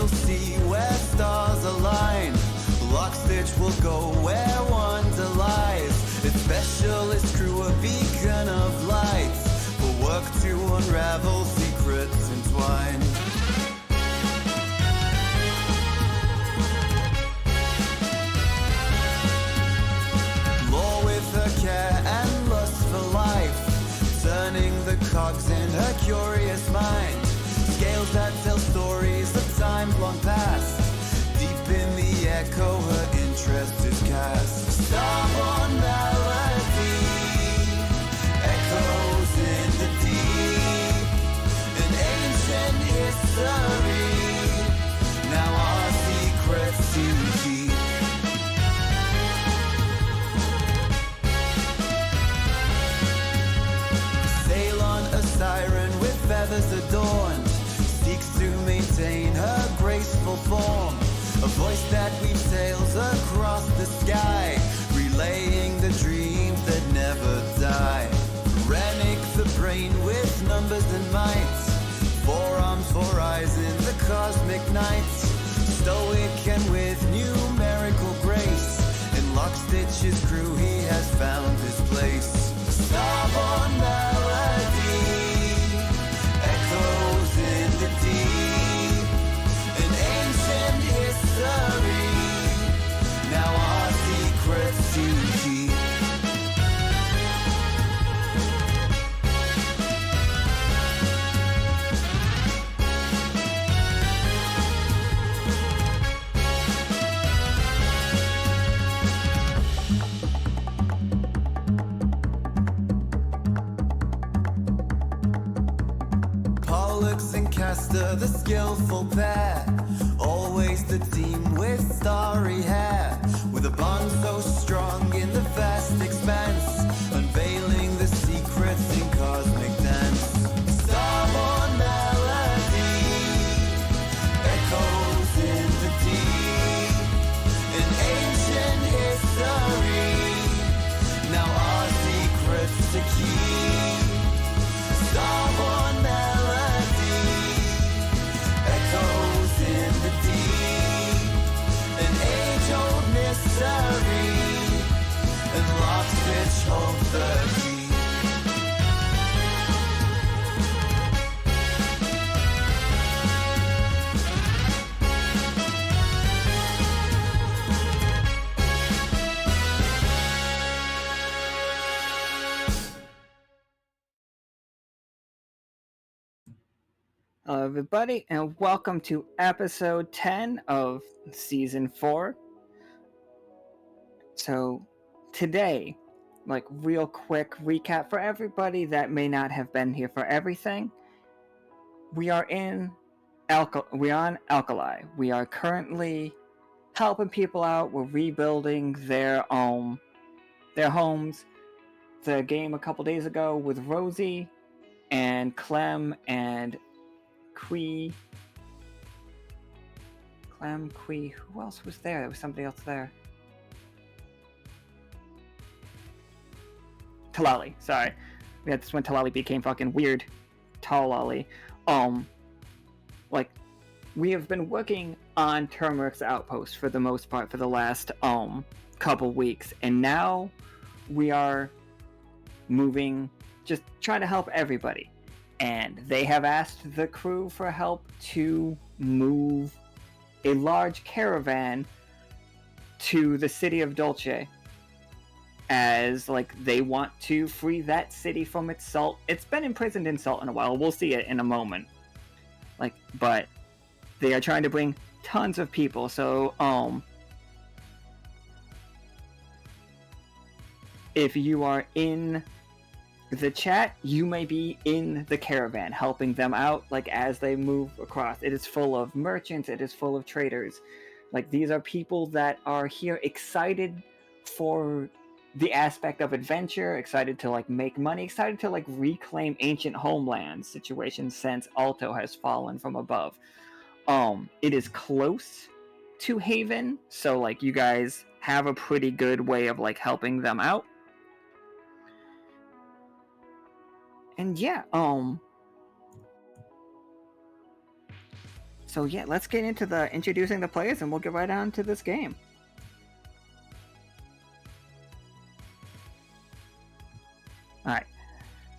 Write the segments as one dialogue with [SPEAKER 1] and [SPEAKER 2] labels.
[SPEAKER 1] We'll see where stars align. Lockstitch will go where wonder lies. Its specialist crew, a beacon of light, will work to unravel secrets entwined. Lore with her care and lust for life, turning the cogs in her curious mind. Scales that tell stories of times long past. Deep in the echo, her interest is cast. Starborne Melody echoes in the deep. An ancient history, now our secrets to keep. Sail on a siren with feathers adorned, seeks to maintain her graceful form. A voice that weaves tales across the sky, relaying the dreams that never die. Renick the brain with numbers and might, forearms for eyes in the cosmic night. Stoic and with numerical grace, in Lockstitch's crew he has found his place. Starborne Melody echoes in the deep. An ancient history, now our secrets to keep. Pollux and Castor, the skillful pair, always the team with starry hair, with a bond so strong in the vast expanse, unveiling the secrets in cosmic dance. Starborne Melody echoes in the deep. An ancient history, now our secrets to keep. Starborne Melody echoes in the deep. An age-old mystery, and Lockstitch holds the key.
[SPEAKER 2] Hello, everybody, and welcome to episode 10 of season 4. So, today, real quick recap for everybody that may not have been here for everything. We are on Alkali. We are currently helping people out. We're rebuilding their homes. The game a couple days ago with Rosie and Clem and Quee. Who else was there? There was somebody else there. Talali, sorry. That's when Talali became fucking weird. Talali. We have been working on Turmeric's outpost for the most part for the last couple weeks, and now we are moving, just trying to help everybody. And they have asked the crew for help to move a large caravan to the city of Dolce, as they want to free that city from its salt. It's been imprisoned in salt in a while. We'll see it in a moment. But they are trying to bring tons of people. So if you are in the chat, you may be in the caravan helping them out as they move across. It is full of merchants, it is full of traders. These are people that are here excited for the aspect of adventure, excited to make money, excited to reclaim ancient homelands situations since Alto has fallen from above. It is close to Haven, so you guys have a pretty good way of helping them out. And yeah, So yeah, let's get into the introducing the players, and we'll get right on to this game. All right.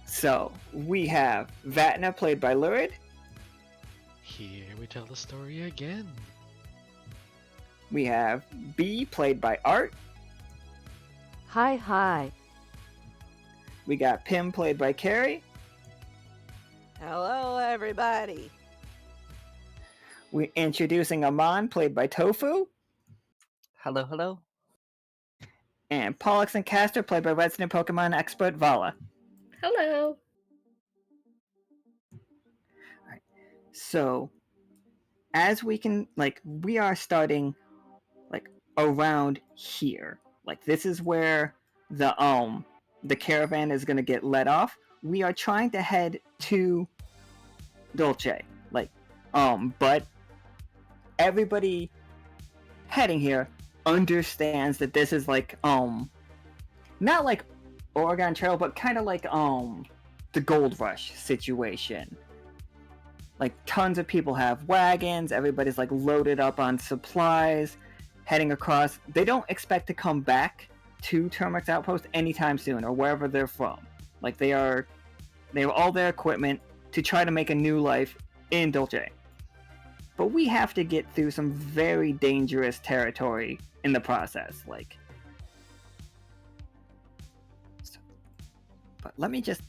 [SPEAKER 2] So we have Vatna, played by Lurid.
[SPEAKER 3] Here we tell the story again.
[SPEAKER 2] We have B, played by Art.
[SPEAKER 4] Hi, hi.
[SPEAKER 2] We got Pim, played by Carrie.
[SPEAKER 5] Hello, everybody.
[SPEAKER 2] We're introducing Amon, played by Tofu.
[SPEAKER 6] Hello, hello.
[SPEAKER 2] And Pollux and Castor, played by resident Pokemon expert Vala.
[SPEAKER 7] Hello.
[SPEAKER 2] Alright. So, as we can, we are starting, around here. This is where the caravan is going to get let off. We are trying to head to Dolce. But everybody heading here understands that this is not like Oregon Trail, but kind of like the Gold Rush situation. Tons of people have wagons, everybody's loaded up on supplies, heading across. They don't expect to come back to Turmeric Outpost anytime soon, or wherever they're from. They have all their equipment to try to make a new life in Dolce. But we have to get through some very dangerous territory in the process. But let's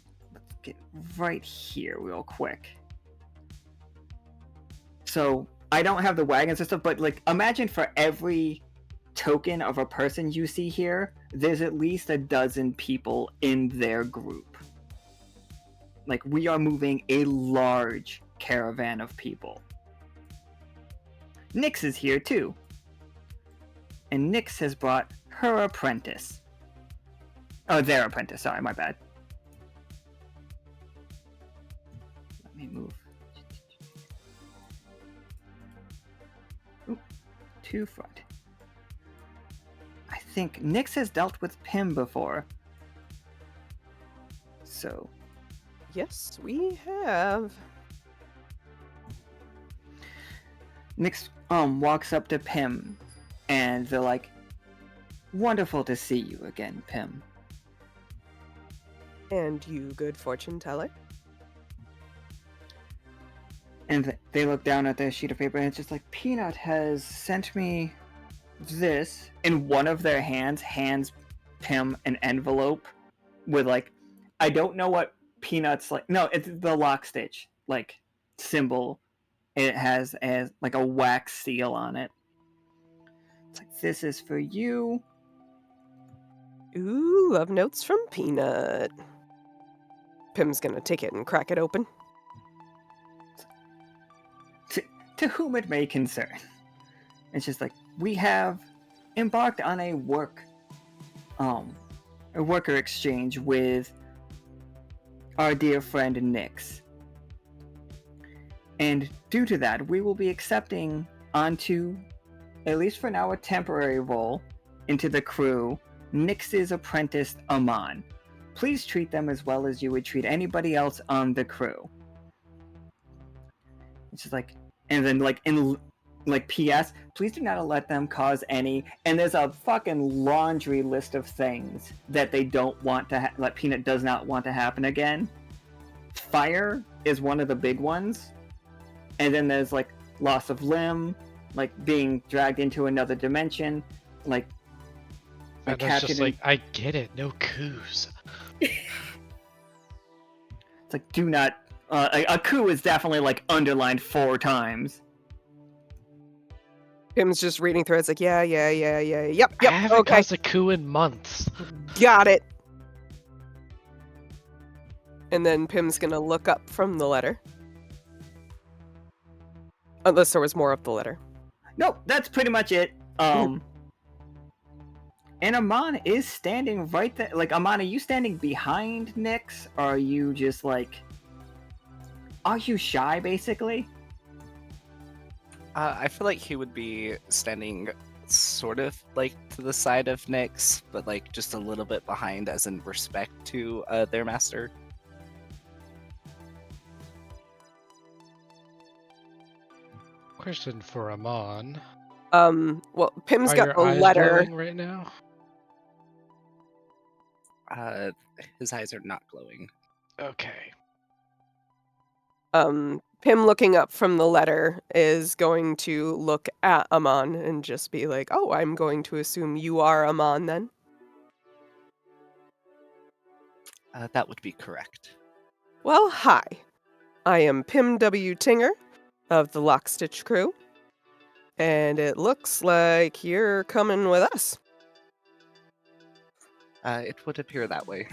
[SPEAKER 2] get right here real quick. So I don't have the wagons and stuff, but imagine for every token of a person you see here, there's at least a dozen people in their group. We are moving a large caravan of people. Nyx is here too. And Nyx has brought her apprentice. Oh, their apprentice, sorry, my bad. Let me move. Oop, to front. I think Nyx has dealt with Pim before. So.
[SPEAKER 5] Yes, we have.
[SPEAKER 2] Nyx walks up to Pim, and they're like, "Wonderful to see you again, Pim."
[SPEAKER 5] And you, good fortune teller?
[SPEAKER 2] And they look down at their sheet of paper, and it's just Peanut has sent me this. In one of their hands Pim an envelope with I don't know what Peanut's no, it's the Lockstitch symbol. It has a wax seal on it. It's this is for you.
[SPEAKER 5] Ooh, love notes from Peanut. Pim's gonna take it and crack it open.
[SPEAKER 2] To whom it may concern. It's just we have embarked on a worker exchange with our dear friend Nyx. And due to that, we will be accepting onto, at least for now, a temporary role into the crew, Nyx's apprentice Amon. Please treat them as well as you would treat anybody else on the crew. It's just and then in P.S., please do not let them cause any, and there's a fucking laundry list of things that they don't want to that Peanut does not want to happen again. Fire is one of the big ones. And then there's loss of limb, being dragged into another dimension,
[SPEAKER 3] And it's just I get it, no coups.
[SPEAKER 2] It's do not. A coup is definitely underlined 4 times.
[SPEAKER 5] Pim's just reading through it. It's yeah. Yep,
[SPEAKER 3] I haven't
[SPEAKER 5] okay.
[SPEAKER 3] caused a coup in months.
[SPEAKER 5] Got it. And then Pim's gonna look up from the letter. Unless there was more of the letter.
[SPEAKER 2] Nope, that's pretty much it. And Amon is standing right there. Amon, are you standing behind Nyx? Or are you just are you shy, basically?
[SPEAKER 6] I feel like he would be standing sort of to the side of Nyx, but just a little bit behind as in respect to their master.
[SPEAKER 3] Question for Amon.
[SPEAKER 5] Well, Pim's
[SPEAKER 3] Are
[SPEAKER 5] got
[SPEAKER 3] your
[SPEAKER 5] the
[SPEAKER 3] eyes
[SPEAKER 5] letter.
[SPEAKER 3] glowing right now?
[SPEAKER 6] His eyes are not glowing.
[SPEAKER 3] Okay.
[SPEAKER 5] Pim looking up from the letter is going to look at Amon and just be like, "Oh, I'm going to assume you are Amon then."
[SPEAKER 6] That would be correct.
[SPEAKER 5] Well, hi. I am Pim W. Tinger of the Lockstitch crew, and it looks like you're coming with us.
[SPEAKER 6] It would appear that way.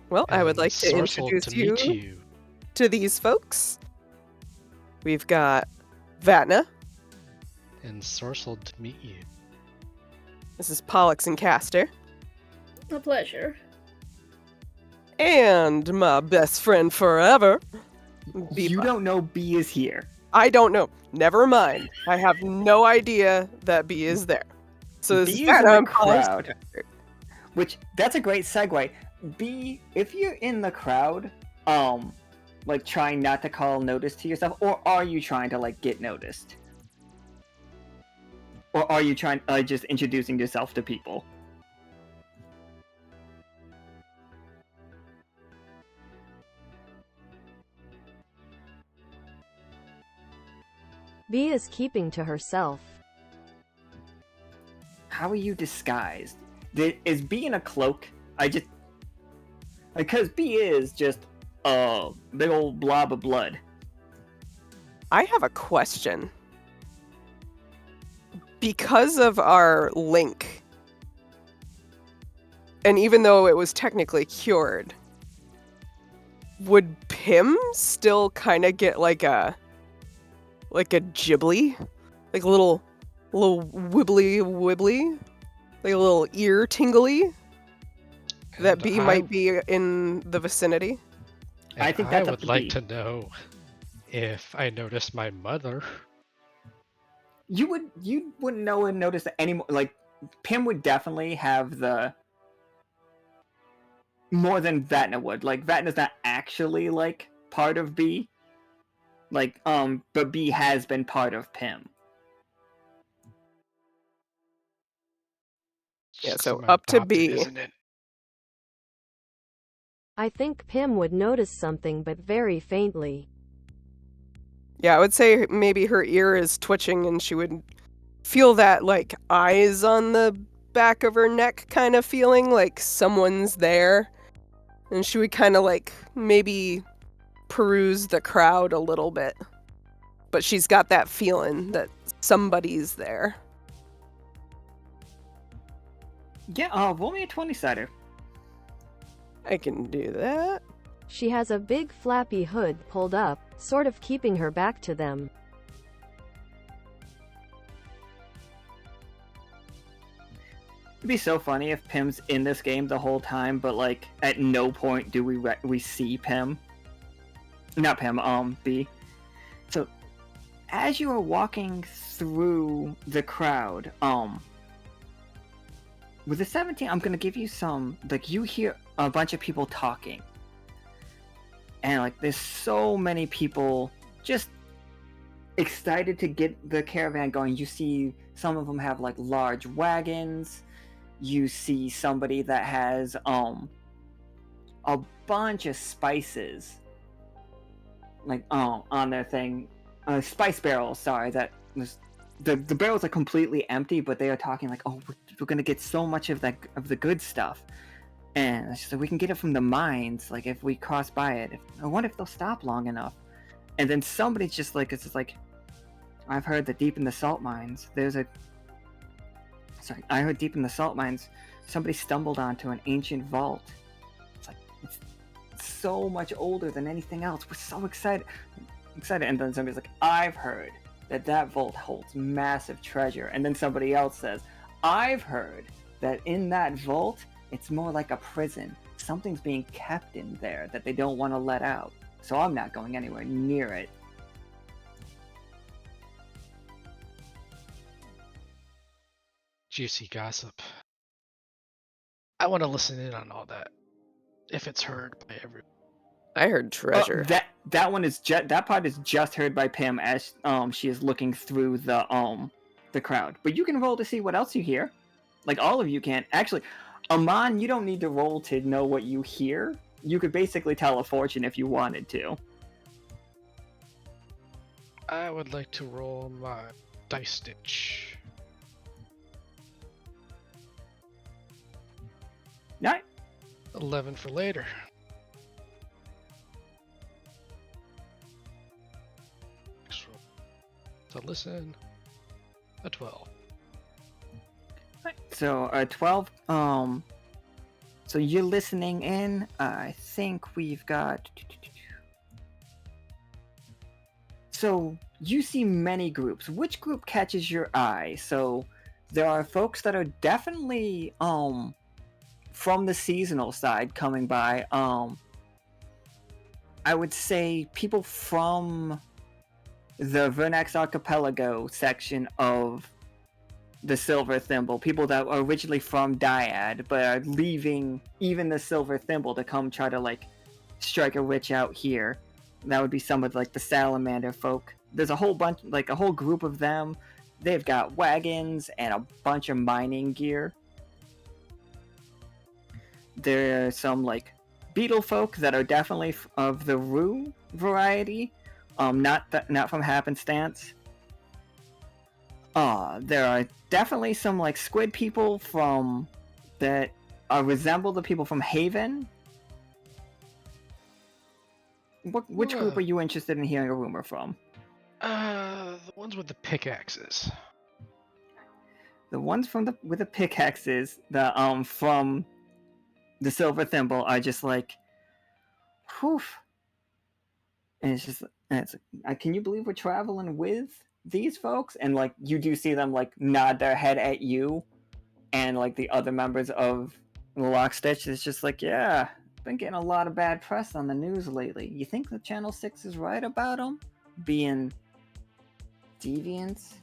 [SPEAKER 5] Well, I would
[SPEAKER 3] And
[SPEAKER 5] like to
[SPEAKER 3] sorcelled
[SPEAKER 5] introduce
[SPEAKER 3] to meet you.
[SPEAKER 5] to these folks. We've got Vatna.
[SPEAKER 3] And sorcelled to meet you.
[SPEAKER 5] This is Pollux and Castor.
[SPEAKER 7] A pleasure.
[SPEAKER 5] And my best friend forever.
[SPEAKER 2] You don't know B is here.
[SPEAKER 5] I don't know. Never mind. I have no idea that B is there. So this
[SPEAKER 2] B
[SPEAKER 5] is
[SPEAKER 2] is in
[SPEAKER 5] Vatna
[SPEAKER 2] the
[SPEAKER 5] and Pollux.
[SPEAKER 2] crowd. Which, that's a great segue. B, if you're in the crowd, like trying not to call notice to yourself, or are you trying to like get noticed? Or are you trying just introducing yourself to people?
[SPEAKER 4] B is keeping to herself.
[SPEAKER 2] How are you disguised? Is B in a cloak? Because B is just a big old blob of blood.
[SPEAKER 5] I have a question. Because of our link, and even though it was technically cured, would Pim still kind of get like a ghibli? Like a little wibbly, like a little ear tingly? That
[SPEAKER 3] And
[SPEAKER 5] B might be in the vicinity?
[SPEAKER 2] I think that's
[SPEAKER 3] I
[SPEAKER 2] up
[SPEAKER 3] would
[SPEAKER 2] to
[SPEAKER 3] like
[SPEAKER 2] B.
[SPEAKER 3] to know if I notice my mother.
[SPEAKER 2] You wouldn't know and notice that anymore. Like Pim would definitely have the more than Vatna would. Like Vatna's not actually like part of B. Like but B has been part of Pim.
[SPEAKER 5] Yeah,
[SPEAKER 3] Just
[SPEAKER 5] so
[SPEAKER 3] I'm
[SPEAKER 5] up to
[SPEAKER 3] adopted,
[SPEAKER 5] B.
[SPEAKER 3] isn't it?
[SPEAKER 4] I think Pim would notice something, but very faintly.
[SPEAKER 5] Yeah, I would say maybe her ear is twitching and she would feel that, like, eyes on the back of her neck kind of feeling, like someone's there. And she would kind of, like, maybe peruse the crowd a little bit. But she's got that feeling that somebody's there.
[SPEAKER 2] Yeah, roll me a 20-sider.
[SPEAKER 5] I can do that.
[SPEAKER 4] She has a big flappy hood pulled up, sort of keeping her back to them.
[SPEAKER 2] It'd be so funny if Pim's in this game the whole time, but like at no point do we see Pim. Not Pim, B. So as you are walking through the crowd, with the 17, I'm gonna give you some, like, you hear a bunch of people talking. And like there's so many people just excited to get the caravan going. You see some of them have like large wagons. You see somebody that has a bunch of spices like on their thing, spice barrels. Sorry, that was the barrels are completely empty, but they are talking like, oh, we're gonna get so much of the good stuff, and it's just like, we can get it from the mines. Like if we cross by it, I wonder if they'll stop long enough. And then somebody's just like, it's just like, I've heard that deep in the salt mines, I heard deep in the salt mines, somebody stumbled onto an ancient vault. It's like, it's so much older than anything else. We're so excited. And then somebody's like, I've heard that vault holds massive treasure. And then somebody else says, I've heard that in that vault, it's more like a prison. Something's being kept in there that they don't want to let out. So I'm not going anywhere near it.
[SPEAKER 3] Juicy gossip. I want to listen in on all that, if it's heard by everyone.
[SPEAKER 5] I heard treasure.
[SPEAKER 2] That one is that part is just heard by Pam as she is looking through the crowd. But you can roll to see what else you hear. Like all of you can. Actually, Amon, you don't need to roll to know what you hear. You could basically tell a fortune if you wanted to.
[SPEAKER 3] I would like to roll my dice stitch.
[SPEAKER 2] Right.
[SPEAKER 3] 11 for later. Next roll. So listen. A 12.
[SPEAKER 2] So 12. So you're listening in. I think we've got. So you see many groups. Which group catches your eye? So there are folks that are definitely from the seasonal side coming by. I would say people from the Vernax Archipelago section of the Silver Thimble, people that are originally from Dyad but are leaving even the Silver Thimble to come try to like strike a witch out here. That would be some of like the salamander folk. There's a whole bunch, like a whole group of them. They've got wagons and a bunch of mining gear. There are some like beetle folk that are definitely of the Rue variety, not from happenstance. There are definitely some like squid people from that resemble the people from Haven. Which group are you interested in hearing a rumor from?
[SPEAKER 3] The ones with the pickaxes.
[SPEAKER 2] The ones with the pickaxes, the from the Silver Thimble are just like, whew. And it's can you believe we're traveling with these folks? And like you do see them like nod their head at you, and like the other members of the Lockstitch is just like, yeah, been getting a lot of bad press on the news lately. You think the Channel 6 is right about them being deviants?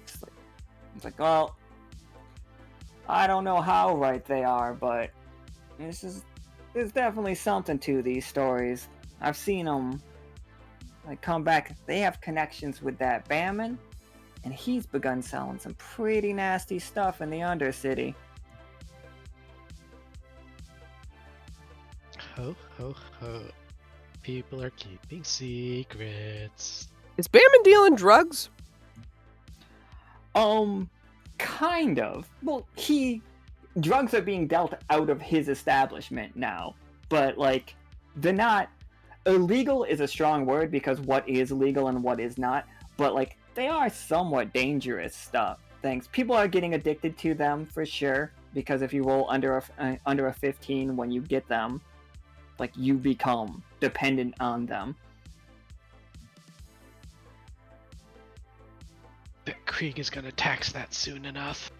[SPEAKER 2] It's like, well, I don't know how right they are, but there's definitely something to these stories. I've seen them like come back. They have connections with that Ammon, and he's begun selling some pretty nasty stuff in the Undercity.
[SPEAKER 3] Ho, ho, ho. People are keeping secrets.
[SPEAKER 5] Is Bamman dealing drugs?
[SPEAKER 2] Kind of. Well, drugs are being dealt out of his establishment now, but like, they're not. Illegal is a strong word because what is legal and what is not, but like, they are somewhat dangerous things. People are getting addicted to them for sure, because if you roll under a 15 when you get them, like, you become dependent on them.
[SPEAKER 3] Bet Krieg is gonna tax that soon enough.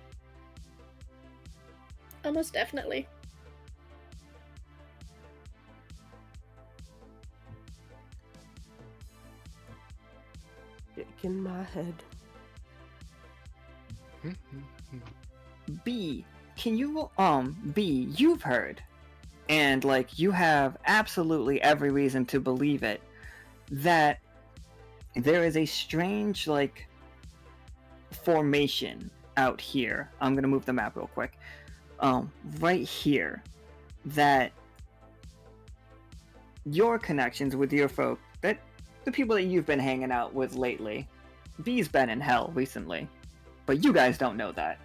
[SPEAKER 7] Almost definitely.
[SPEAKER 5] Dick in my head.
[SPEAKER 2] B, can you B, you've heard, and like you have absolutely every reason to believe it, that there is a strange like formation out here. I'm gonna move the map real quick. Right here, that your connections with your folk, that the people that you've been hanging out with lately, B's been in hell recently, but you guys don't know that.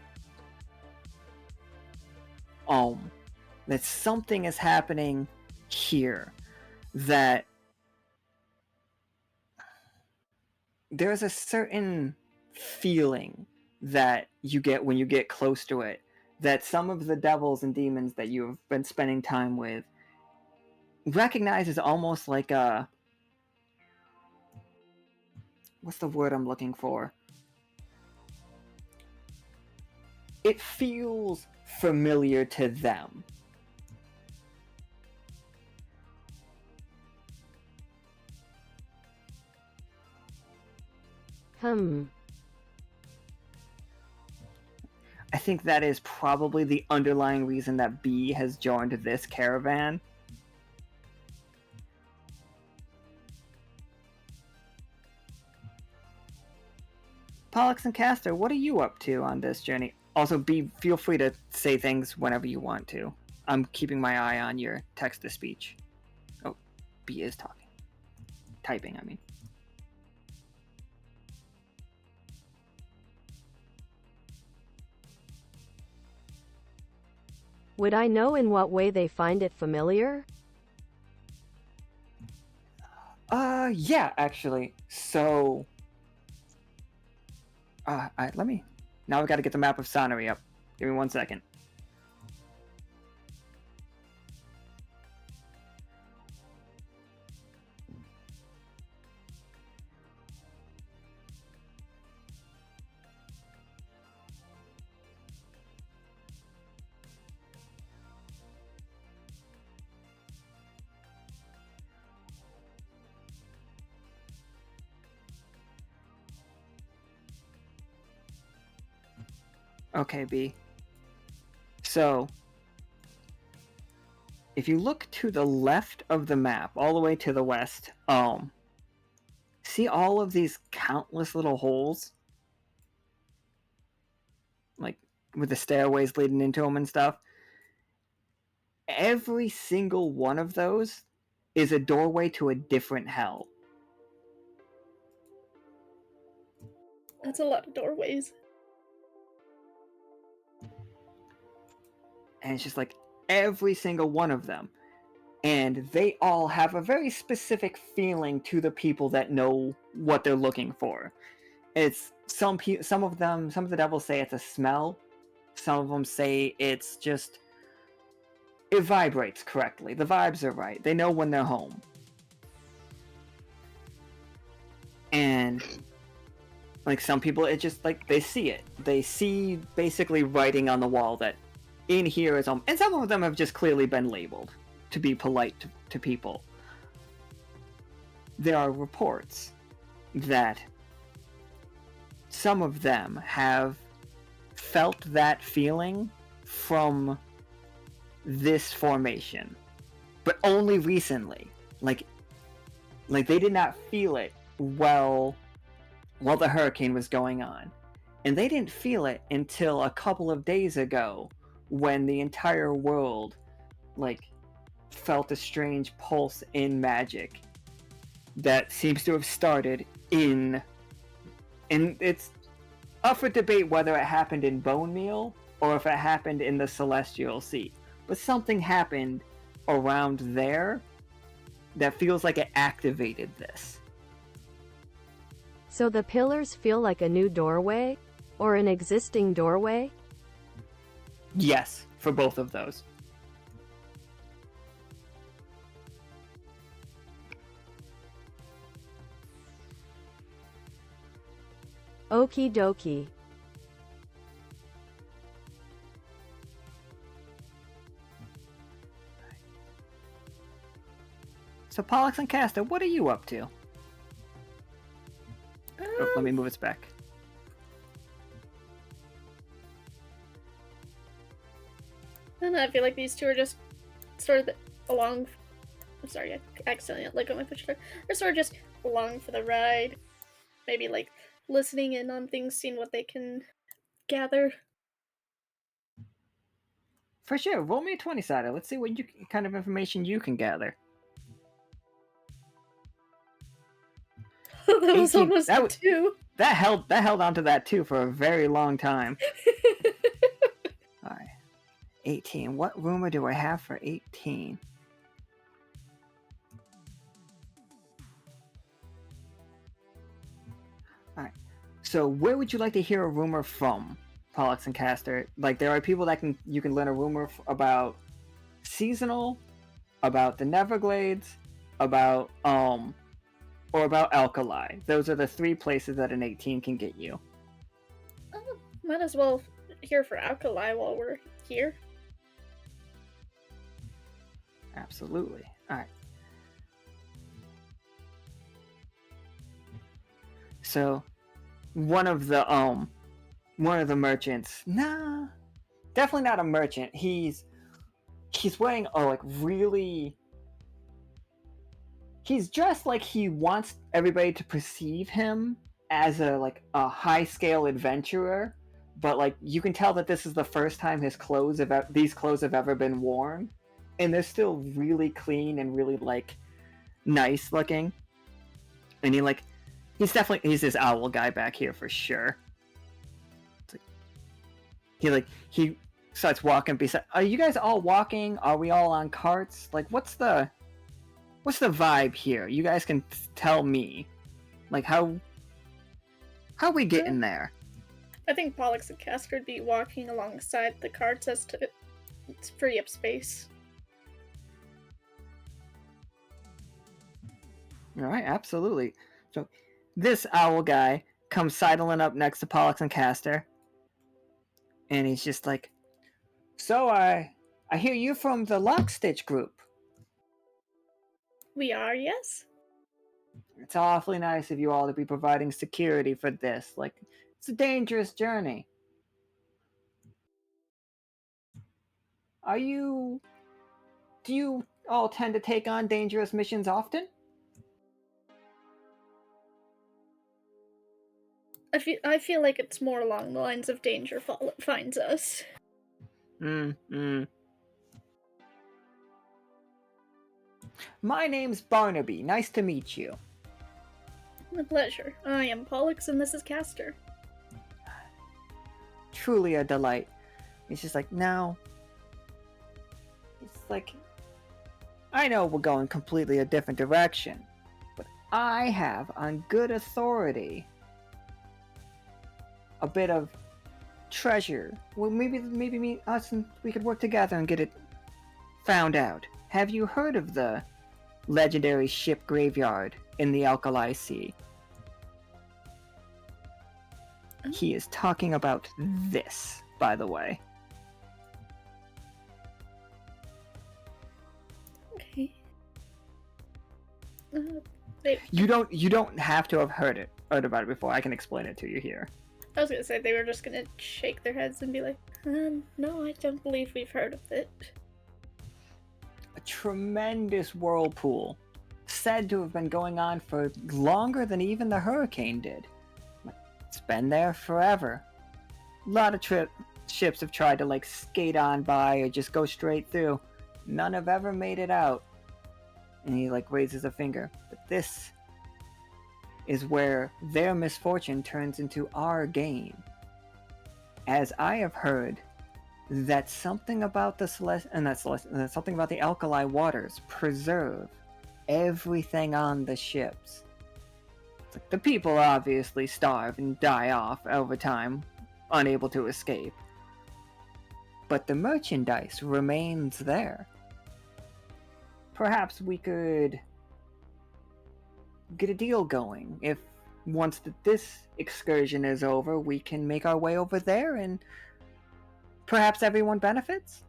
[SPEAKER 2] That something is happening here, that there's a certain feeling that you get when you get close to it, that some of the devils and demons that you've been spending time with recognize as almost like a, what's the word I'm looking for? It feels familiar to them. I think that is probably the underlying reason that B has joined this caravan. Pollux and Castor, what are you up to on this journey? Also, feel free to say things whenever you want to. I'm keeping my eye on your text-to-speech. Oh, B is talking. Typing, I mean.
[SPEAKER 4] Would I know in what way they find it familiar?
[SPEAKER 2] Yeah, actually. So, let me. Now we got to get the map of Sonnery up. Give me 1 second. Okay, B. So, if you look to the left of the map, all the way to the west, see all of these countless little holes? Like, with the stairways leading into them and stuff? Every single one of those is a doorway to a different hell.
[SPEAKER 7] That's a lot of doorways.
[SPEAKER 2] And it's just like every single one of them. And they all have a very specific feeling to the people that know what they're looking for. It's some of the devils say it's a smell. Some of them say it's just, it vibrates correctly. The vibes are right. They know when they're home. And like some people, it just like they see it. They see basically writing on the wall that in here is home. And some of them have just clearly been labeled to be polite to people. There are reports that some of them have felt that feeling from this formation, but only recently. Like they did not feel it while the hurricane was going on, and they didn't feel it until a couple of days ago, when the entire world felt a strange pulse in magic that seems to have started in it's up for debate whether it happened in Bone Meal or if it happened in the Celestial Sea. But something happened around there that feels like it activated this.
[SPEAKER 4] So the pillars feel like a new doorway? Or an existing doorway?
[SPEAKER 2] Yes, for both of those.
[SPEAKER 4] Okie dokie.
[SPEAKER 2] So Pollux and Castor, what are you up to? Oh, let me move it back.
[SPEAKER 7] I don't know, I feel like these two are just sort of along. I'm sorry, I accidentally let go of my push. They're sort of just along for the ride. Maybe listening in on things, seeing what they can gather.
[SPEAKER 2] For sure, roll me a 20-sided. Let's see what kind of information you can gather.
[SPEAKER 7] That was
[SPEAKER 2] 18,
[SPEAKER 7] almost a 2.
[SPEAKER 2] That held onto that 2 for a very long time. Alright. 18. What rumor do I have for 18? Alright. So where would you like to hear a rumor from, Pollux and Castor? There are people that you can learn a rumor about seasonal, about the Neverglades, about or about Alkali. Those are the 3 places that an 18 can get you.
[SPEAKER 7] Oh, might as well hear for Alkali while we're here.
[SPEAKER 2] Absolutely. Alright. So one of the merchants, definitely not a merchant. He's wearing he's dressed like he wants everybody to perceive him as a high scale adventurer, but like you can tell that this is the first time these clothes have ever been worn, and they're still really clean and really like nice looking. And he's this owl guy back here for sure. He starts walking beside. Are you guys all walking? Are we all on carts? Like, what's the vibe here? You guys can tell me. Like, how we getting there?
[SPEAKER 7] I think Pollux and Castor would be walking alongside the carts as to free up space.
[SPEAKER 2] All right, absolutely. So, this owl guy comes sidling up next to Pollux and Castor, and he's just like, "So I hear you from the Lockstitch group.
[SPEAKER 7] We are, yes?
[SPEAKER 2] It's awfully nice of you all to be providing security for this. Like, it's a dangerous journey. Do you all tend to take on dangerous missions often?"
[SPEAKER 7] I feel like it's more along the lines of danger finds us.
[SPEAKER 2] My name's Barnaby. Nice to meet you.
[SPEAKER 7] A pleasure. I am Pollux and this is Castor.
[SPEAKER 2] Truly a delight. It's just like, now... It's like... I know we're going completely a different direction, but I have, on good authority, a bit of treasure. Well, maybe we could work together and get it found out. Have you heard of the legendary ship graveyard in the Alkalis Sea? He is talking about this, by the way.
[SPEAKER 7] Okay.
[SPEAKER 2] You don't have to have heard about it before. I can explain it to you here.
[SPEAKER 7] I was gonna say they were just gonna shake their heads and be like, no, I don't believe we've heard of it.
[SPEAKER 2] A tremendous whirlpool, said to have been going on for longer than even the hurricane did. It's been there forever. A lot of ships have tried to like skate on by or just go straight through. None have ever made it out. And he like raises a finger. But this is where their misfortune turns into our gain. As I have heard that something about the something about the alkali waters preserve everything on the ships. It's like the people obviously starve and die off over time, unable to escape. But the merchandise remains there. Perhaps we could get a deal going. If once this excursion is over, we can make our way over there and perhaps everyone benefits?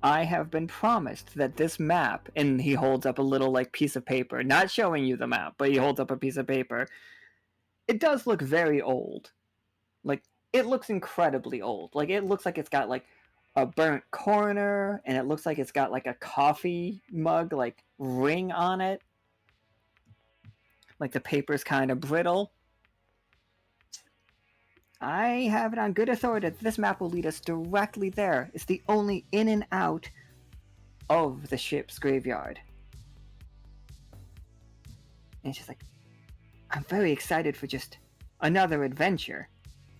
[SPEAKER 2] I have been promised that this map, and he holds up a little like piece of paper, not showing you the map, but he holds up a piece of paper. It does look very old. Like, it looks incredibly old. Like, it looks like it's got like a burnt corner, and it looks like it's got like a coffee mug like ring on it. Like the paper's kind of brittle. I have it on good authority that this map will lead us directly there. It's the only in and out of the ship's graveyard. And it's just like, I'm very excited for just another adventure,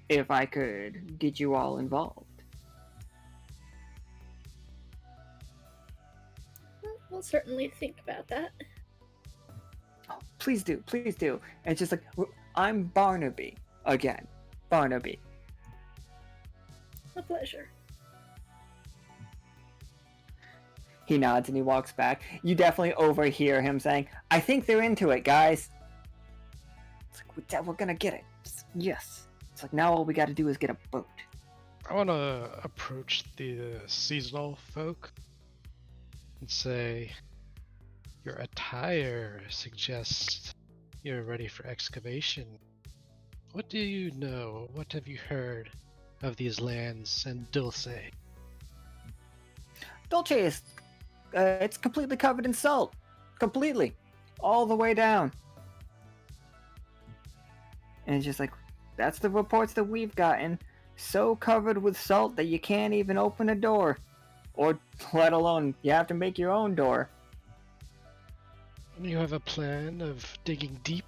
[SPEAKER 2] if I could get you all involved.
[SPEAKER 7] We'll certainly think about that.
[SPEAKER 2] Oh, please do, please do. And it's just like, I'm Barnaby again. Barnaby.
[SPEAKER 7] A pleasure.
[SPEAKER 2] He nods and he walks back. You definitely overhear him saying, I think they're into it, guys. It's like, we're gonna get it. Yes. It's like, now all we gotta do is get a boat.
[SPEAKER 3] I want to approach the seasonal folk and say, your attire suggests you're ready for excavation. What do you know? What have you heard of these lands and Dulce?
[SPEAKER 2] Dulce is, it's completely covered in salt. Completely. all the way down. And it's just like, that's the reports that we've gotten. So covered with salt that you can't even open a door. Or let alone, you have to make your own door.
[SPEAKER 3] You have a plan of digging deep?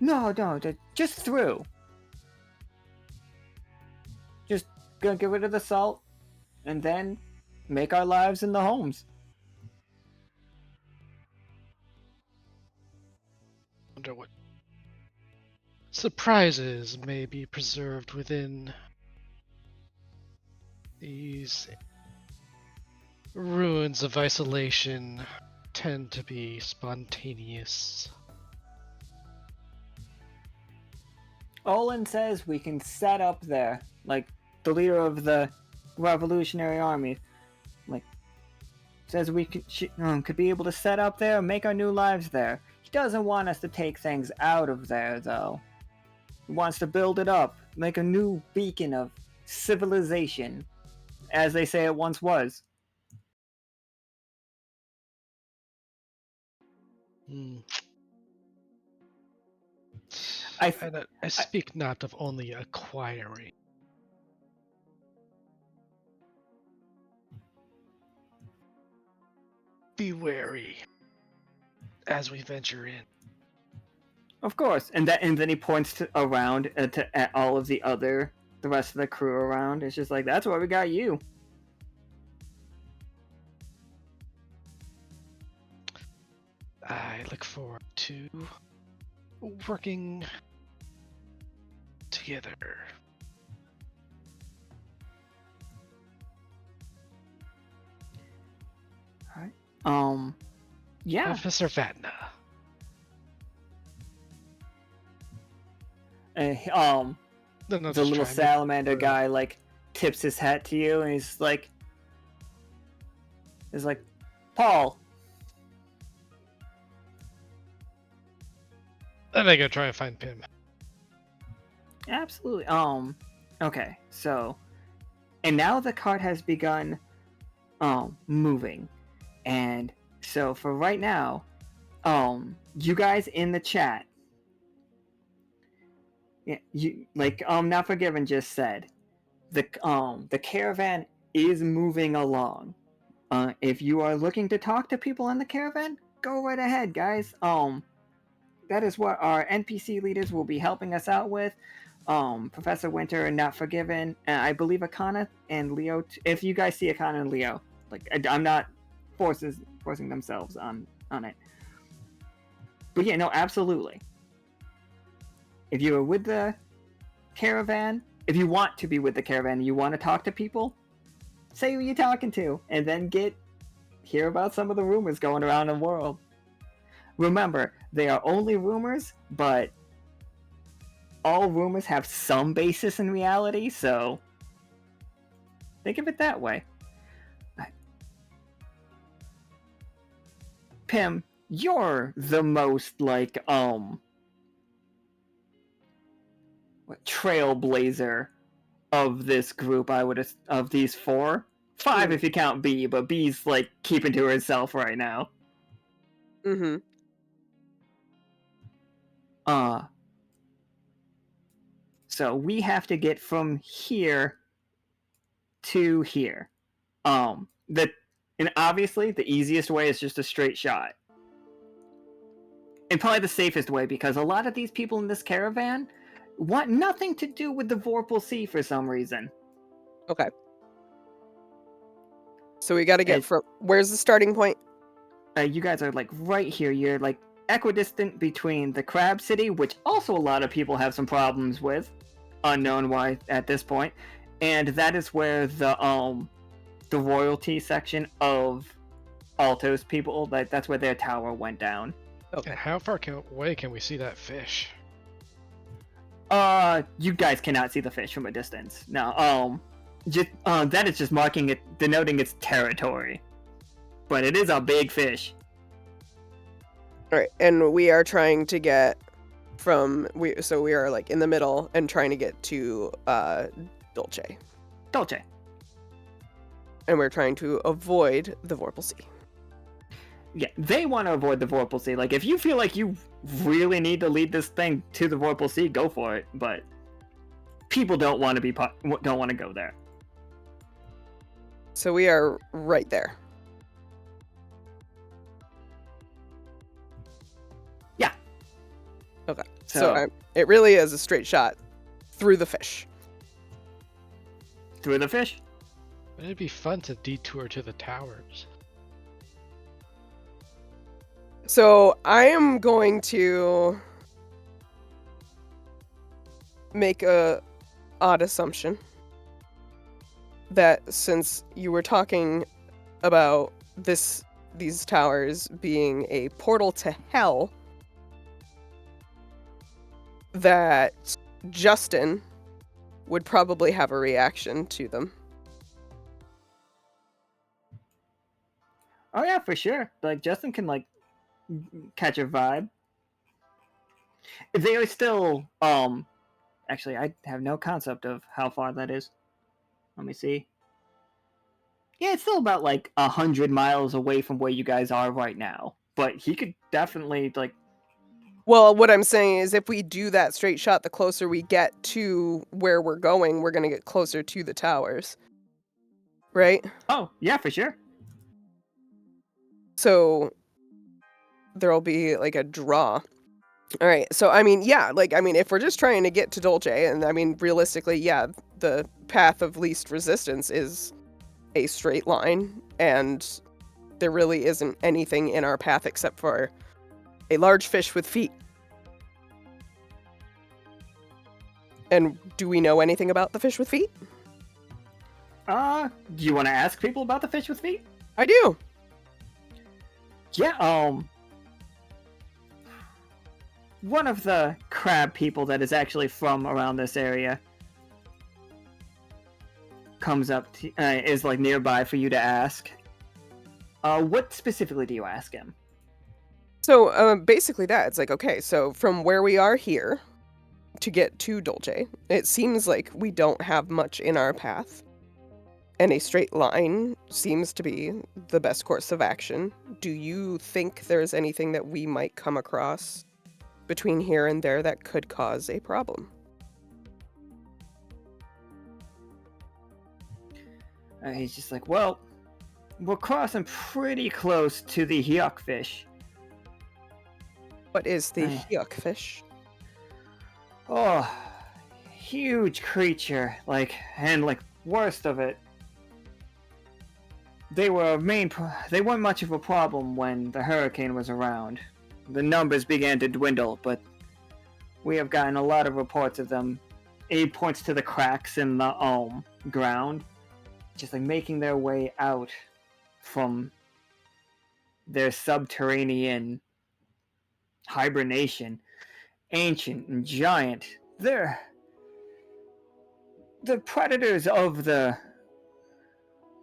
[SPEAKER 2] No, just through. Just gonna get rid of the salt, and then make our lives in the homes.
[SPEAKER 3] Wonder what surprises may be preserved within these ruins of isolation. Tend to be spontaneous.
[SPEAKER 2] Olin says we can set up there, like the leader of the Revolutionary Army, like says we could be able to set up there and make our new lives there. He doesn't want us to take things out of there, though. He wants to build it up, make a new beacon of civilization, as they say it once was.
[SPEAKER 3] I speak not of only acquiring. Be wary as we venture in.
[SPEAKER 2] Of course, and then he points around at all of the rest of the crew around. It's just like, that's why we got you.
[SPEAKER 3] I look forward to working together.
[SPEAKER 2] Alright. Yeah.
[SPEAKER 3] Professor Vatna.
[SPEAKER 2] The little salamander guy like tips his hat to you, and he's like, Paul.
[SPEAKER 3] Then I go try and find Pim.
[SPEAKER 2] Absolutely. Okay, so, and now the cart has begun, moving, and so for right now, you guys in the chat, yeah, you Not Forgiven just said, the caravan is moving along. If you are looking to talk to people in the caravan, go right ahead, guys. That is what our NPC leaders will be helping us out with. Professor Winter and Not Forgiven, and I believe Akana and Leo. If you guys see Akana and Leo, I'm not forcing themselves on it. But yeah, no, absolutely. If you are with the caravan, if you want to be with the caravan, and you want to talk to people, say who you're talking to, and then hear about some of the rumors going around the world. Remember, they are only rumors, but all rumors have some basis in reality, so think of it that way. Pim, you're the most trailblazer of this group. Of these 4, 5 if you count B, but B's keeping to herself right now.
[SPEAKER 5] Mm-hmm.
[SPEAKER 2] So we have to get from here to here. And obviously the easiest way is just a straight shot. And probably the safest way, because a lot of these people in this caravan want nothing to do with the Vorpal Sea for some reason.
[SPEAKER 5] Okay. So we got to get from... Where's the starting point?
[SPEAKER 2] You guys are right here. You're equidistant between the Crab City, which also a lot of people have some problems with, unknown why at this point, and that is where the royalty section of Altos people, that's where their tower went down.
[SPEAKER 3] Okay. And how far away can we see that fish?
[SPEAKER 2] You guys cannot see the fish from a distance. No, that is just marking it, denoting its territory. But it is a big fish.
[SPEAKER 5] Alright, and we are trying to get we are in the middle and trying to get to Dolce.
[SPEAKER 2] Dolce.
[SPEAKER 5] And we're trying to avoid the Vorpal Sea.
[SPEAKER 2] Yeah, they want to avoid the Vorpal Sea. Like, if you feel like you really need to lead this thing to the Vorpal Sea, go for it. But people don't want to go there.
[SPEAKER 5] So we are right there.
[SPEAKER 2] Yeah.
[SPEAKER 5] Okay. So it really is a straight shot through the fish.
[SPEAKER 2] Through the fish?
[SPEAKER 3] It'd be fun to detour to the towers.
[SPEAKER 5] So I am going to make a odd assumption that since you were talking about these towers being a portal to hell, that Justin would probably have a reaction to them.
[SPEAKER 2] Oh yeah, for sure. Like, Justin can like catch a vibe. They are still actually I have no concept of how far that is. Let me see. Yeah, it's still about like 100 miles away from where you guys are right now. But he could definitely like.
[SPEAKER 5] Well, what I'm saying is if we do that straight shot, the closer we get to where we're going, we're going to get closer to the towers. Right?
[SPEAKER 2] Oh, yeah, for sure.
[SPEAKER 5] So there'll be like a draw. All right. So, I mean, yeah, like, I mean, if we're just trying to get to Dolce, and I mean, realistically, yeah, the path of least resistance is a straight line, and there really isn't anything in our path except for a large fish with feet. And do we know anything about the fish with feet?
[SPEAKER 2] Do you want to ask people about the fish with feet?
[SPEAKER 5] I do.
[SPEAKER 2] Yeah, one of the crab people that is actually from around this area comes up to, is like nearby for you to ask. What specifically do you ask him?
[SPEAKER 5] So, basically that. It's like, okay, so from where we are here to get to Dolce, it seems like we don't have much in our path. And a straight line seems to be the best course of action. Do you think there's anything that we might come across between here and there that could cause a problem?
[SPEAKER 2] He's just like, well, we're crossing pretty close to the Hyuk Fish.
[SPEAKER 5] What is the Hyuk Fish?
[SPEAKER 2] Oh, huge creature, like, and like, worst of it, they weren't much of a problem when the hurricane was around. The numbers began to dwindle, but we have gotten a lot of reports of them. It points to the cracks in the ground, just like making their way out from their subterranean hibernation. Ancient and giant. They're the predators of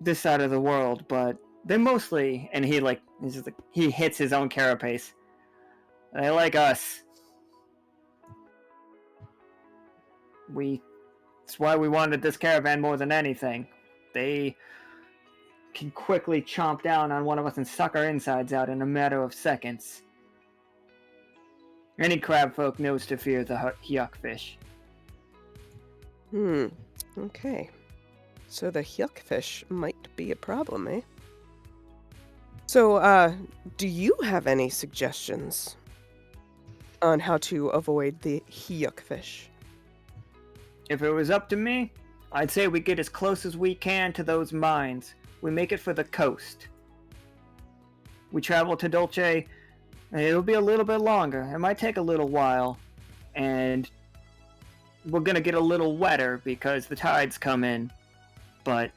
[SPEAKER 2] this side of the world, but they mostly, and he hits his own carapace. They like us. It's why we wanted this caravan more than anything. They can quickly chomp down on one of us and suck our insides out in a matter of seconds. Any crab folk knows to fear the Hyuk Fish.
[SPEAKER 5] Okay. So the Hyuk Fish might be a problem, eh? So, do you have any suggestions on how to avoid the Hyuk Fish?
[SPEAKER 2] If it was up to me, I'd say we get as close as we can to those mines. We make it for the coast. We travel to Dolce. It'll be a little bit longer. It might take a little while. And we're gonna get a little wetter because the tides come in. But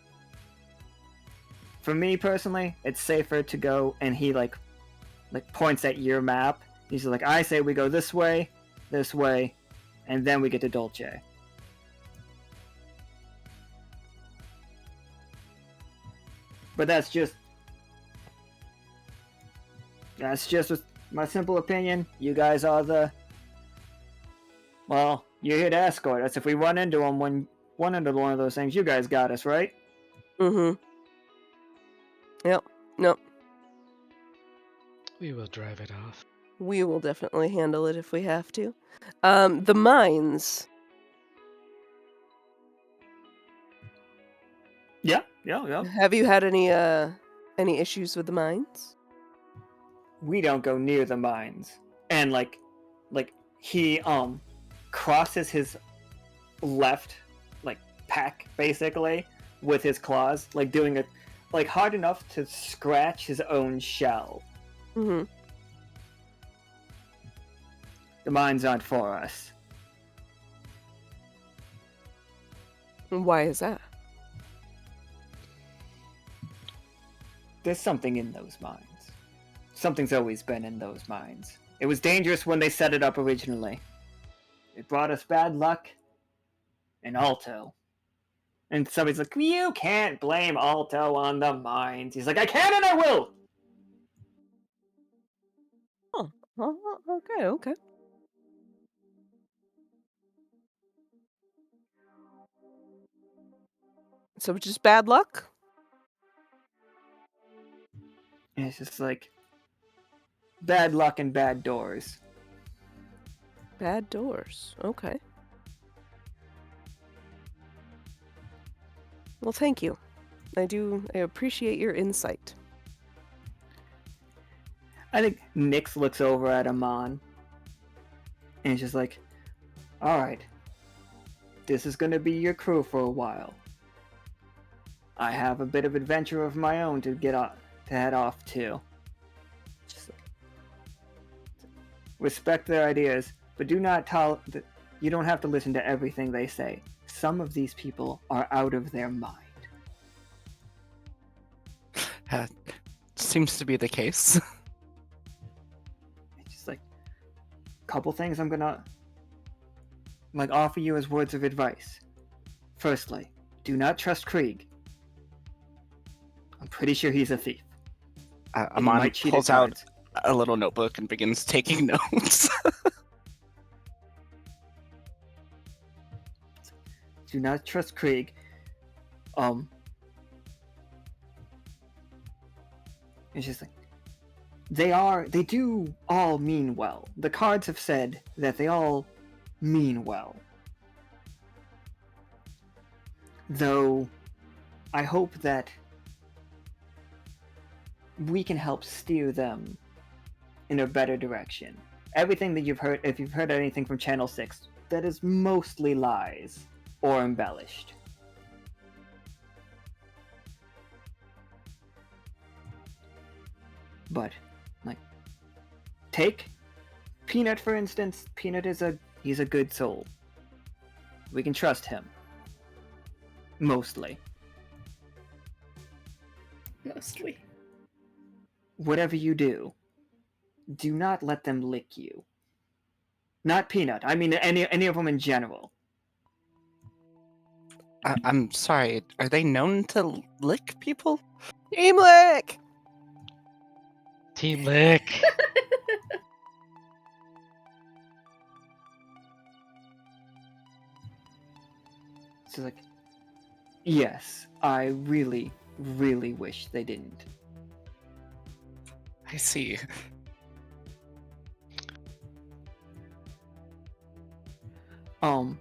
[SPEAKER 2] for me personally, it's safer to go, and he like points at your map. He's like, I say we go this way, and then we get to Dolce. But that's just my simple opinion. You guys are you're here to escort us. If we run into one of those things, you guys got us, right?
[SPEAKER 5] Mm-hmm. Yep. Nope.
[SPEAKER 3] We will drive it off.
[SPEAKER 5] We will definitely handle it if we have to. The mines.
[SPEAKER 2] Yeah.
[SPEAKER 5] Have you had any issues with the mines?
[SPEAKER 2] We don't go near the mines. And like he crosses his left pack basically with his claws, like doing it like hard enough to scratch his own shell.
[SPEAKER 5] Mm-hmm.
[SPEAKER 2] The mines aren't for us.
[SPEAKER 5] Why is that?
[SPEAKER 2] There's something in those mines. Something's always been in those mines. It was dangerous when they set it up originally. It brought us bad luck and Alto. And somebody's like, you can't blame Alto on the mines. He's like, I can and I will!
[SPEAKER 5] Oh, okay. So just bad luck?
[SPEAKER 2] And it's just like, bad luck and bad doors.
[SPEAKER 5] Bad doors. Okay. Well, thank you. I appreciate your insight.
[SPEAKER 2] I think Nyx looks over at Amon. And he's just like, alright. This is gonna be your crew for a while. I have a bit of adventure of my own to head off to. Just respect their ideas, but do not you don't have to listen to everything they say. Some of these people are out of their mind.
[SPEAKER 6] Seems to be the case.
[SPEAKER 2] It's just like a couple things I'm gonna offer you as words of advice. Firstly, do not trust Krieg. I'm pretty sure he's a thief.
[SPEAKER 6] Amon pulls out a little notebook and begins taking notes.
[SPEAKER 2] Do not trust Krieg. It's just like they do all mean well. The cards have said that they all mean well. Though I hope that we can help steer them in a better direction. Everything that you've heard, if you've heard anything from Channel 6, that is mostly lies or embellished. But, take Peanut for instance. Peanut he's a good soul. We can trust him. Mostly. Whatever you do, do not let them lick you. Not Peanut. I mean any of them in general.
[SPEAKER 6] I'm sorry. Are they known to lick people?
[SPEAKER 5] Team lick!
[SPEAKER 3] Team lick.
[SPEAKER 2] So yes, I really, really wish they didn't.
[SPEAKER 6] I see.
[SPEAKER 2] Roll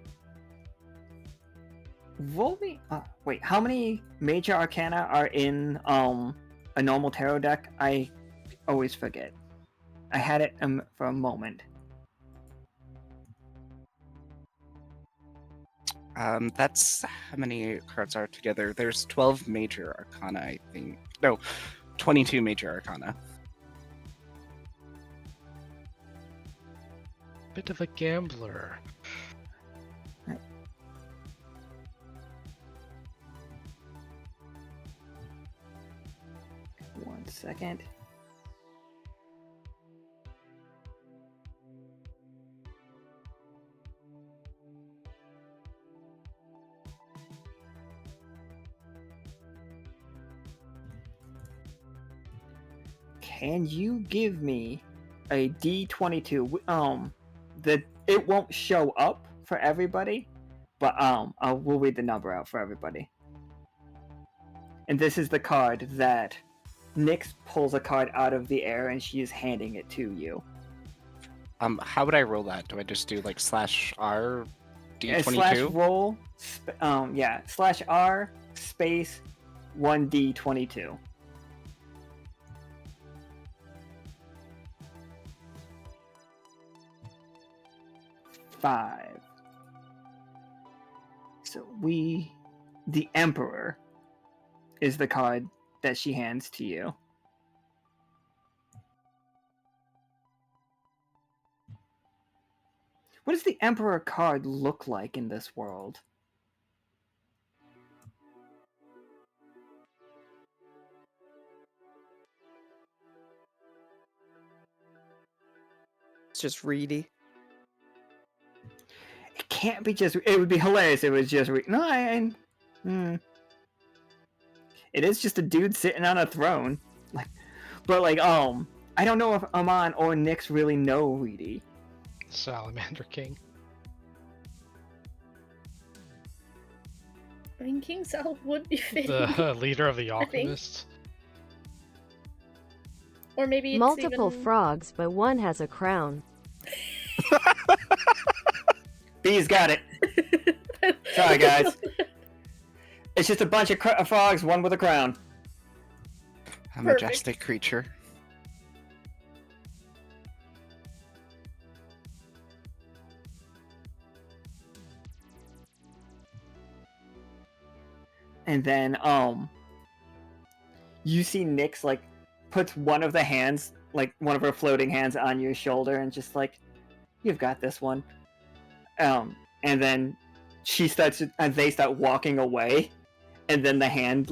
[SPEAKER 2] me. Wait, how many major arcana are in a normal tarot deck? I always forget. I had it for a moment.
[SPEAKER 6] That's how many cards are together. There's 12 major arcana, I think. No, 22 major arcana.
[SPEAKER 3] Bit of a gambler.
[SPEAKER 2] One second. Can you give me a D22? That it won't show up for everybody, but we'll read the number out for everybody. And this is the card that Nyx pulls a card out of the air and she is handing it to you.
[SPEAKER 6] How would I roll that? Do I just do like /R
[SPEAKER 2] Slash
[SPEAKER 6] D22?
[SPEAKER 2] roll, /R space 1d22. Five. So the Emperor is the card that she hands to you. What does the Emperor card look like in this world?
[SPEAKER 5] It's just Reedy.
[SPEAKER 2] It can't be just. It would be hilarious if it was just. It is just a dude sitting on a throne, but I don't know if Amon or Nyx really know Reedy.
[SPEAKER 3] Salamander King.
[SPEAKER 7] I mean, King Sal would be fitting.
[SPEAKER 3] The leader of the
[SPEAKER 7] I think.
[SPEAKER 3] alchemists.
[SPEAKER 7] Or maybe it's
[SPEAKER 4] Multiple
[SPEAKER 7] even...
[SPEAKER 4] frogs, but one has a crown.
[SPEAKER 2] B's got it. Sorry, guys. It's just a bunch of frogs, one with a crown.
[SPEAKER 6] A majestic creature.
[SPEAKER 2] And then, you see Nyx, puts one of the hands, one of her floating hands on your shoulder and just you've got this one. And then they start walking away, and then the hand,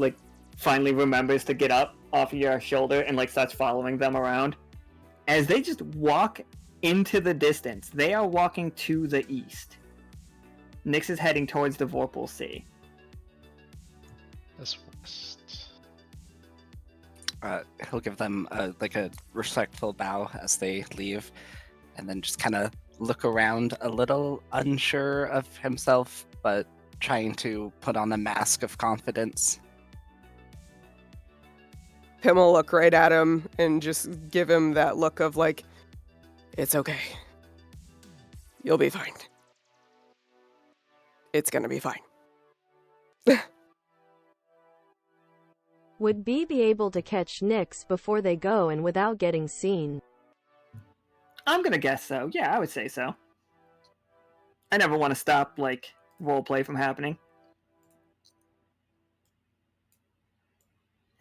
[SPEAKER 2] finally remembers to get up off of your shoulder and, starts following them around. As they just walk into the distance, they are walking to the east. Nyx is heading towards the Vorpal Sea.
[SPEAKER 3] This west.
[SPEAKER 6] He'll give them a respectful bow as they leave, and then just kind of look around a little unsure of himself, but trying to put on a mask of confidence.
[SPEAKER 5] Pim will look right at him and just give him that look of it's okay. You'll be fine. It's gonna be fine.
[SPEAKER 4] Would B be able to catch Nyx before they go and without getting seen?
[SPEAKER 2] I'm gonna guess so. Yeah, I would say so. I never want to stop, roleplay from happening.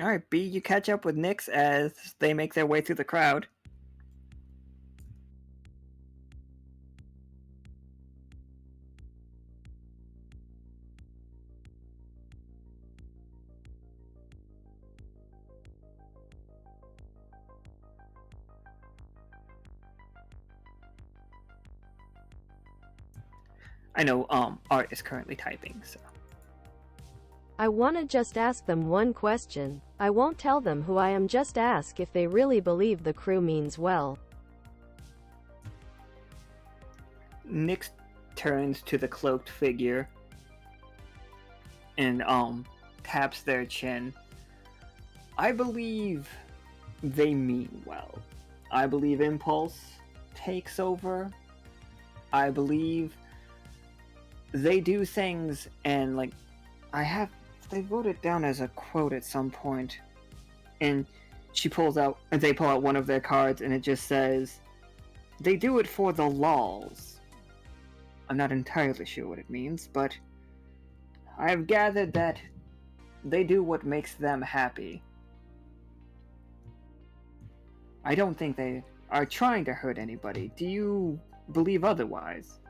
[SPEAKER 2] Alright, B, you catch up with Nyx as they make their way through the crowd. I know Art is currently typing, so.
[SPEAKER 4] I wanna just ask them one question. I won't tell them who I am, just ask if they really believe the crew means well.
[SPEAKER 2] Nyx turns to the cloaked figure and taps their chin. I believe they mean well. I believe impulse takes over. I believe they do things and they wrote it down as a quote at some point, and they pull out one of their cards and it just says, they do it for the lols. I'm not entirely sure what it means, but I've gathered that they do what makes them happy. I don't think they are trying to hurt anybody. Do you believe otherwise?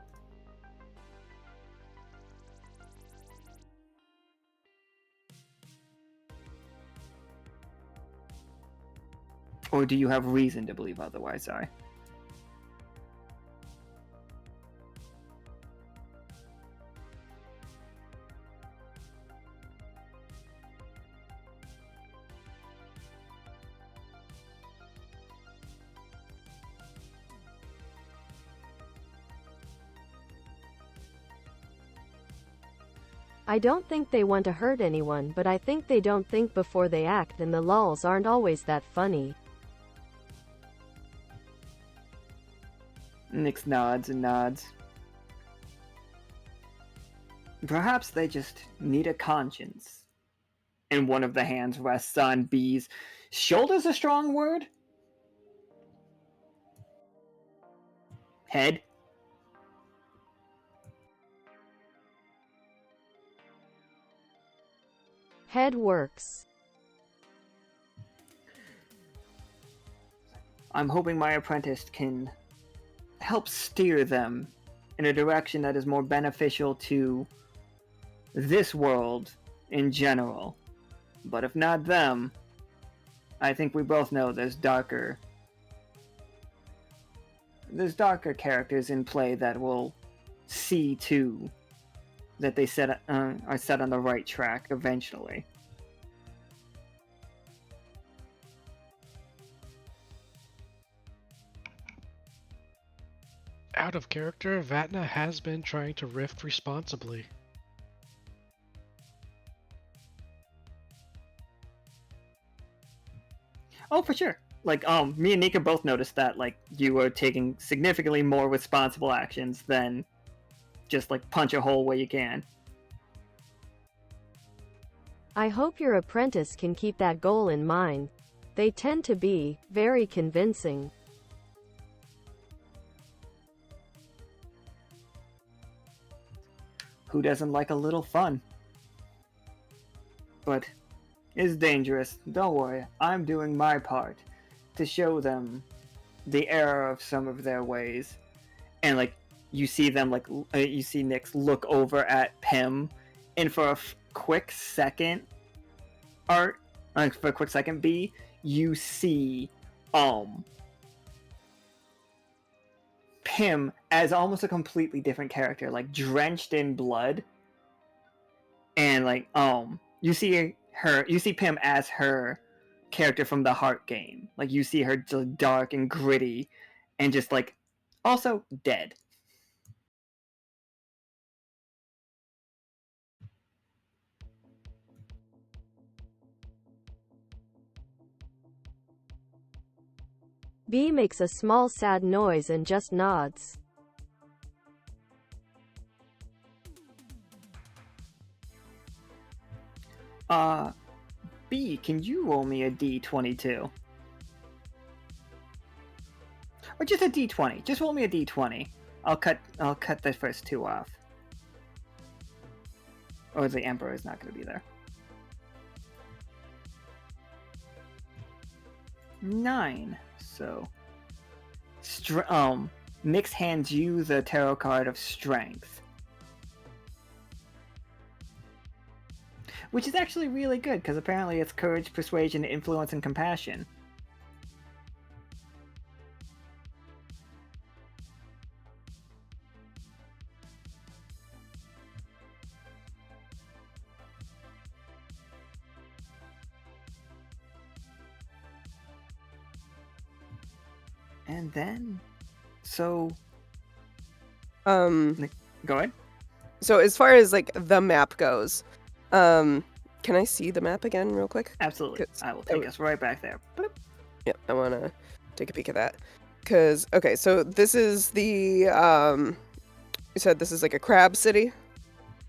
[SPEAKER 2] Or do you have reason to believe otherwise, sorry?
[SPEAKER 4] I don't think they want to hurt anyone, but I think they don't think before they act, and the lulls aren't always that funny.
[SPEAKER 2] Nyx nods and nods. Perhaps they just need a conscience. And one of the hands rests on B's shoulder's a strong word? Head?
[SPEAKER 4] Head works.
[SPEAKER 2] I'm hoping my apprentice can help steer them in a direction that is more beneficial to this world in general. But if not them, I think we both know there's darker characters in play that will see to that they are set on the right track eventually.
[SPEAKER 3] Out of character, Vatna has been trying to rift responsibly.
[SPEAKER 2] Oh, for sure. Like, me and Nika both noticed that, like, you were taking significantly more responsible actions than just, like, punch a hole where you can.
[SPEAKER 4] I hope your apprentice can keep that goal in mind. They tend to be very convincing.
[SPEAKER 2] Who doesn't like a little fun? But it's dangerous. Don't worry. I'm doing my part to show them the error of some of their ways. And, like, you see them, like, you see Nyx look over at Pim, and for a quick second, B, you see, Pim as almost a completely different character, like, drenched in blood. And, like, you see Pim as her character from the Heart game. Like, you see her just dark and gritty, and just, like, also dead.
[SPEAKER 4] B makes a small sad noise and just nods.
[SPEAKER 2] B, can you roll me a D22? Or just a D20. Just roll me a D20. I'll cut the first two off. Or the Emperor is not going to be there. 9. So, Nyx hands you the tarot card of Strength. Which is actually really good, because apparently it's courage, persuasion, influence, and compassion. And then, so,
[SPEAKER 5] Um,
[SPEAKER 2] go ahead.
[SPEAKER 5] so as far as like the map goes, can I see the map again real quick?
[SPEAKER 2] Absolutely.
[SPEAKER 5] 'Cause
[SPEAKER 2] I will take us right back there. Bloop.
[SPEAKER 5] Yeah, I want to take a peek at that. Cause okay, so this is the you said this is like a crab city.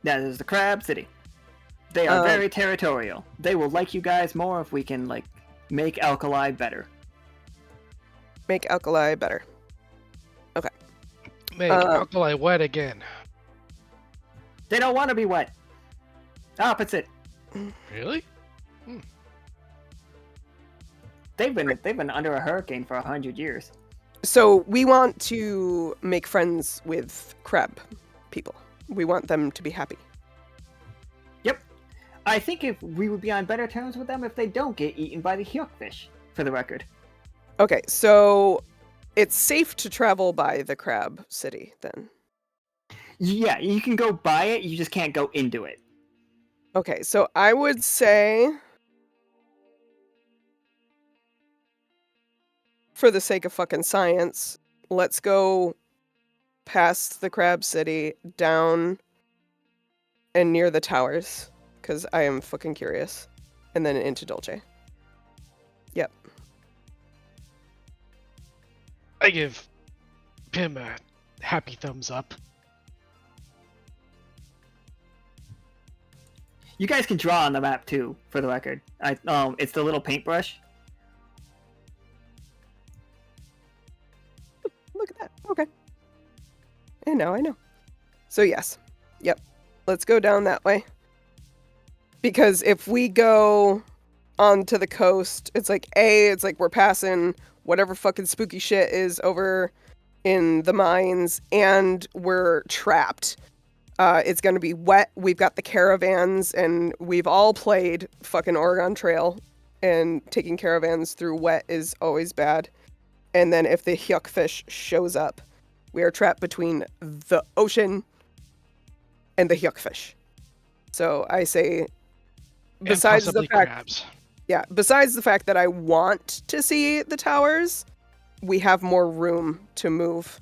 [SPEAKER 2] That is the Crab City. They are
[SPEAKER 5] Um,
[SPEAKER 2] very territorial. They will like you guys more if we can, like, make Alkali better.
[SPEAKER 5] Make Alkali better.
[SPEAKER 3] Make Alkali wet again.
[SPEAKER 2] They don't want to be wet. Opposite.
[SPEAKER 3] Really?
[SPEAKER 2] They've been under a hurricane for 100 years.
[SPEAKER 5] So we want to make friends with crab people. We want them to be happy.
[SPEAKER 2] Yep. I think if we would be on better terms with them if they don't get eaten by the Hyuk Fish, for the record.
[SPEAKER 5] Okay, so it's safe to travel by the crab city then.
[SPEAKER 2] Yeah, you can go by it, you just can't go into it.
[SPEAKER 5] Okay, so I would say, for the sake of fucking science, let's go past the crab city, down and near the towers, because I am fucking curious. And then into Dolce. Yep.
[SPEAKER 3] I give Pim a happy thumbs up.
[SPEAKER 2] You guys can draw on the map too, for the record. It's the little paintbrush.
[SPEAKER 5] Look at that. Okay. And now I know. So yes. Yep. Let's go down that way. Because if we go onto the coast, it's like we're passing whatever fucking spooky shit is over in the mines, and we're trapped. It's gonna be wet. We've got the caravans, and we've all played fucking Oregon Trail, and taking caravans through wet is always bad. And then if the Hyuk Fish shows up, we are trapped between the ocean and the Hyuk Fish. So I say, besides the fact,
[SPEAKER 3] crabs.
[SPEAKER 5] yeah, besides the fact that I want to see the towers, we have more room to move.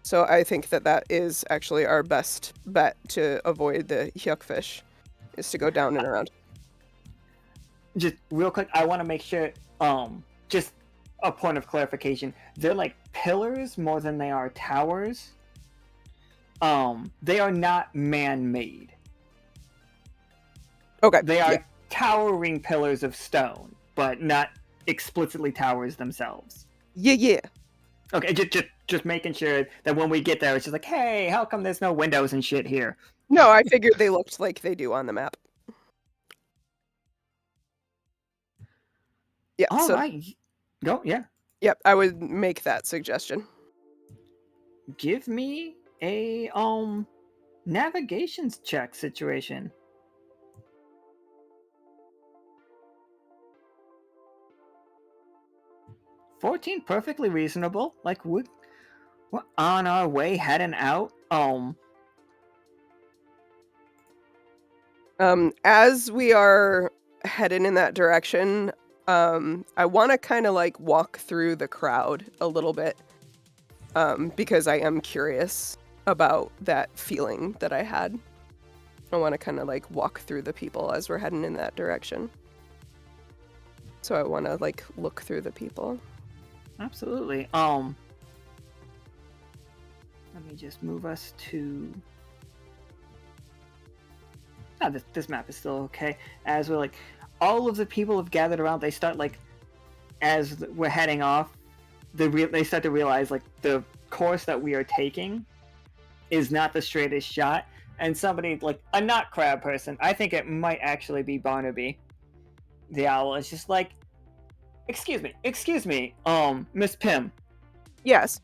[SPEAKER 5] So I think that is actually our best bet to avoid the Hyuk Fish, is to go down and around.
[SPEAKER 2] Just real quick, I want to make sure, just a point of clarification. They're like pillars more than they are towers. They are not man-made.
[SPEAKER 5] Okay.
[SPEAKER 2] They are towering pillars of stone, but not explicitly towers themselves.
[SPEAKER 5] Yeah.
[SPEAKER 2] Okay, just making sure that when we get there, it's just like, hey, how come there's no windows and shit here?
[SPEAKER 5] No, I figured they looked like they do on the map. Yeah.
[SPEAKER 2] All right. Go, yeah.
[SPEAKER 5] Yep, I would make that suggestion.
[SPEAKER 2] Give me a navigations check situation. 14, perfectly reasonable. Like we're on our way, heading out.
[SPEAKER 5] As we are heading in that direction, I want to kind of like walk through the crowd a little bit, because I am curious about that feeling that I had. I want to kind of like walk through the people as we're heading in that direction. So I want to like look through the people.
[SPEAKER 2] Absolutely. Let me just move us to. This map is still okay. As we're like, all of the people have gathered around. They start like, as we're heading off, they start to realize like the course that we are taking is not the straightest shot. And somebody like a not crab person, I think it might actually be Barnaby, the owl, is just like, excuse me, Miss Pym.
[SPEAKER 5] Yes.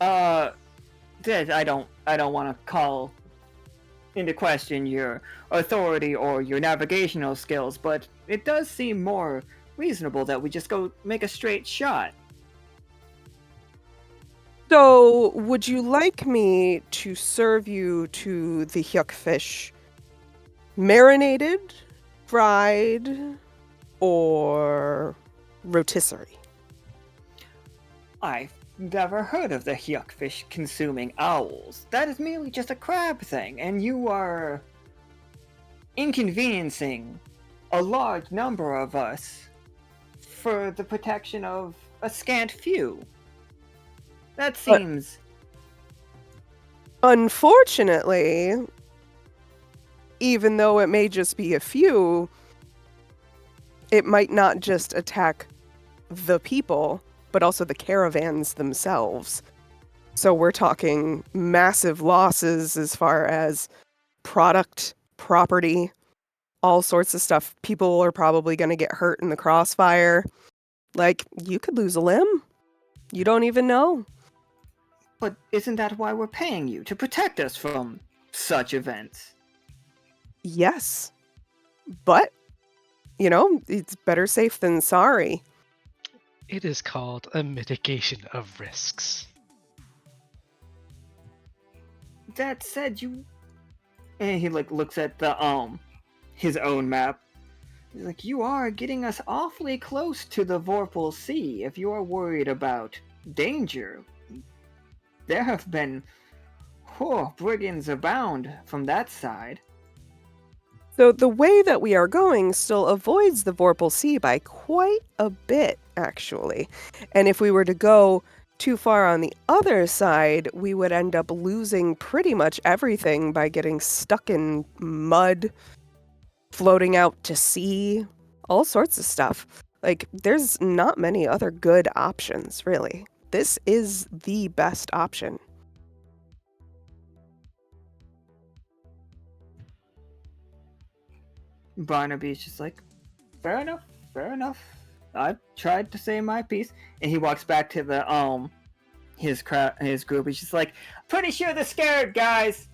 [SPEAKER 2] I don't want to call into question your authority or your navigational skills, but it does seem more reasonable that we just go make a straight shot.
[SPEAKER 5] So, would you like me to serve you to the Hyuk Fish marinated, fried, or rotisserie?
[SPEAKER 2] I've never heard of the Hyuk Fish consuming owls. That is merely just a crab thing, and you are inconveniencing a large number of us for the protection of a scant few. That seems...
[SPEAKER 5] Unfortunately, even though it may just be a few, it might not just attack the people, but also the caravans themselves. So we're talking massive losses as far as product, property, all sorts of stuff. People are probably going to get hurt in the crossfire. Like, you could lose a limb. You don't even know.
[SPEAKER 2] But isn't that why we're paying you? To protect us from such events?
[SPEAKER 5] Yes. But, it's better safe than sorry.
[SPEAKER 3] It is called a mitigation of risks.
[SPEAKER 2] That said, and he looks at the his own map. He's like, you are getting us awfully close to the Vorpal Sea. If you are worried about danger, there have been Whew, brigands abound from that side.
[SPEAKER 5] So the way that we are going still avoids the Vorpal Sea by quite a bit, actually. And if we were to go too far on the other side, we would end up losing pretty much everything by getting stuck in mud, floating out to sea, all sorts of stuff. Like, there's not many other good options, really. This is the best option.
[SPEAKER 2] Barnaby's just like, fair enough, fair enough. I tried to say my piece. And he walks back to the his group. He's just like, pretty sure they're scared, guys.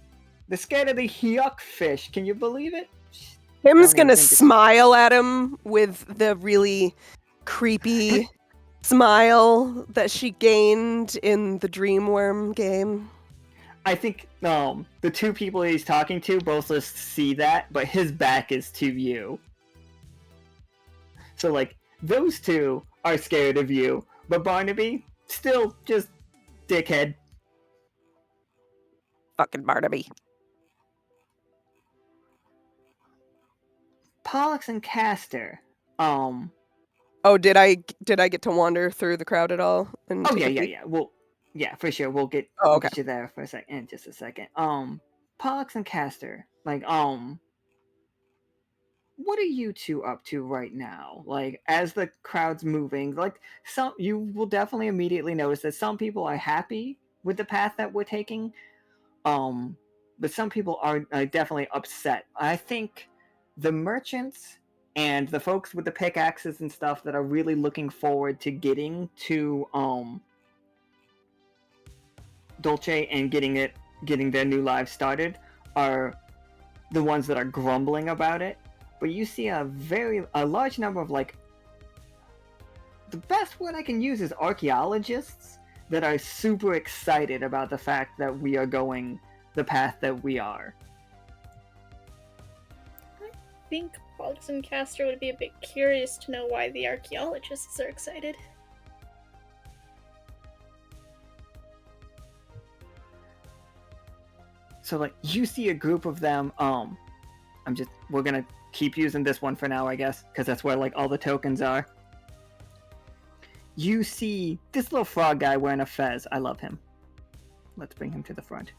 [SPEAKER 2] They're scared of the Hyuk Fish. Can you believe it?
[SPEAKER 5] Tim's
[SPEAKER 2] Don't even
[SPEAKER 5] gonna
[SPEAKER 2] think it's-
[SPEAKER 5] smile at him with the really creepy smile that she gained in the Dreamworm game.
[SPEAKER 2] I think the two people he's talking to both just see that, but his back is to you. So like those two are scared of you, but Barnaby still just dickhead.
[SPEAKER 5] Fucking Barnaby.
[SPEAKER 2] Pollux and Castor.
[SPEAKER 5] Oh, did I get to wander through the crowd at all? And
[SPEAKER 2] Oh
[SPEAKER 5] take
[SPEAKER 2] yeah,
[SPEAKER 5] a
[SPEAKER 2] yeah,
[SPEAKER 5] peek?
[SPEAKER 2] yeah. Well, yeah, for sure. We'll get
[SPEAKER 5] Oh, okay.
[SPEAKER 2] you there for a second. In just a second. Pollux and Castor. Like, what are you two up to right now? Like, as the crowd's moving, like you will definitely immediately notice that some people are happy with the path that we're taking. But some people are definitely upset. I think the merchants and the folks with the pickaxes and stuff that are really looking forward to getting to Dolce and getting their new lives started are the ones that are grumbling about it. But you see a large number of, like, the best word I can use is archaeologists that are super excited about the fact that we are going the path that we are.
[SPEAKER 7] I think Pollux and Castor would be a bit curious to know why the archaeologists are excited.
[SPEAKER 2] So like you see a group of them. We're gonna keep using this one for now, I guess, because that's where like all the tokens are. You see this little frog guy wearing a fez. I love him. Let's bring him to the front.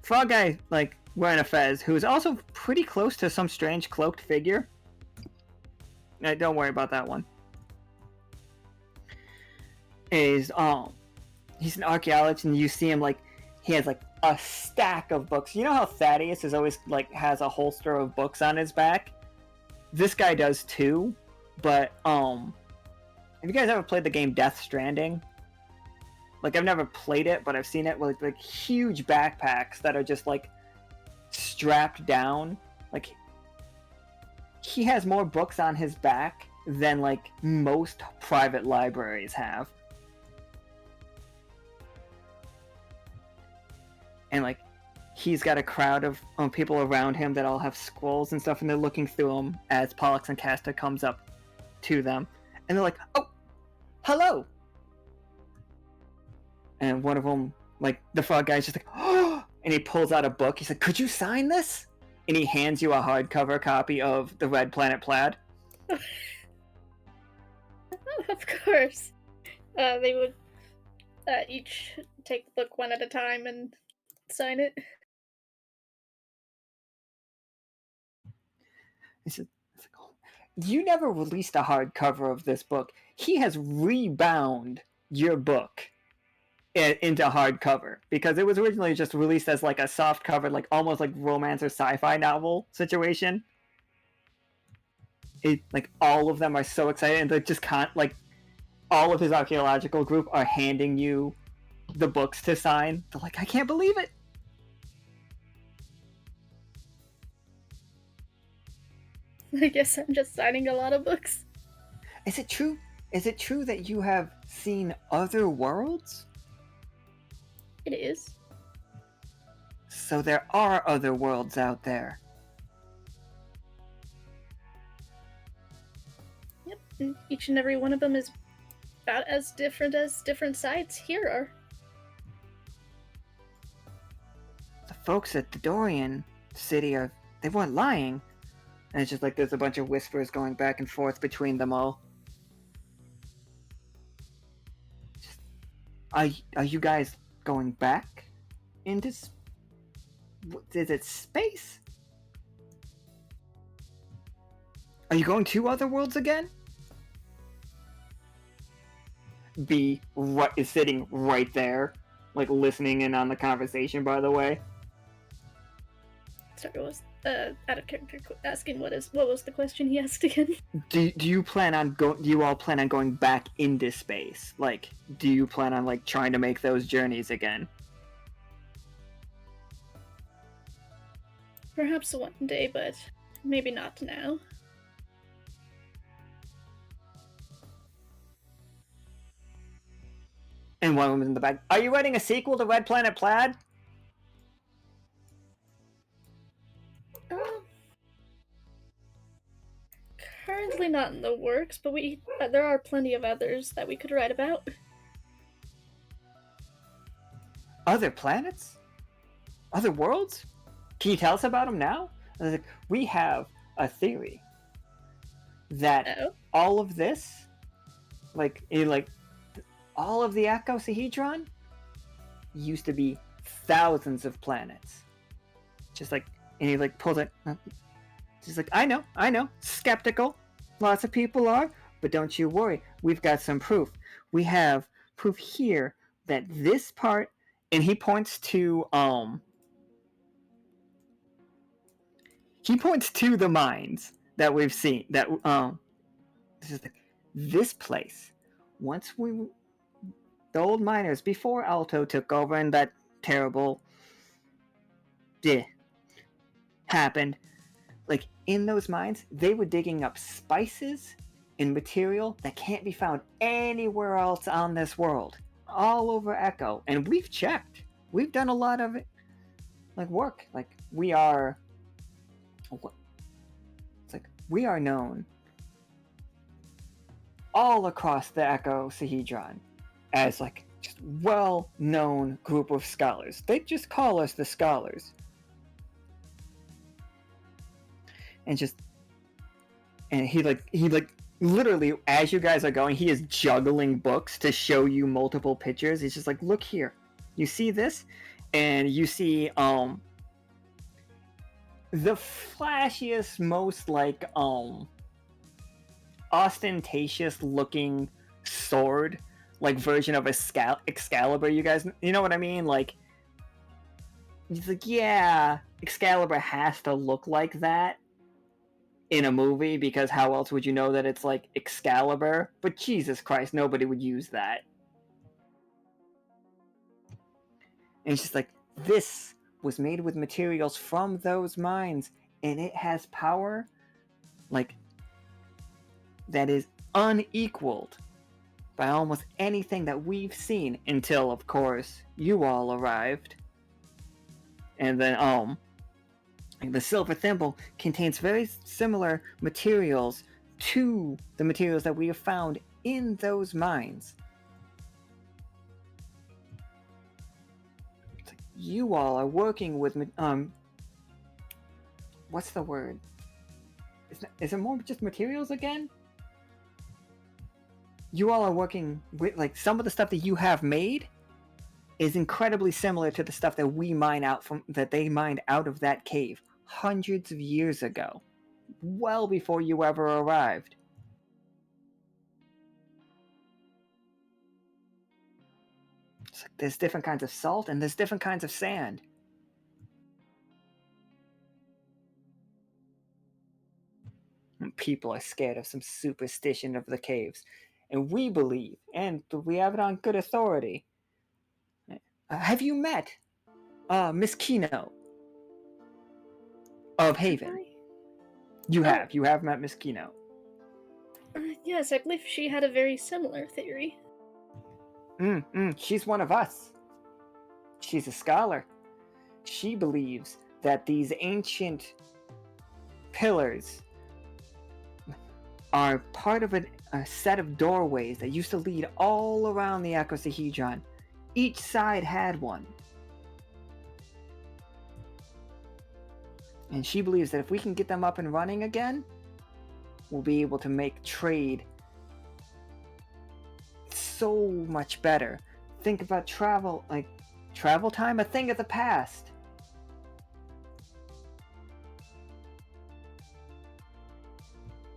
[SPEAKER 2] Frog guy, like, wearing a fez, who's also pretty close to some strange cloaked figure. Don't worry about that one. He's an archaeologist, and you see him, like, he has, like, a stack of books. You know how Thaddeus is always, like, has a holster of books on his back? This guy does too, but, have you guys ever played the game Death Stranding? Like, I've never played it, but I've seen it with, like, huge backpacks that are just, like, strapped down. Like, he has more books on his back than, like, most private libraries have. And, like, he's got a crowd of people around him that all have scrolls and stuff, and they're looking through them as Pollux and Castor comes up to them. And they're like, oh, hello! And one of them, like, the frog guy's just like, oh! And he pulls out a book. He's like, could you sign this? And he hands you a hardcover copy of The Red Planet Plaid.
[SPEAKER 7] Oh, of course. They would each take the book one at a time and sign it.
[SPEAKER 2] He said, you never released a hardcover of this book. He has rebound your book into hardcover because it was originally just released as like a soft cover, like almost like romance or sci-fi novel situation. Like all of them are so excited, and they just can't, like, all of his archaeological group are handing you the books to sign. They're like, I can't believe it.
[SPEAKER 7] I guess I'm just signing a lot of books.
[SPEAKER 2] Is it true? Is it true that you have seen other worlds?
[SPEAKER 7] It is.
[SPEAKER 2] So there are other worlds out there.
[SPEAKER 7] Yep, and each and every one of them is about as different sides here are.
[SPEAKER 2] folks at the Dorian city they weren't lying. And it's just like there's a bunch of whispers going back and forth between them all. Are you guys going back into is it space? Are you going to other worlds again? B is sitting right there, like listening in on the conversation, by the way.
[SPEAKER 7] Sorry, what was out of character asking what was the question he asked again?
[SPEAKER 2] Do you all plan on going back into space? Like, do you plan on like trying to make those journeys again?
[SPEAKER 7] Perhaps one day, but maybe not now.
[SPEAKER 2] And one woman in the back. Are you writing a sequel to Red Planet Plaid?
[SPEAKER 7] Currently not in the works, but there are plenty of others that we could write about.
[SPEAKER 2] Other planets? Other worlds? Can you tell us about them now? We have a theory that all of this, all of the icosahedron used to be thousands of planets. And he pulls it. Just like, I know, skeptical. Lots of people are, but don't you worry. We've got some proof. We have proof here that this part, and he points to the mines that we've seen. That this place. Once the old miners before Alto took over and that terrible happened. Like, in those mines, they were digging up spices and material that can't be found anywhere else on this world. All over Echo. And we've checked. We've done a lot of it. Work. We are known all across the icosahedron as, just well-known group of scholars. They just call us the scholars. And he literally, as you guys are going, he is juggling books to show you multiple pictures. He's just like, look here, you see this, and you see the flashiest, most ostentatious looking sword, version of Excalibur. You guys, you know what I mean? He's like, yeah, Excalibur has to look like that in a movie, because how else would you know that it's Excalibur? But Jesus Christ, nobody would use that. And it's just this was made with materials from those mines, and it has power that is unequaled by almost anything that we've seen until, of course, you all arrived. And then the silver thimble contains very similar materials to the materials that we have found in those mines. You all are working with what's the word? Is it more just materials again? You all are working with some of the stuff that you have made is incredibly similar to the stuff that we mine out that they mined out of that cave hundreds of years ago, well before you ever arrived. It's there's different kinds of salt and there's different kinds of sand. And people are scared of some superstition of the caves, and we believe, and we have it on good authority. Have you met Miss Kino of Haven? You have met Miss Kino.
[SPEAKER 7] Yes, I believe she had a very similar theory.
[SPEAKER 2] She's one of us. She's a scholar. She believes that these ancient pillars are part of a set of doorways that used to lead all around the icosahedron. Each side had one. And she believes that if we can get them up and running again, we'll be able to make trade so much better. Think about travel time, a thing of the past.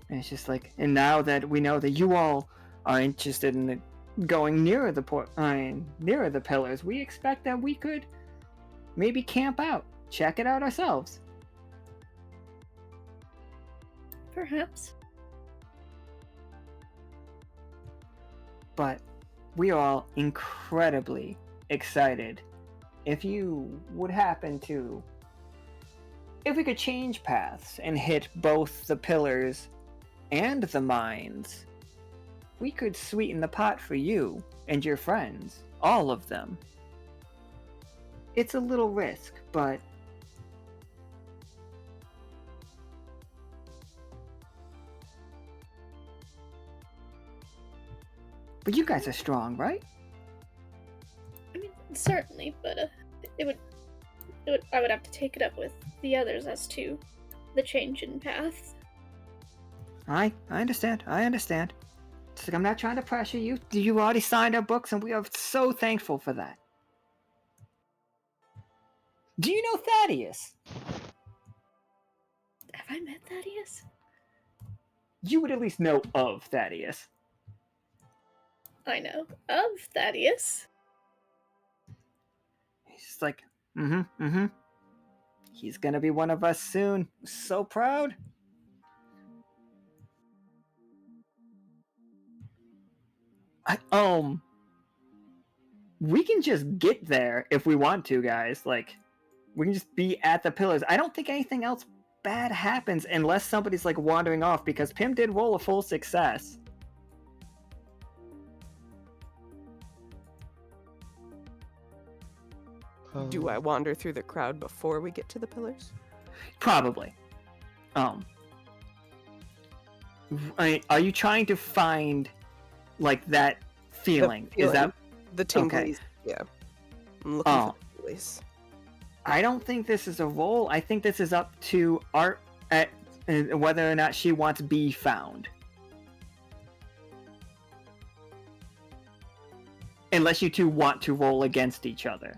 [SPEAKER 2] And it's just like, and now that we know that you all are interested in going nearer the nearer the pillars, we expect that we could maybe camp out, check it out ourselves.
[SPEAKER 7] Perhaps.
[SPEAKER 2] But we are all incredibly excited. If we could change paths and hit both the pillars and the mines, we could sweeten the pot for you and your friends, all of them. It's a little risk, but you guys are strong, right?
[SPEAKER 7] I mean, certainly, but I would have to take it up with the others as to the change in path.
[SPEAKER 2] I understand. It's like, I'm not trying to pressure you. You already signed our books, and we are so thankful for that. Do you know Thaddeus?
[SPEAKER 7] Have I met Thaddeus?
[SPEAKER 2] You would at least know of Thaddeus.
[SPEAKER 7] I know of Thaddeus.
[SPEAKER 2] He's just like, He's gonna be one of us soon. So proud. We can just get there if we want to, guys. Like, we can just be at the pillars. I don't think anything else bad happens unless somebody's like wandering off, because Pim did roll a full success.
[SPEAKER 5] Do I wander through the crowd before we get to the pillars?
[SPEAKER 2] Probably. Are you trying to find like that feeling? Is that
[SPEAKER 5] the tinglies?
[SPEAKER 2] Okay.
[SPEAKER 5] Yeah. I'm looking for the tinglies.
[SPEAKER 2] I don't think this is a roll. I think this is up to Art at whether or not she wants B found. Unless you two want to roll against each other.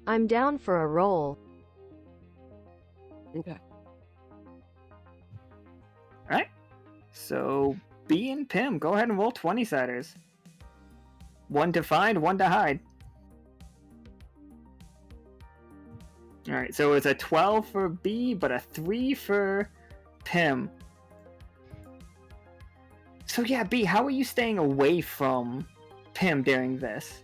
[SPEAKER 4] I'm down for a roll.
[SPEAKER 5] Okay.
[SPEAKER 2] Alright. So, B and Pim, go ahead and roll 20-siders. 1 to find, 1 to hide. Alright, so it's a 12 for B, but a 3 for Pim. So yeah, B, how are you staying away from Pim during this?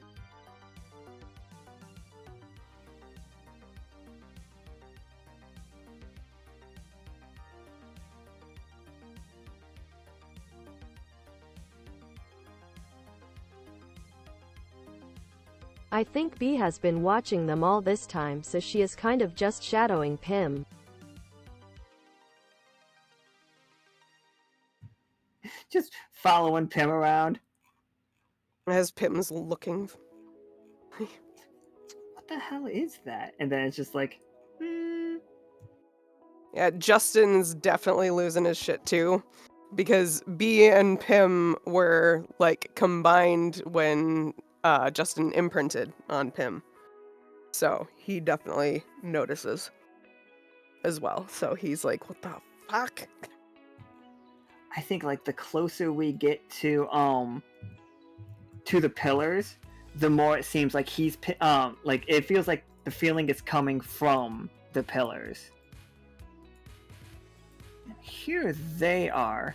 [SPEAKER 4] I think B has been watching them all this time, so she is kind of just shadowing Pim.
[SPEAKER 2] Just following Pim around.
[SPEAKER 5] As Pim's looking.
[SPEAKER 2] What the hell is that? And then it's just like,
[SPEAKER 5] Yeah, Justin's definitely losing his shit too. Because B and Pim were like combined when Justin imprinted on Pim. So he definitely notices as well. So he's like, what the fuck?
[SPEAKER 2] I think like the closer we get to the pillars, the more it seems like he's like it feels like the feeling is coming from the pillars. And here they are.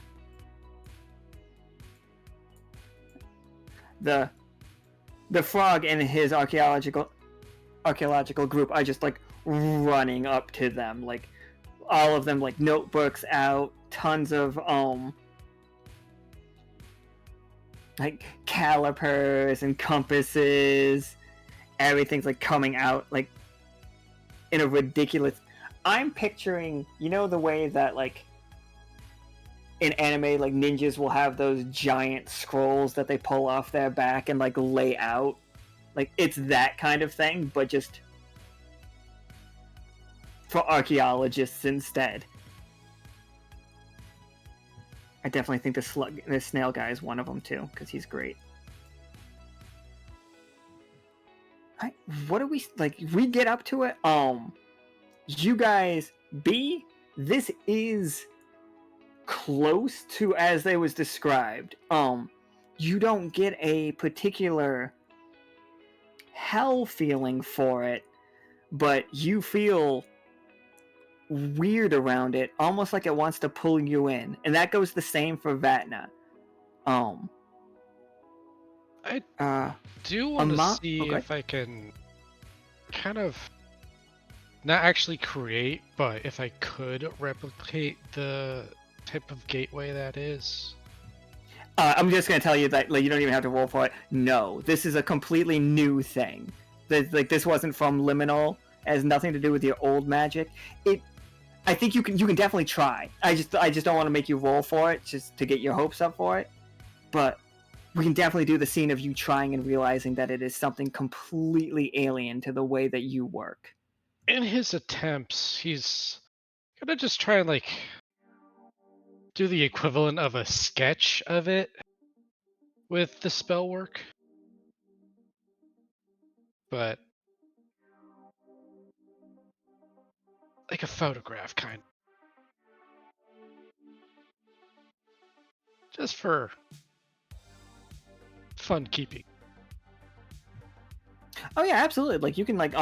[SPEAKER 2] The frog and his archaeological group are just like running up to them, like all of them, like notebooks out, tons of like calipers and compasses. Everything's like coming out like in a ridiculous. I'm picturing, you know, the way that like in anime, like ninjas will have those giant scrolls that they pull off their back and like lay out. Like it's that kind of thing, but just for archaeologists instead. I definitely think the snail guy is one of them too, because he's great. What do we like? We get up to it. You guys, this is close to as they was described. You don't get a particular hell feeling for it, but you feel weird around it, almost like it wants to pull you in, and that goes the same for Vatna.
[SPEAKER 3] I do want to see if I can kind of not actually create, but if I could replicate the type of gateway that is.
[SPEAKER 2] I'm just gonna tell you that like you don't even have to roll for it. No, this is a completely new thing. This wasn't from Liminal. It has nothing to do with your old magic. I think you can definitely try. I just don't want to make you roll for it just to get your hopes up for it. But we can definitely do the scene of you trying and realizing that it is something completely alien to the way that you work.
[SPEAKER 3] In his attempts, he's gonna just try and like do the equivalent of a sketch of it with the spell work. But like a photograph kind. Just for fun keeping.
[SPEAKER 2] Oh yeah, absolutely. Like you can like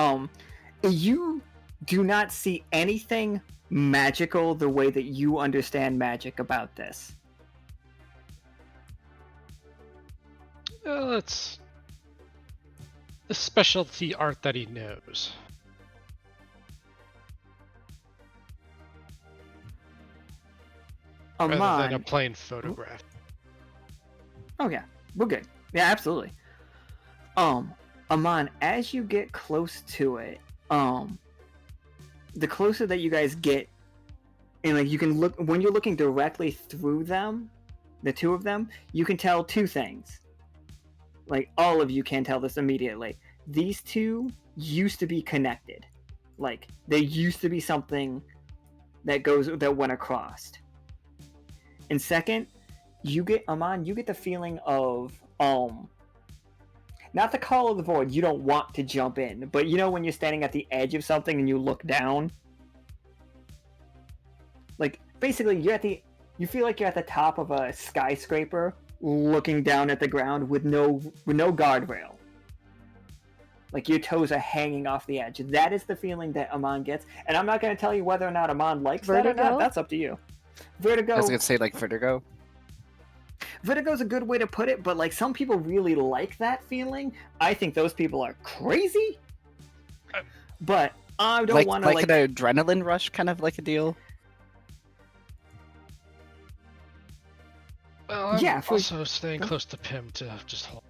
[SPEAKER 2] you do not see anything magical the way that you understand magic about this.
[SPEAKER 3] It's the specialty art that he knows.
[SPEAKER 2] Amon,
[SPEAKER 3] rather than a plain photograph.
[SPEAKER 2] Oh yeah, we're good. Yeah, absolutely. Amon, as you get close to it, the closer that you guys get, and like you can look when you're looking directly through them, the two of them, you can tell two things. Like all of you can tell this immediately. These two used to be connected. Like they used to be something that went across. And second, you get the feeling of not the call of the void. You don't want to jump in, but you know when you're standing at the edge of something and you look down, like basically you feel like you're at the top of a skyscraper looking down at the ground with no guardrail. Like your toes are hanging off the edge. That is the feeling that Amon gets, and I'm not going to tell you whether or not Amon likes
[SPEAKER 4] Vertigo?
[SPEAKER 2] that or not. That's up to you. Vertigo.
[SPEAKER 6] I was gonna say like vertigo.
[SPEAKER 2] Vertigo's a good way to put it, but like some people really like that feeling. I think those people are crazy. But I don't want to
[SPEAKER 6] like an adrenaline rush kind of like a deal.
[SPEAKER 3] Well, I'm
[SPEAKER 2] yeah,
[SPEAKER 3] also staying close to Pim to just hold.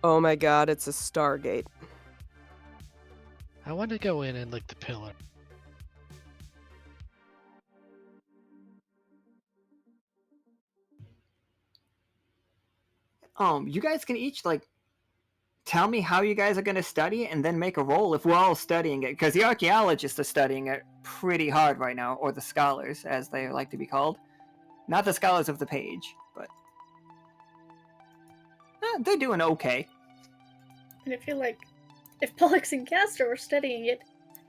[SPEAKER 5] Oh my god, it's a Stargate.
[SPEAKER 3] I want to go in and lick the pillar.
[SPEAKER 2] You guys can each like tell me how you guys are going to study it and then make a roll if we're all studying it, because the archaeologists are studying it pretty hard right now, or the scholars as they like to be called. Not the scholars of the page, but they're doing okay.
[SPEAKER 7] And I feel like if Pollux and Castor were studying it,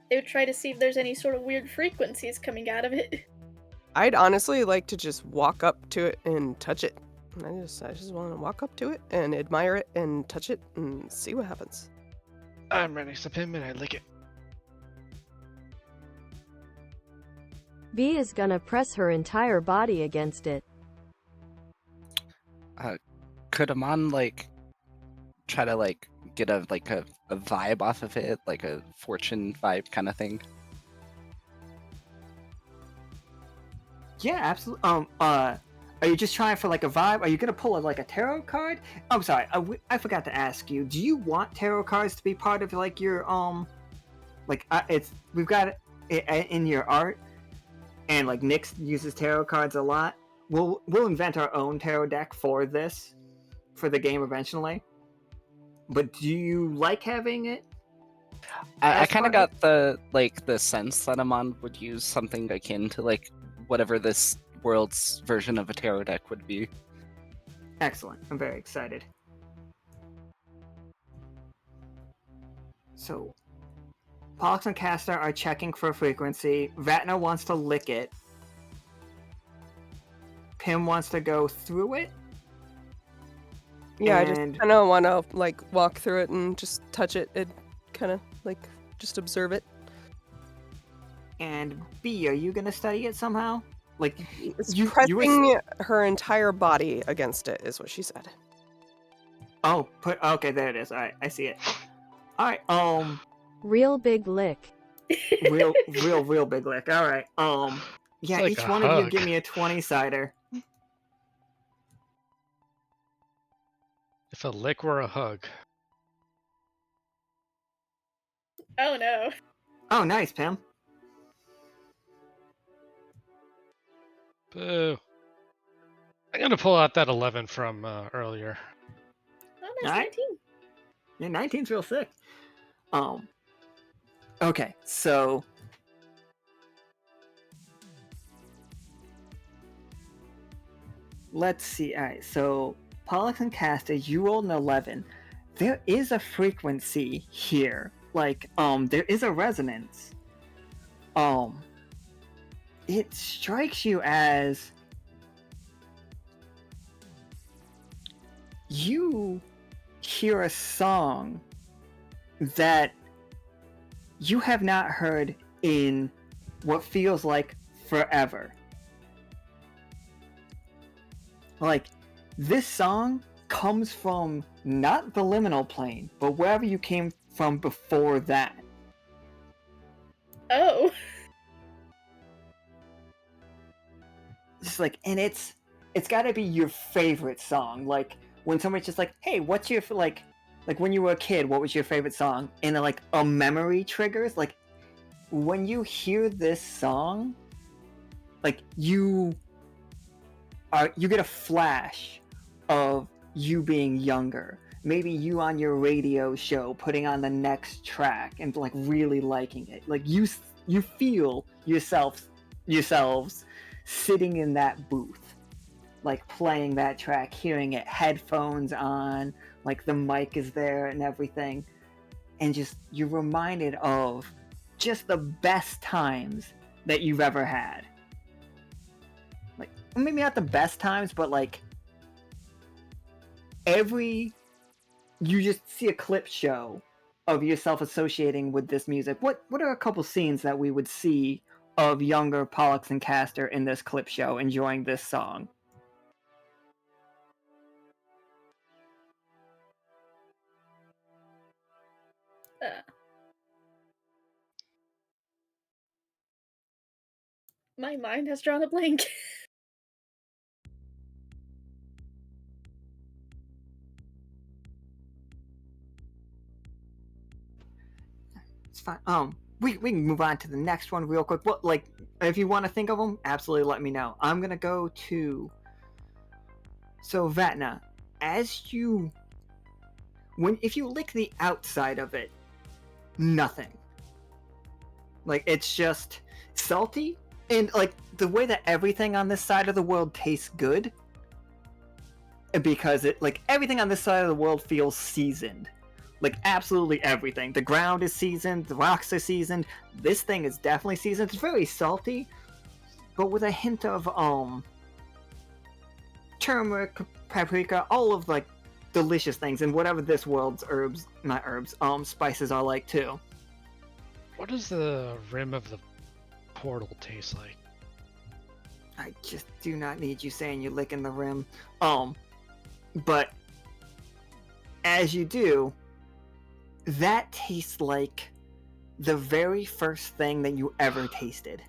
[SPEAKER 7] they would try to see if there's any sort of weird frequencies coming out of it.
[SPEAKER 5] I'd honestly like to just walk up to it and touch it. I just want to walk up to it and admire it and touch it and see what happens.
[SPEAKER 3] I'm right next to Pim and I lick it.
[SPEAKER 4] V is gonna press her entire body against it.
[SPEAKER 6] Could Amon like try to like get a vibe off of it, like a fortune vibe kind of thing?
[SPEAKER 2] Yeah, absolutely. Are you just trying for like a vibe? Are you gonna pull like a tarot card? I'm sorry, I forgot to ask you. Do you want tarot cards to be part of like your we've got it in your art? and like Nick uses tarot cards a lot. We'll invent our own tarot deck for this, for the game eventually. But do you like having it?
[SPEAKER 6] I
[SPEAKER 2] As
[SPEAKER 6] kind of
[SPEAKER 2] part
[SPEAKER 6] got the sense that Amon would use something akin to like whatever this world's version of a tarot deck would be.
[SPEAKER 2] Excellent. I'm very excited. So, Pollux and Castor are checking for frequency. Vatna wants to lick it. Pim wants to go through it.
[SPEAKER 5] Yeah, I
[SPEAKER 2] And-
[SPEAKER 5] just kind of want to like walk through it and just touch it and kind of like just observe it.
[SPEAKER 2] And B, are you gonna study it somehow? Like,
[SPEAKER 5] It's
[SPEAKER 2] you were
[SPEAKER 5] pressing her entire body against it, is what she said.
[SPEAKER 2] Oh, okay, there it is. All right, I see it. All right,
[SPEAKER 4] Real big lick.
[SPEAKER 2] real big lick. All right, yeah,
[SPEAKER 3] like
[SPEAKER 2] each
[SPEAKER 3] a
[SPEAKER 2] one of you
[SPEAKER 3] hug.
[SPEAKER 2] give me a 20-sider.
[SPEAKER 3] If a lick were a hug.
[SPEAKER 7] Oh no.
[SPEAKER 2] Oh, nice, Pim.
[SPEAKER 3] Boo. I'm gonna pull out that 11 from earlier.
[SPEAKER 7] Oh, nice.
[SPEAKER 2] Alright.
[SPEAKER 7] 19.
[SPEAKER 2] Yeah, 19's real sick. Okay, so let's see. All right, so Pollux and Castor, you rolled an 11. There is a frequency here. Like, there is a resonance. It strikes you as you hear a song that you have not heard in what feels like forever. Like, this song comes from not the liminal plane, but wherever you came from before that.
[SPEAKER 7] Oh.
[SPEAKER 2] Just like, and it's got to be your favorite song. Like, when somebody's just like, hey, what's your, like when you were a kid, what was your favorite song? And then, like, a memory triggers. Like, when you hear this song, like, you get a flash of you being younger. Maybe you on your radio show putting on the next track and like really liking it. Like, you feel yourselves sitting in that booth, like playing that track, hearing it, headphones on, like the mic is there and everything, and just you're reminded of just the best times that you've ever had. Like, maybe not the best times, but like you just see a clip show of yourself associating with this music. What are a couple scenes that we would see of younger Pollux and Castor in this clip show enjoying this song?
[SPEAKER 7] My mind has drawn a blank.
[SPEAKER 2] It's fine. We can move on to the next one real quick. What, like, if you want to think of them, absolutely let me know. I'm gonna go to. So Vatna, if you lick the outside of it, nothing. Like, it's just salty, and like the way that everything on this side of the world tastes good, because it, like, everything on this side of the world feels seasoned. Like, absolutely everything. The ground is seasoned, the rocks are seasoned. This thing is definitely seasoned. It's very salty, but with a hint of turmeric, paprika, all of like delicious things, and whatever this world's spices are like too.
[SPEAKER 3] What does the rim of the portal taste like?
[SPEAKER 2] I just do not need you saying you're licking the rim. But as you do, that tastes like the very first thing that you ever tasted.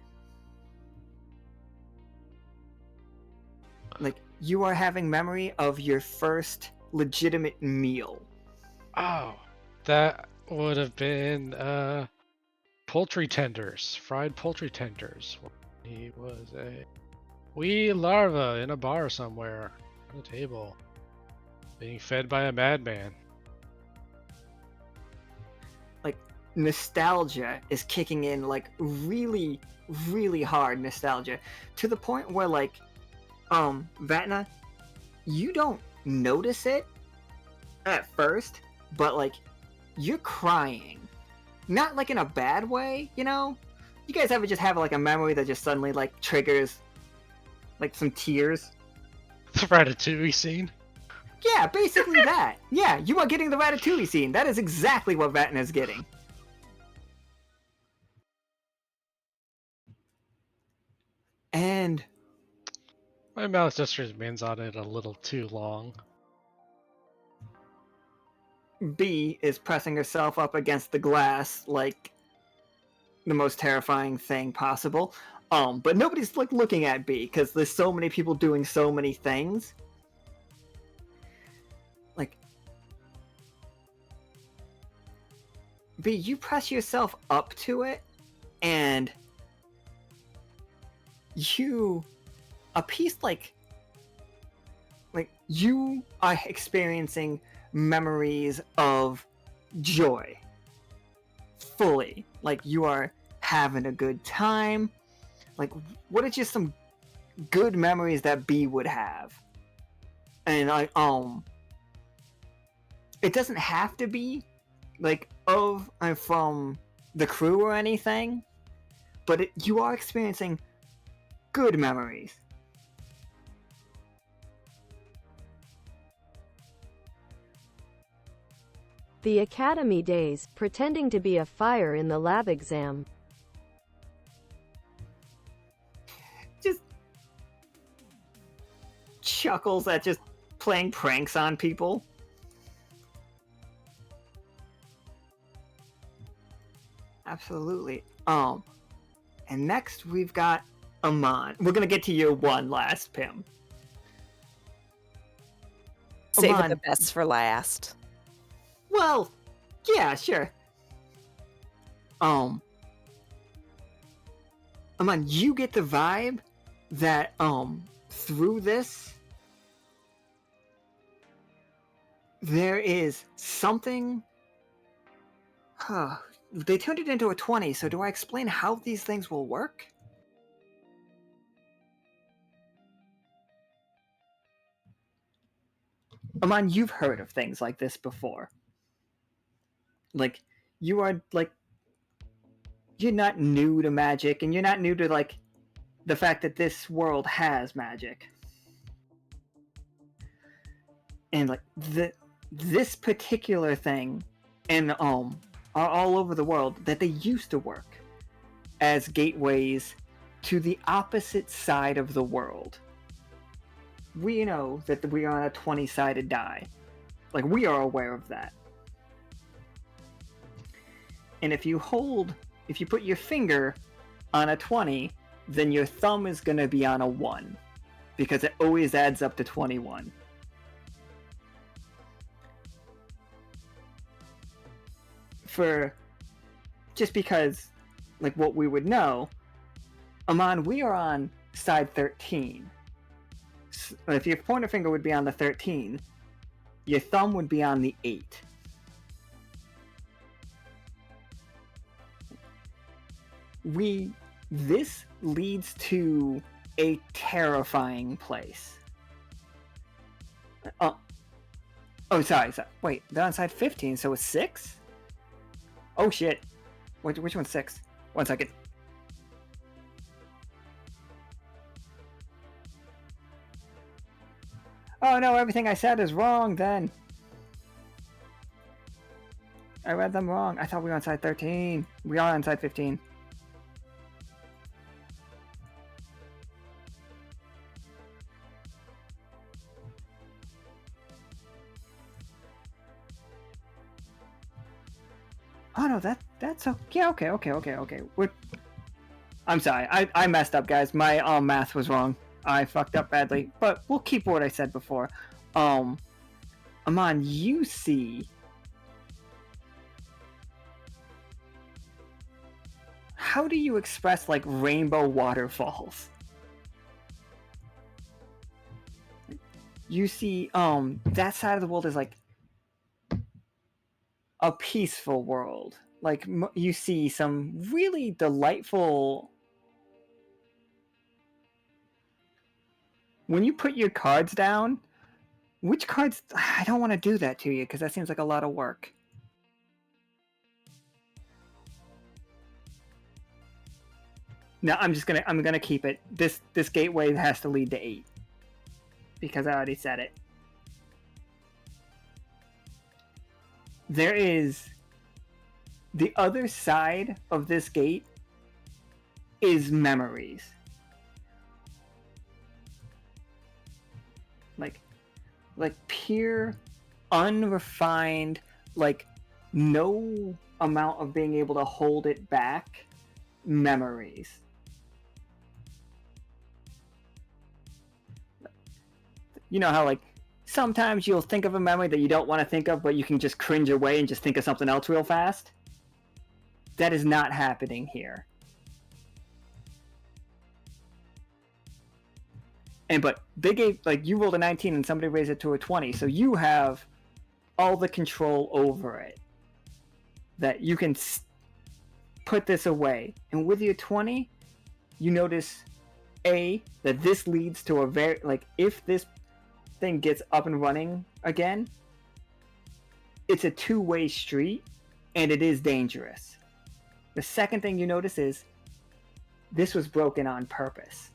[SPEAKER 2] Like, you are having memory of your first legitimate meal.
[SPEAKER 3] Oh, that would have been poultry tenders, fried poultry tenders. He was a wee larva in a bar somewhere on a table, being fed by a madman.
[SPEAKER 2] Like, nostalgia is kicking in, like, really, really hard nostalgia, to the point where, like, Vatna, you don't notice it at first, but, like, you're crying. Not, like, in a bad way, you know? You guys ever just have, like, a memory that just suddenly, like, triggers, like, some tears?
[SPEAKER 3] The Ratatouille scene.
[SPEAKER 2] Yeah, basically that. Yeah, you are getting the Ratatouille scene. That is exactly what Vatna is getting. And
[SPEAKER 3] My mouth just remains on it a little too long.
[SPEAKER 2] B is pressing herself up against the glass like the most terrifying thing possible. But nobody's like looking at B because there's so many people doing so many things. Like, B, you press yourself up to it, and a piece like you are experiencing memories of joy fully. Like, you are having a good time. Like, what are just some good memories that B would have? And it doesn't have to be like of from the crew or anything, but you are experiencing good memories.
[SPEAKER 4] The academy days, pretending to be a fire in the lab exam.
[SPEAKER 2] Just chuckles at just playing pranks on people. Absolutely. And next we've got Amon. We're gonna get to your one last, Pim.
[SPEAKER 5] Save
[SPEAKER 2] Amon.
[SPEAKER 5] the best for last.
[SPEAKER 2] Well, yeah, sure. Amon, you get the vibe that through this there is something. They turned it into a 20, so do I explain how these things will work? Amon, you've heard of things like this before. Like, you are, like, you're not new to magic, and you're not new to, like, the fact that this world has magic. And, like, this particular thing, and, are all over the world, that they used to work as gateways to the opposite side of the world. We know that we are on a 20-sided die. Like, we are aware of that. And if you put your finger on a 20, then your thumb is going to be on a 1. Because it always adds up to 21. Just because, like, what we would know, Amon, we are on side 13. So if your pointer finger would be on the 13, your thumb would be on the 8. This leads to a terrifying place. Sorry. Wait, they're on side 15, so it's 6? Oh shit. Which one's 6? 1 second. Oh no, everything I said is wrong then. I read them wrong. I thought we were on side 13. We are on side 15. Oh no, that's okay. Okay. I'm sorry. I messed up, guys. My math was wrong. I fucked up badly. But we'll keep what I said before. Amon, you see how do you express like rainbow waterfalls? You see, that side of the world is like a peaceful world. Like you see some really delightful. When you put your cards down, which cards? I don't want to do that to you because that seems like a lot of work. No, I'm gonna keep it. This gateway has to lead to 8 because I already said it. There is the other side of this gate is memories. Like pure, unrefined, like no amount of being able to hold it back memories. You know how like sometimes you'll think of a memory that you don't want to think of, but you can just cringe away and just think of something else real fast? That is not happening here. But they gave, like, you rolled a 19 and somebody raised it to a 20, so you have all the control over it. That you can put this away. And with your 20, you notice, A, that this leads to a very, like, if this thing gets up and running again, it's a two-way street, and it is dangerous. The second thing you notice is, this was broken on purpose.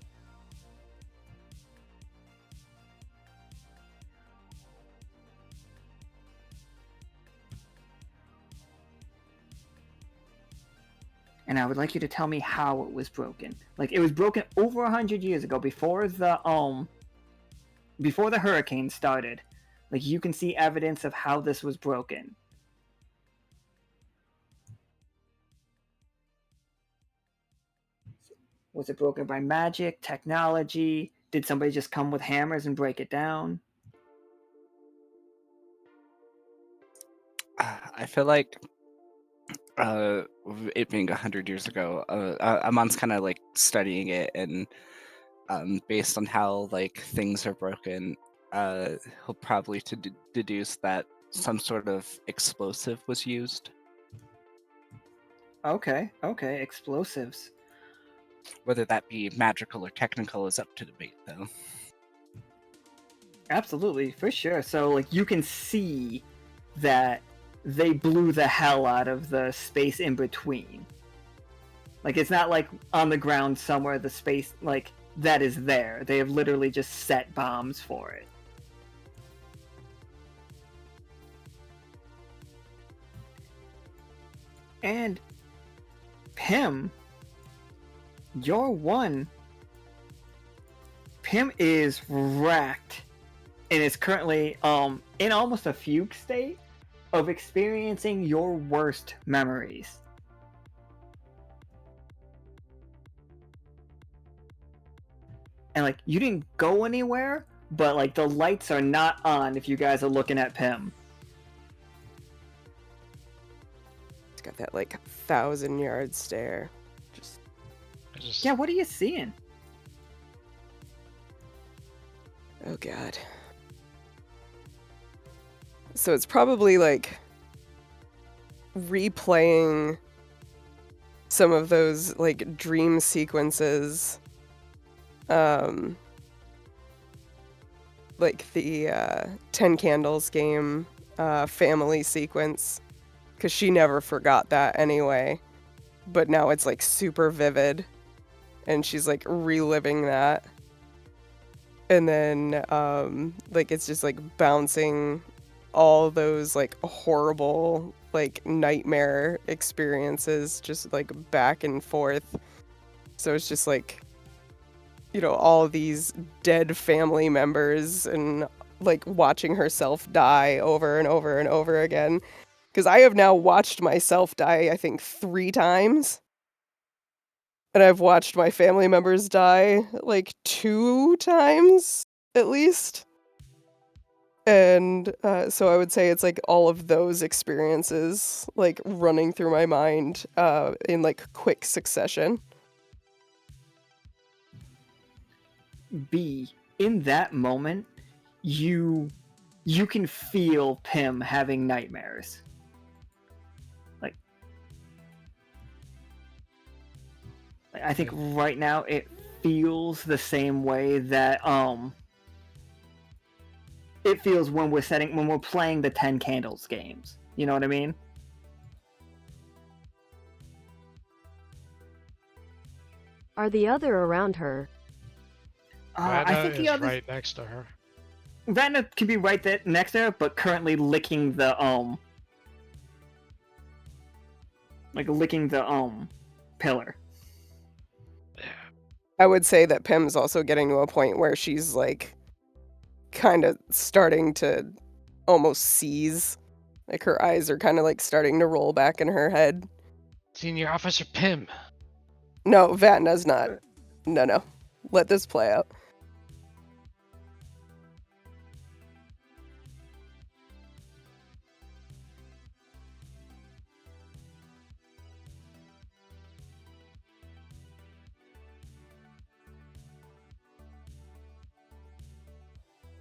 [SPEAKER 2] And I would like you to tell me how it was broken. Like, it was broken over 100 years ago, before the hurricane started. Like, you can see evidence of how this was broken. Was it broken by magic, technology? Did somebody just come with hammers and break it down?
[SPEAKER 6] I feel like it being 100 years ago, Amon's kind of like studying it, and based on how like things are broken, he'll probably deduce that some sort of explosive was used.
[SPEAKER 2] Okay, explosives.
[SPEAKER 6] Whether that be magical or technical is up to debate, though.
[SPEAKER 2] Absolutely, for sure. So, like, you can see that they blew the hell out of the space in between. Like, it's not like on the ground somewhere the space, like, that is there. They have literally just set bombs for it. And Pim, you're one. Pim is wrecked and is currently in almost a fugue state of experiencing your worst memories. And like, you didn't go anywhere, but like the lights are not on if you guys are looking at Pim.
[SPEAKER 5] It's got that like 1,000-yard stare.
[SPEAKER 2] Yeah, what are you seeing?
[SPEAKER 5] Oh god. So it's probably like replaying some of those like dream sequences. Like the 10 Candles game family sequence, because she never forgot that anyway, but now it's like super vivid and she's like reliving that. And then like it's just like bouncing all those like horrible like nightmare experiences just like back and forth. So it's just like, you know, all these dead family members and like watching herself die over and over and over again. Because I have now watched myself die, I think 3 times. And I've watched my family members die like 2 times at least. And so I would say it's like all of those experiences like running through my mind in like quick succession.
[SPEAKER 2] B, in that moment, you can feel Pim having nightmares. Like I think right now it feels the same way that it feels when we're playing the 10 Candles games. You know what I mean?
[SPEAKER 4] Are the other around her?
[SPEAKER 2] I
[SPEAKER 3] Vatna
[SPEAKER 2] think the
[SPEAKER 3] is
[SPEAKER 2] other
[SPEAKER 3] right next to her.
[SPEAKER 2] Vatna can be right there next to her, but currently licking the pillar.
[SPEAKER 5] I would say that Pim's also getting to a point where she's like kind of starting to almost seize. Like her eyes are kind of like starting to roll back in her head.
[SPEAKER 3] Senior Officer Pim.
[SPEAKER 5] No, Vatna's not. No. Let this play out.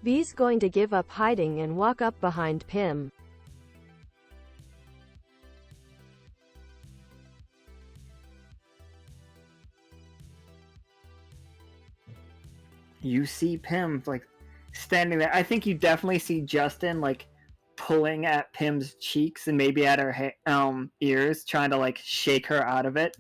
[SPEAKER 4] V's going to give up hiding and walk up behind Pim.
[SPEAKER 2] You see Pim like standing there. I think you definitely see Justin like pulling at Pim's cheeks and maybe at her ears, trying to like shake her out of it.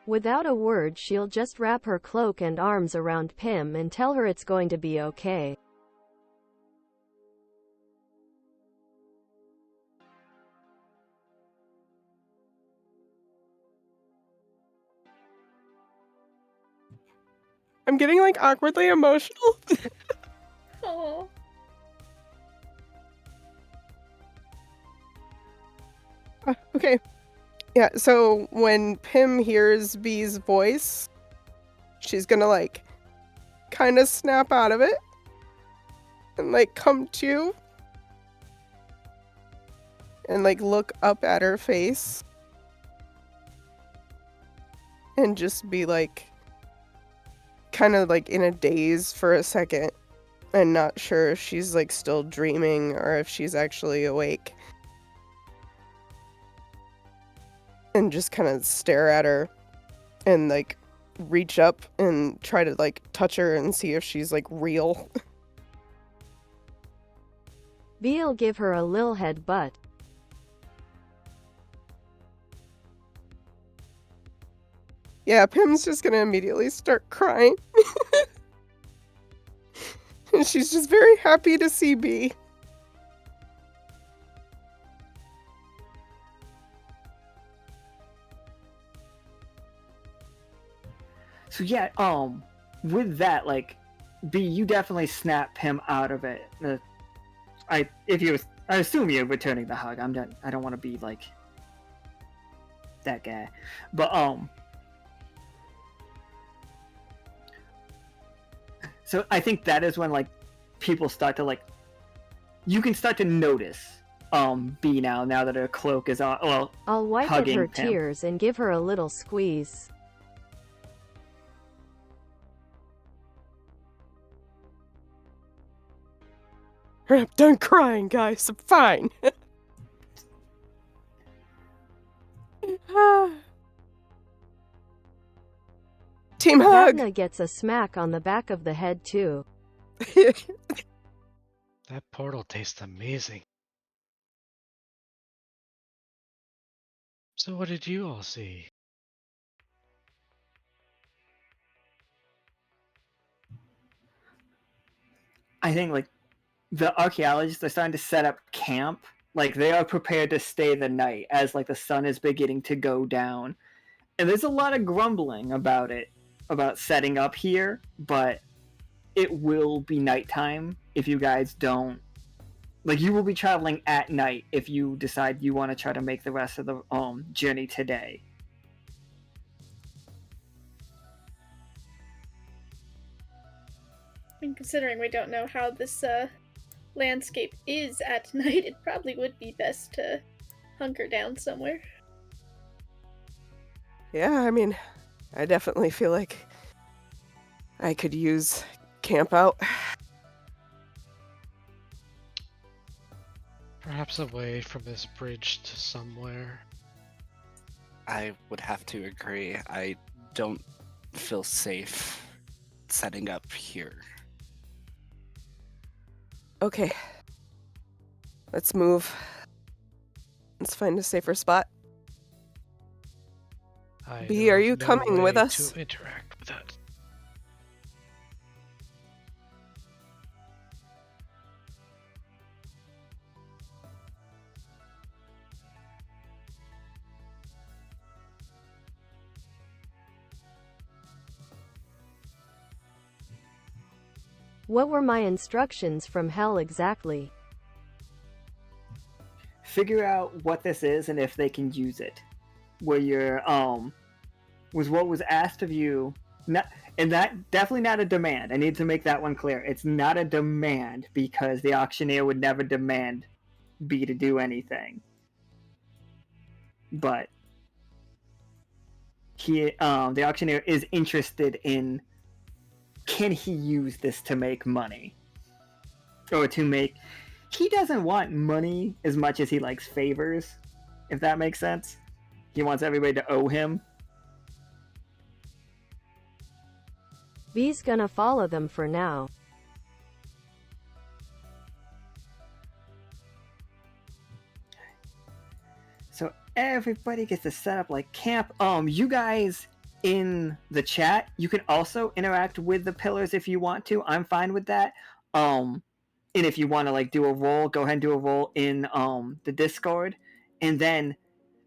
[SPEAKER 4] Without a word, she'll just wrap her cloak and arms around Pim and tell her it's going to be okay.
[SPEAKER 5] I'm getting like awkwardly emotional.
[SPEAKER 7] Oh.
[SPEAKER 5] Okay. Yeah, so when Pim hears B's voice, she's gonna like kind of snap out of it and like come to and like look up at her face and just be like kind of like in a daze for a second and not sure if she's like still dreaming or if she's actually awake. And just kind of stare at her and like reach up and try to like touch her and see if she's like real.
[SPEAKER 4] V'll give her a lil headbutt.
[SPEAKER 5] Yeah, Pim's just gonna immediately start crying. And she's just very happy to see B.
[SPEAKER 2] So yeah, with that, like, B, you definitely snap Pim out of it. I assume you're returning the hug. I don't want to be like that guy, but so I think that is when like people start to like, you can start to notice B now that her cloak is on. Well,
[SPEAKER 4] I'll wipe at
[SPEAKER 2] hugging
[SPEAKER 4] her
[SPEAKER 2] Pim.
[SPEAKER 4] tears and give her a little squeeze.
[SPEAKER 5] I'm done crying, guys. I'm fine. Team hug.
[SPEAKER 4] Vatna gets a smack on the back of the head too.
[SPEAKER 3] That portal tastes amazing. So what did you all see?
[SPEAKER 2] I think like the archaeologists are starting to set up camp. Like they are prepared to stay the night as like the sun is beginning to go down. And there's a lot of grumbling about it, about setting up here, but it will be nighttime if you guys don't. Like, you will be traveling at night if you decide you want to try to make the rest of the journey today.
[SPEAKER 7] And considering we don't know how this landscape is at night, it probably would be best to hunker down somewhere.
[SPEAKER 5] Yeah, I mean, I definitely feel like I could use camp out.
[SPEAKER 3] Perhaps away from this bridge to somewhere.
[SPEAKER 6] I would have to agree. I don't feel safe setting up here.
[SPEAKER 5] Okay. Let's move. Let's find a safer spot.
[SPEAKER 3] I
[SPEAKER 5] B,
[SPEAKER 3] know
[SPEAKER 5] are
[SPEAKER 3] of
[SPEAKER 5] you
[SPEAKER 3] no
[SPEAKER 5] coming with
[SPEAKER 3] way
[SPEAKER 5] us?
[SPEAKER 3] to interact with that.
[SPEAKER 4] What were my instructions from hell exactly?
[SPEAKER 2] Figure out what this is and if they can use it. Where you're was what was asked of you, not, and that definitely not a demand. I need to make that one clear. It's not a demand because the auctioneer would never demand B to do anything. But he the auctioneer is interested in, can he use this to make money? Or to make... He doesn't want money as much as he likes favors, if that makes sense. He wants everybody to owe him.
[SPEAKER 4] V's gonna follow them for now.
[SPEAKER 2] So everybody gets to set up like camp. You guys in the chat, you can also interact with the pillars if you want to. I'm fine with that. And if you want to like do a roll, go ahead and do a roll in the Discord. And then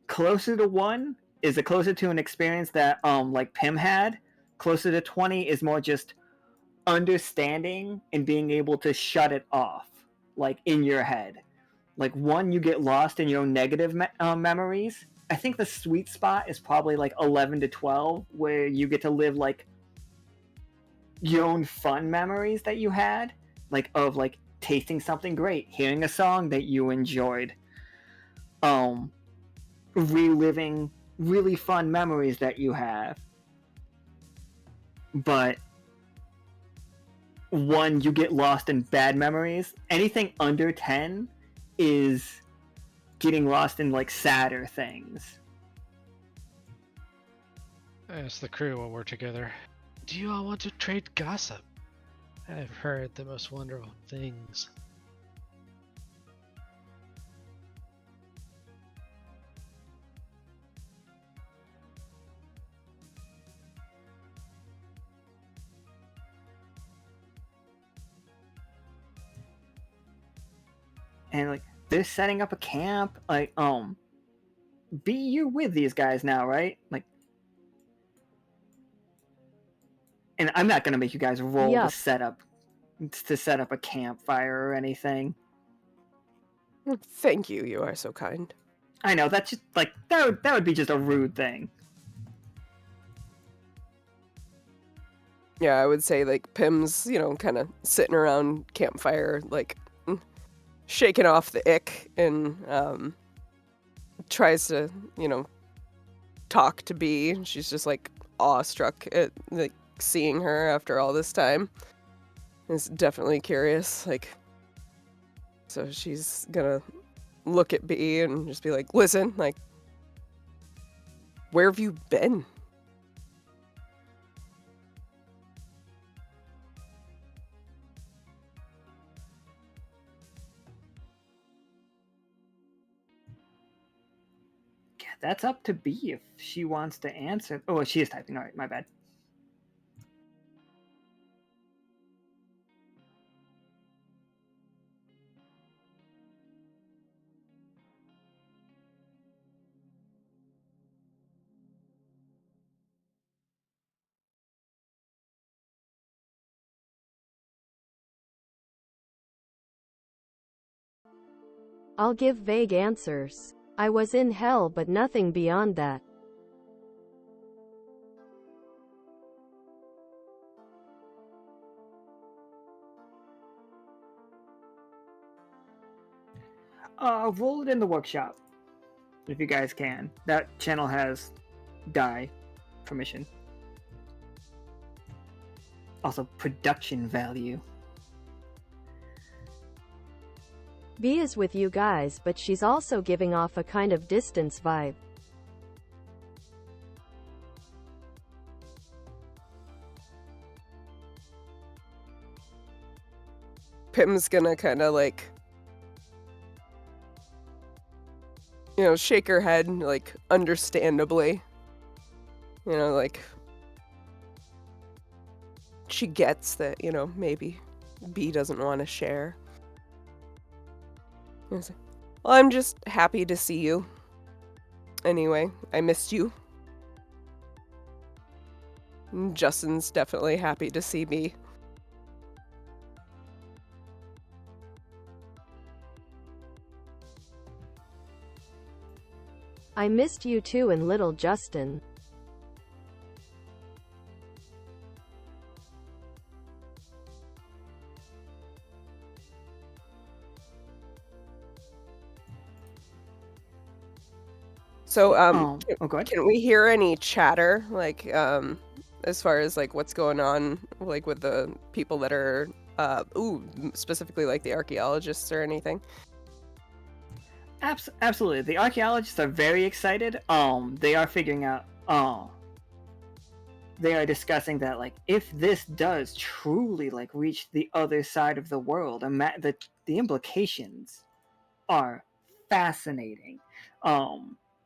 [SPEAKER 2] closer to 1 is a closer to an experience that like Pim had. Closer to 20 is more just understanding and being able to shut it off, like in your head. Like 1, you get lost in your own negative memories. I think the sweet spot is probably like 11 to 12, where you get to live like your own fun memories that you had, like of like tasting something great, hearing a song that you enjoyed, reliving really fun memories that you have. But 1, you get lost in bad memories. Anything under 10 is getting lost in like sadder things.
[SPEAKER 3] I ask the crew when we're together, do you all want to trade gossip? I've heard the most wonderful things.
[SPEAKER 2] And like they're setting up a camp. Like B, you're with these guys now, right? Like, and I'm not gonna make you guys roll
[SPEAKER 4] Yup.
[SPEAKER 2] to set up a campfire or anything.
[SPEAKER 5] Thank you, you are so kind.
[SPEAKER 2] I know, that's just like that would be just a rude thing.
[SPEAKER 5] Yeah, I would say like Pim's, kind of sitting around campfire, like shaking off the ick, and tries to, talk to Bee. She's just like awestruck at like seeing her after all this time. Is definitely curious, like. So she's gonna look at Bee and just be like, "Listen, like, where have you been?"
[SPEAKER 2] Yeah, that's up to B if she wants to answer. Oh, she is typing. All right, my bad.
[SPEAKER 4] I'll give vague answers. I was in hell, but nothing beyond that.
[SPEAKER 2] Roll it in the workshop. If you guys can. That channel has die permission. Also, production value.
[SPEAKER 4] B is with you guys, but she's also giving off a kind of distance vibe.
[SPEAKER 5] Pim's gonna kind of like, shake her head, like, understandably. Like, she gets that, maybe B doesn't want to share. Well, I'm just happy to see you. Anyway, I missed you. Justin's definitely happy to see me.
[SPEAKER 4] I missed you too and little Justin.
[SPEAKER 5] So,
[SPEAKER 2] go ahead.
[SPEAKER 5] can we hear any chatter, like, as far as, like, what's going on, like, with the people that are, specifically, like, the archaeologists or anything?
[SPEAKER 2] Absolutely. The archaeologists are very excited. They are figuring out, they are discussing that, like, if this does truly, like, reach the other side of the world, the implications are fascinating.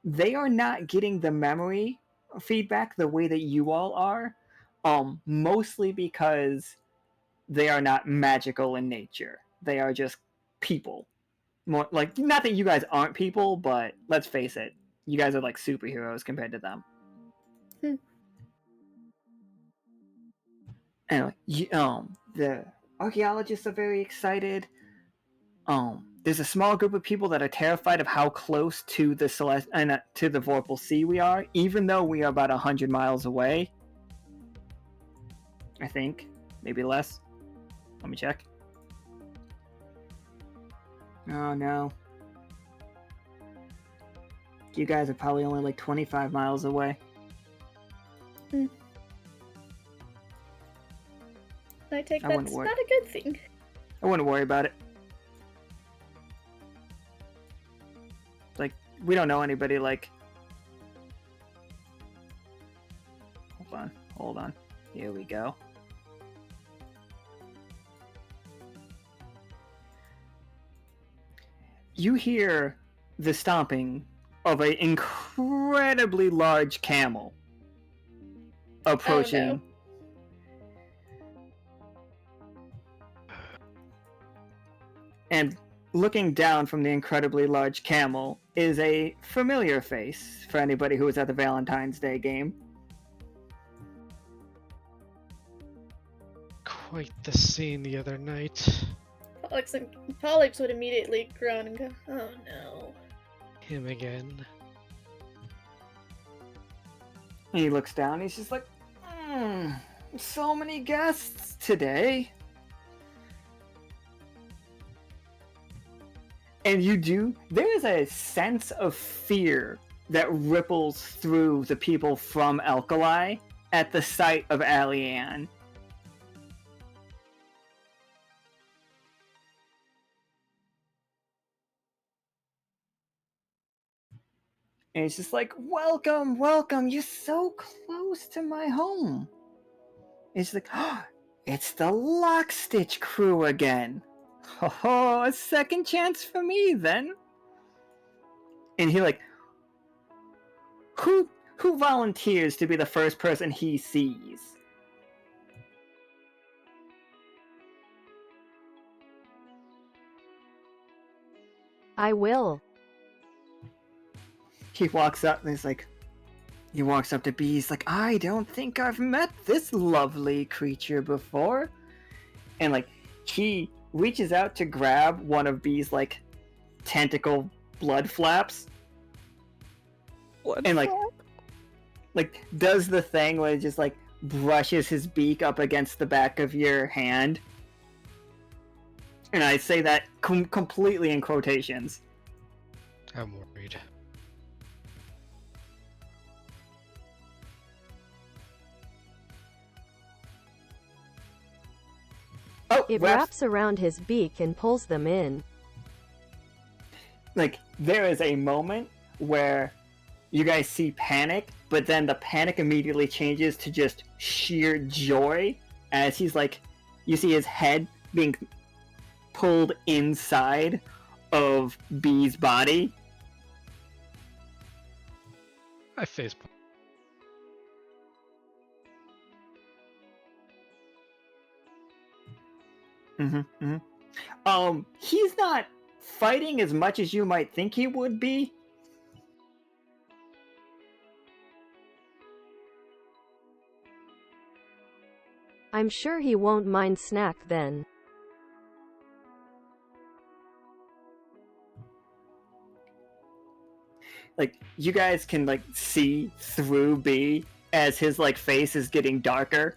[SPEAKER 2] They are not getting the memory feedback the way that you all are, mostly because they are not magical in nature. They are just people. More like, not that you guys aren't people, but let's face it, you guys are like superheroes compared to them. Anyway, the archaeologists are very excited. There's a small group of people that are terrified of how close to the to the Vorpal Sea we are, even though we are about 100 miles away. I think, maybe less. Let me check. Oh no. You guys are probably only like 25 miles away.
[SPEAKER 7] I take that's not a good thing.
[SPEAKER 2] I wouldn't worry about it. Like, we don't know anybody, like... Hold on. Here we go. You hear the stomping of an incredibly large camel approaching.
[SPEAKER 7] Oh, no.
[SPEAKER 2] And looking down from the incredibly large camel is a familiar face for anybody who was at the Valentine's Day game.
[SPEAKER 3] Quite the scene the other night.
[SPEAKER 7] Pollux would immediately groan and go, "Oh no."
[SPEAKER 3] Him again.
[SPEAKER 2] And he looks down, he's just like, so many guests today. And there is a sense of fear that ripples through the people from Alkali at the sight of Alianne. And it's just like, welcome, you're so close to my home. It's like, it's the Lockstitch crew again. Oh, a second chance for me then. And he like, who volunteers to be the first person he sees?
[SPEAKER 4] I will.
[SPEAKER 2] He walks up and he walks up to Bee. He's like, I don't think I've met this lovely creature before. And like, he reaches out to grab one of Bee's like tentacle blood flaps.
[SPEAKER 5] Blood
[SPEAKER 2] And,
[SPEAKER 5] flap?
[SPEAKER 2] does the thing where it just, brushes his beak up against the back of your hand. And I say that completely in quotations.
[SPEAKER 3] I'm worried.
[SPEAKER 2] Oh,
[SPEAKER 4] It wraps around his beak and pulls them in.
[SPEAKER 2] There is a moment where you guys see panic, but then the panic immediately changes to just sheer joy as he's you see his head being pulled inside of B's body.
[SPEAKER 3] I facepalm.
[SPEAKER 2] He's not fighting as much as you might think he would be.
[SPEAKER 4] I'm sure he won't mind snack then.
[SPEAKER 2] You guys can see through B as his face is getting darker.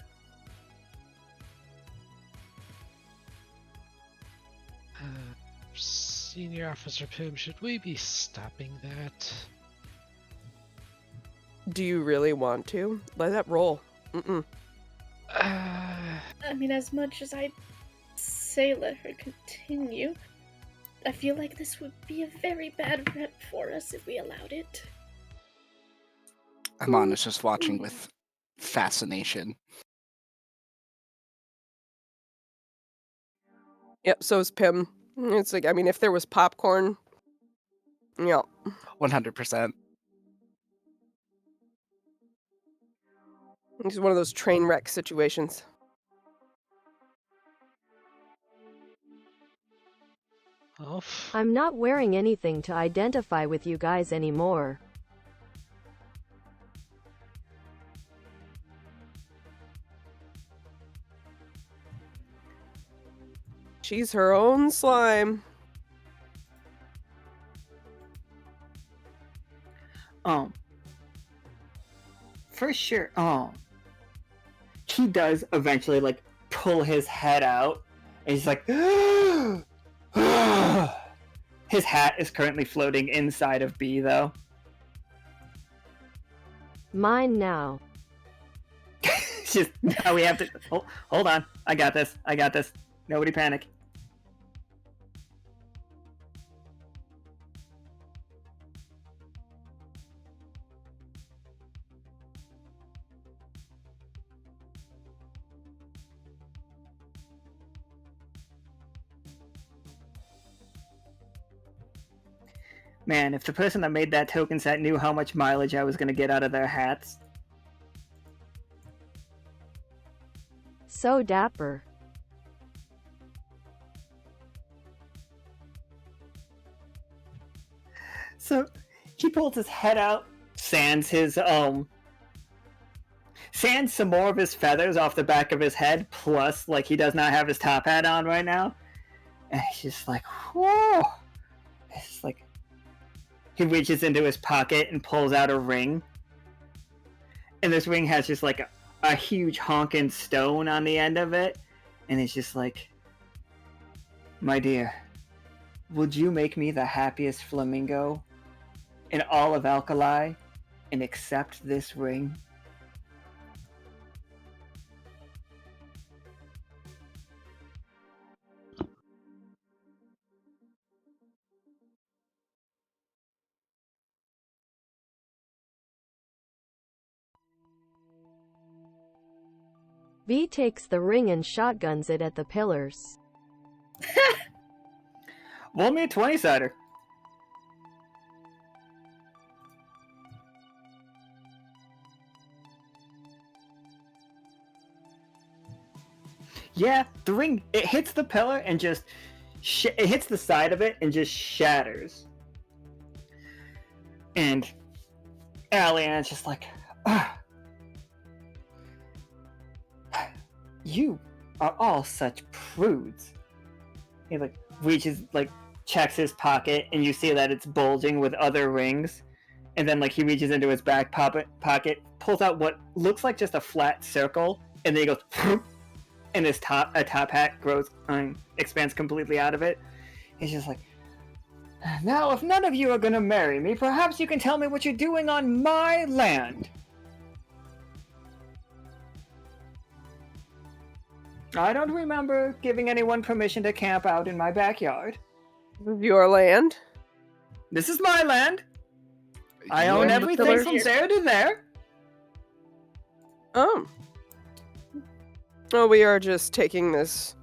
[SPEAKER 3] Senior Officer Pym, should we be stopping that?
[SPEAKER 5] Do you really want to? Let that roll.
[SPEAKER 7] I mean, as much as I'd say let her continue, I feel like this would be a very bad rep for us if we allowed it.
[SPEAKER 6] Amon is just watching with fascination.
[SPEAKER 5] Yep, so is Pim. It's I mean, if there was popcorn, yeah.
[SPEAKER 6] 100%.
[SPEAKER 5] It's one of those train wreck situations.
[SPEAKER 3] Oh.
[SPEAKER 4] I'm not wearing anything to identify with you guys anymore.
[SPEAKER 5] She's her own slime.
[SPEAKER 2] For sure. He does eventually pull his head out, and he's his hat is currently floating inside of B though.
[SPEAKER 4] Mine now.
[SPEAKER 2] It's just now we have to hold on. I got this. Nobody panic. Man, if the person that made that token set knew how much mileage I was going to get out of their hats.
[SPEAKER 4] So dapper.
[SPEAKER 2] So he pulls his head out, sands some more of his feathers off the back of his head, plus he does not have his top hat on right now. And he's just whoa. It's he reaches into his pocket and pulls out a ring. And this ring has just a huge honking stone on the end of it. And it's just my dear, would you make me the happiest flamingo in all of Alkali and accept this ring?
[SPEAKER 4] V takes the ring and shotguns it at the pillars.
[SPEAKER 2] Roll me a 20-sider. Yeah, the ring, it hits the pillar and just it hits the side of it and just shatters. And Allian's just you are all such prudes. He reaches checks his pocket, and you see that it's bulging with other rings. And then, like, he reaches into his back pocket, pulls out what looks like just a flat circle, and then he goes, and his top hat grows, expands completely out of it. He's just like, now, if none of you are gonna marry me, perhaps you can tell me what you're doing on my land. I don't remember giving anyone permission to camp out in my backyard.
[SPEAKER 5] Your land?
[SPEAKER 2] This is my land. I own everything from there to there.
[SPEAKER 5] Oh. Well, we are just taking this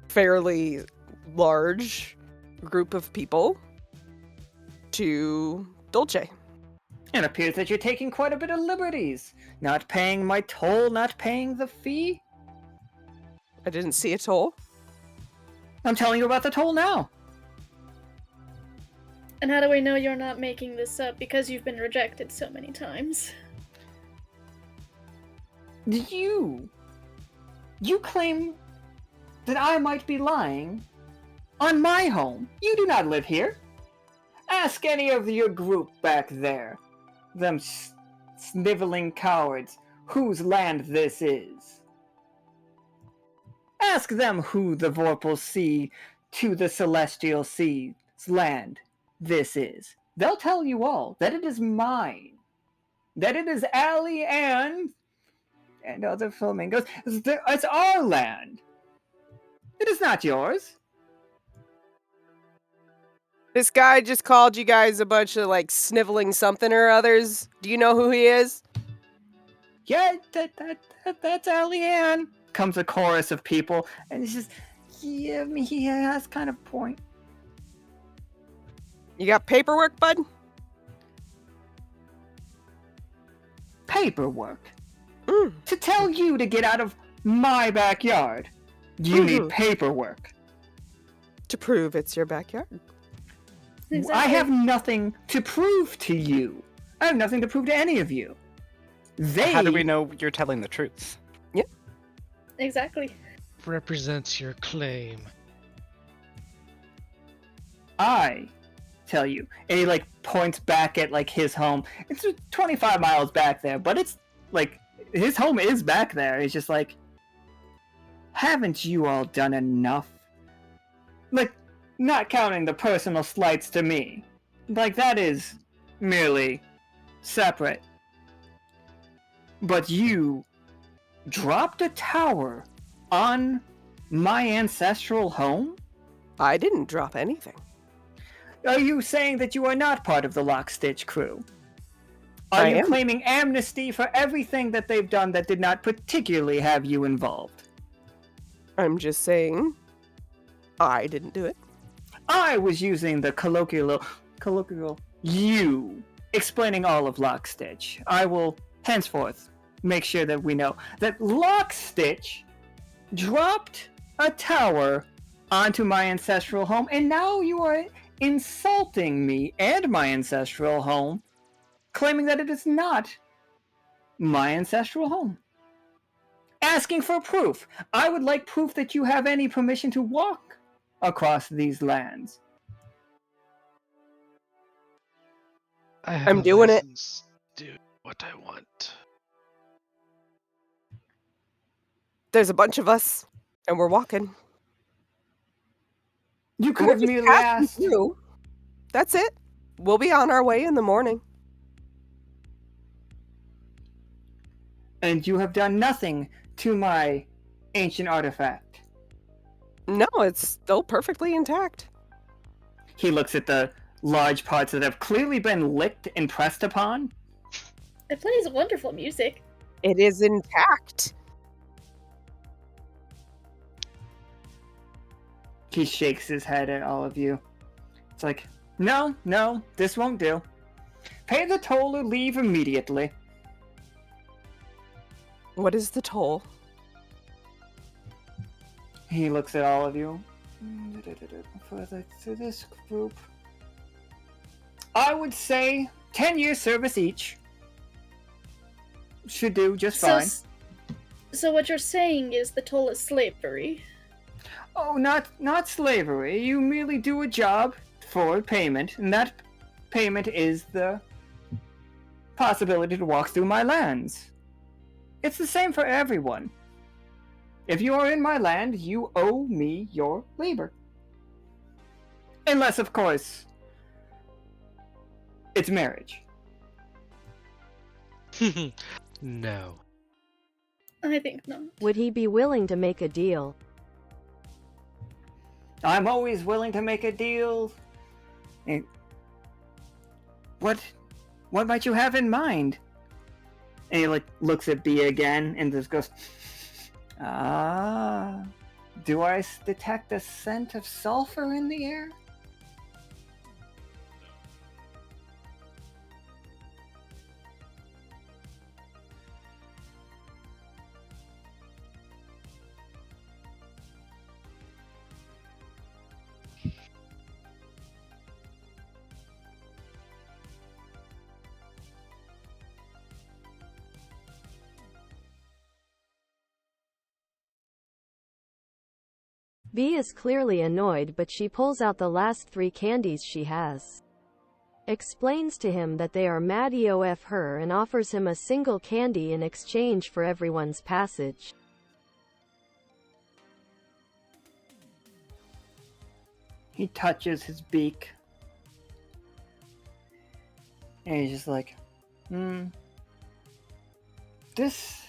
[SPEAKER 5] fairly large group of people to Dolce.
[SPEAKER 2] It appears that you're taking quite a bit of liberties. Not paying my toll, not paying the fee.
[SPEAKER 5] I didn't see a toll.
[SPEAKER 2] I'm telling you about the toll now.
[SPEAKER 7] And how do we know you're not making this up because you've been rejected so many times?
[SPEAKER 2] You claim that I might be lying on my home. You do not live here. Ask any of your group back there, them sniveling cowards, whose land this is. Ask them who the Vorpal Sea to the Celestial Sea's land this is. They'll tell you all that it is mine. That it is Allie and other flamingos. It's our land. It is not yours.
[SPEAKER 5] This guy just called you guys a bunch of, like, sniveling something or others. Do you know who he is?
[SPEAKER 2] Yeah, that's Allie Ann. Comes a chorus of people, and it's just, yeah, I mean, he has kind of a point.
[SPEAKER 5] You got paperwork, bud?
[SPEAKER 2] Paperwork? To tell you to get out of my backyard, you need paperwork.
[SPEAKER 5] To prove it's your backyard.
[SPEAKER 7] Exactly.
[SPEAKER 2] I have nothing to prove to you. I have nothing to prove to any of you.
[SPEAKER 6] How do we know you're telling the truth?
[SPEAKER 7] Exactly.
[SPEAKER 3] Represents your claim.
[SPEAKER 2] I tell you. And he, like, points back at, like, his home. It's 25 miles back there, but it's, like, his home is back there. He's just like, haven't you all done enough? Like, not counting the personal slights to me. Like, that is merely separate. But you dropped a tower on my ancestral home?
[SPEAKER 5] I didn't drop anything.
[SPEAKER 2] Are you saying that you are not part of the Lockstitch crew? Are you claiming amnesty for everything that they've done that did not particularly have you involved?
[SPEAKER 5] I'm just saying I didn't do it.
[SPEAKER 2] I was using the colloquial you, explaining all of Lockstitch. I will henceforth make sure that we know that Lockstitch dropped a tower onto my ancestral home, and now you are insulting me and my ancestral home, claiming that it is not my ancestral home. Asking for proof. I would like proof that you have any permission to walk across these lands.
[SPEAKER 5] I'm doing it.
[SPEAKER 3] Do what I want.
[SPEAKER 5] There's a bunch of us, and we're walking.
[SPEAKER 2] You could have merely asked.
[SPEAKER 5] Through. That's it. We'll be on our way in the morning.
[SPEAKER 2] And you have done nothing to my ancient artifact.
[SPEAKER 5] No, it's still perfectly intact.
[SPEAKER 2] He looks at the large parts that have clearly been licked and pressed upon.
[SPEAKER 7] It plays wonderful music.
[SPEAKER 5] It is intact.
[SPEAKER 2] He shakes his head at all of you. It's like, no, this won't do. Pay the toll or leave immediately.
[SPEAKER 5] What is the toll?
[SPEAKER 2] He looks at all of you. For this group, I would say 10 years service each. Should do just fine.
[SPEAKER 7] So what you're saying is the toll is slavery.
[SPEAKER 2] Oh, not slavery. You merely do a job for payment, and that payment is the possibility to walk through my lands. It's the same for everyone. If you are in my land, you owe me your labor. Unless, of course, it's marriage.
[SPEAKER 3] No.
[SPEAKER 7] I think not.
[SPEAKER 4] Would he be willing to make a deal?
[SPEAKER 2] I'm always willing to make a deal. And what might you have in mind? And he like looks at B again and just goes, "Ah, do I detect a scent of sulfur in the air?"
[SPEAKER 4] B is clearly annoyed, but she pulls out the last 3 candies she has. Explains to him that they are mad EOF her and offers him a single candy in exchange for everyone's passage.
[SPEAKER 2] He touches his beak. And he's just like, this...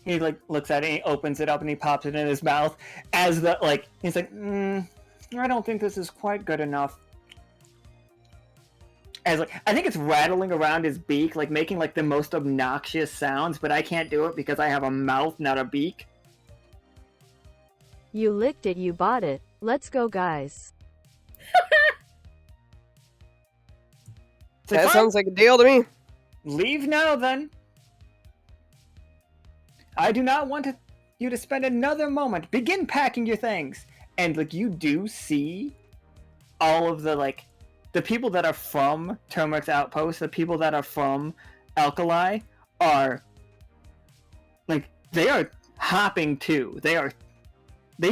[SPEAKER 2] He like looks at it and he opens it up and he pops it in his mouth as the, like, he's like, I don't think this is quite good enough. As like, I think it's rattling around his beak, like making like the most obnoxious sounds, but I can't do it because I have a mouth, not a beak.
[SPEAKER 4] You licked it, you bought it. Let's go, guys.
[SPEAKER 2] It's like,
[SPEAKER 5] That
[SPEAKER 2] "Fine,
[SPEAKER 5] sounds like a deal to me.
[SPEAKER 2] leave now then. I do not want you to spend another moment. Begin packing your things." And like you do see all of the like the people that are from Turmeric Outpost, the people that are from Alkali are like they are hopping too. They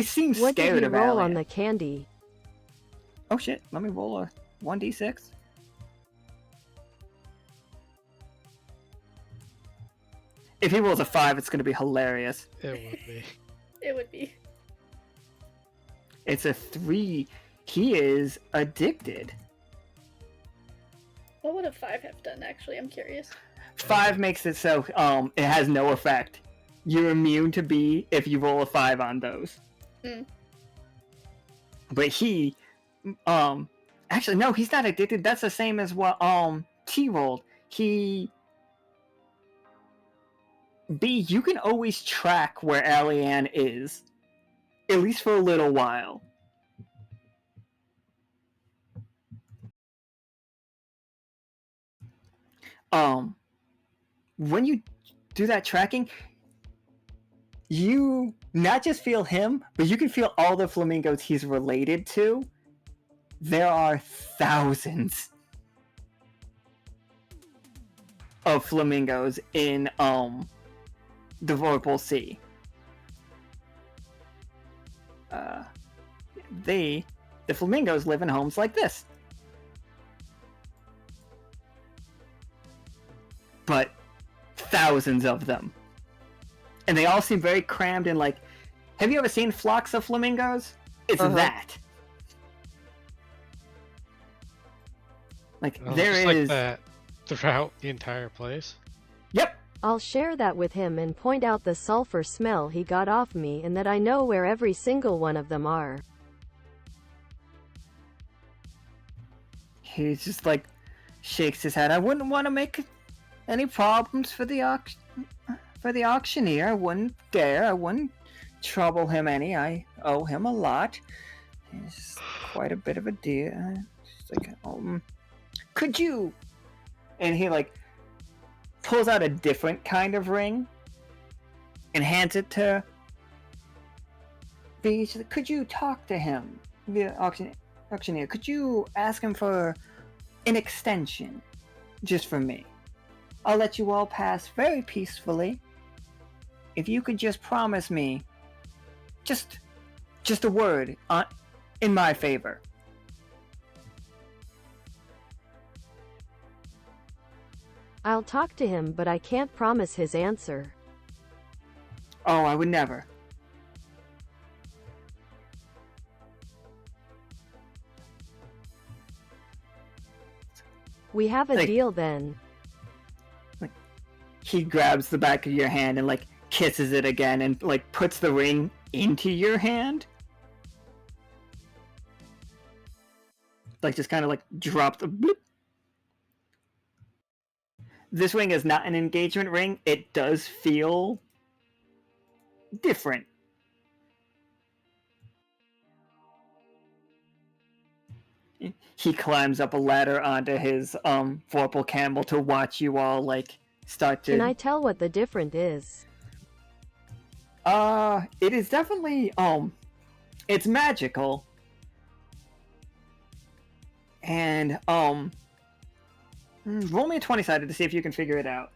[SPEAKER 2] seem
[SPEAKER 4] What did
[SPEAKER 2] scared
[SPEAKER 4] he
[SPEAKER 2] of
[SPEAKER 4] roll
[SPEAKER 2] Allian.
[SPEAKER 4] on the candy?
[SPEAKER 2] Oh shit, let me roll a 1d6. If he rolls a 5, it's going to be hilarious.
[SPEAKER 3] It would be.
[SPEAKER 7] It would be.
[SPEAKER 2] It's a 3. He is addicted.
[SPEAKER 7] What would a 5 have done, actually? I'm curious.
[SPEAKER 2] 5 makes it so it has no effect. You're immune to B if you roll a 5 on those. But he actually no, he's not addicted. That's the same as what T rolled. B, you can always track where Allian is. At least for a little while. When you do that tracking, you not just feel him, but you can feel all the flamingos he's related to. There are thousands of flamingos in the Vorpal Sea. The flamingos live in homes like this. But thousands of them. And they all seem very crammed in like, have you ever seen flocks of flamingos? It's that. Like, there
[SPEAKER 3] just
[SPEAKER 2] is...
[SPEAKER 3] like that throughout the entire place.
[SPEAKER 2] Yep.
[SPEAKER 4] I'll share that with him and point out the sulfur smell he got off me and that I know where every single one of them are.
[SPEAKER 2] He just like shakes his head. I wouldn't want to make any problems for the auctioneer. I wouldn't dare. I wouldn't trouble him any. I owe him a lot. It's quite a bit of a deal. Just like, could you? And he like pulls out a different kind of ring and hands it to B. She's like, could you talk to him, the auctioneer? Could you ask him for an extension just for me? I'll let you all pass very peacefully if you could just promise me just a word in my favor.
[SPEAKER 4] I'll talk to him, but I can't promise his answer.
[SPEAKER 2] Oh, I would never.
[SPEAKER 4] We have a
[SPEAKER 2] Like-
[SPEAKER 4] deal then.
[SPEAKER 2] He grabs the back of your hand and like kisses it again and like puts the ring into your hand. Like just kind of like drop the bloop. This ring is not an engagement ring. It does feel different. He climbs up a ladder onto his vorpal camel to watch you all like start to.
[SPEAKER 4] Can I tell what the difference is?
[SPEAKER 2] It is definitely it's magical. And roll me a 20-sided to see if you can figure it out.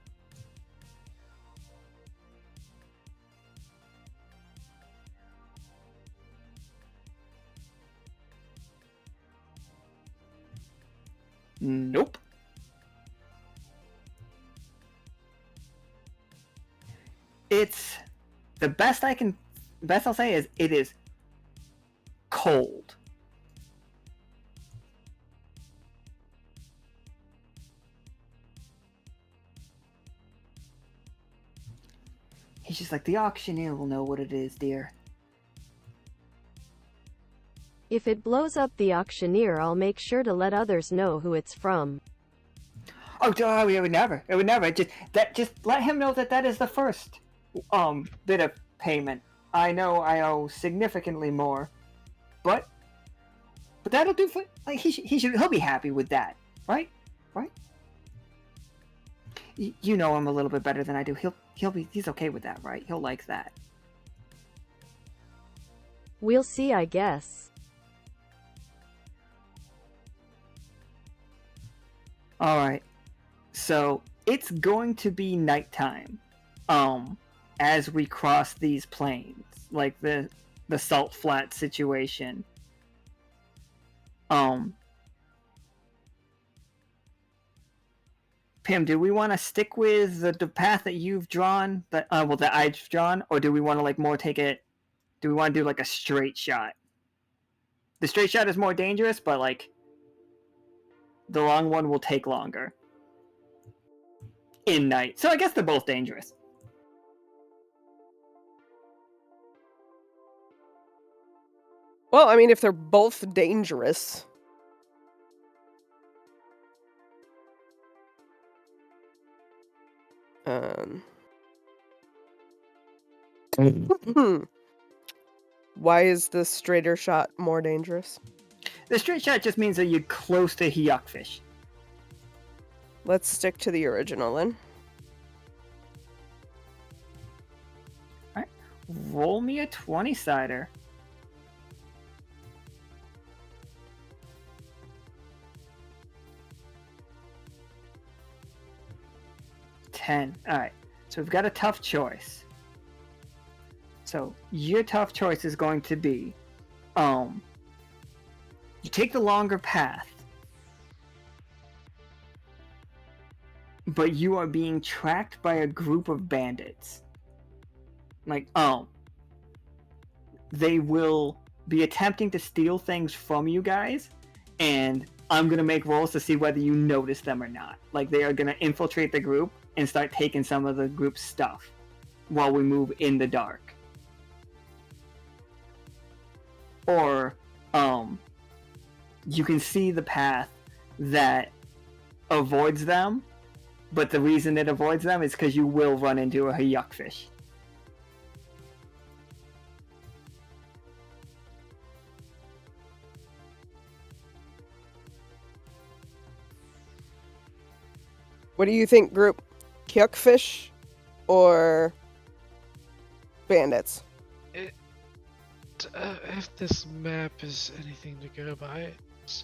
[SPEAKER 2] Nope. It's the best I'll say is it is cold. He's just like, the auctioneer will know what it is, dear.
[SPEAKER 4] If it blows up the auctioneer, I'll make sure to let others know who it's from.
[SPEAKER 2] Oh, it would never. It would never. Just let him know that is the first bit of payment. I know I owe significantly more, but that'll do for like he'll be happy with that, right? Right? You know him a little bit better than I do. He's okay with that, right? He'll like that.
[SPEAKER 4] We'll see, I guess.
[SPEAKER 2] All right. So it's going to be nighttime, as we cross these plains, like the salt flat situation. Pim, do we want to stick with the path that you've drawn, that I've drawn, or do we want to like more take it? Do we want to do like a straight shot? The straight shot is more dangerous, but like the long one will take longer in night. So I guess they're both dangerous.
[SPEAKER 5] Well, I mean, if they're both dangerous. Why is the straighter shot more dangerous?
[SPEAKER 2] The straight shot just means that you're close to Hyuk Fish.
[SPEAKER 5] Let's stick to the original then.
[SPEAKER 2] Alright. Roll me a 20-sider. Alright. So we've got a tough choice. So your tough choice is going to be you take the longer path, but you are being tracked by a group of bandits. Like, they will be attempting to steal things from you guys, and I'm gonna make rolls to see whether you notice them or not. Like, they are gonna infiltrate the group and start taking some of the group's stuff while we move in the dark. Or, you can see the path that avoids them, but the reason it avoids them is because you will run into a Hyuk Fish.
[SPEAKER 5] What do you think, group? Hyuk Fish or bandits?
[SPEAKER 3] If this map is anything to go by, it's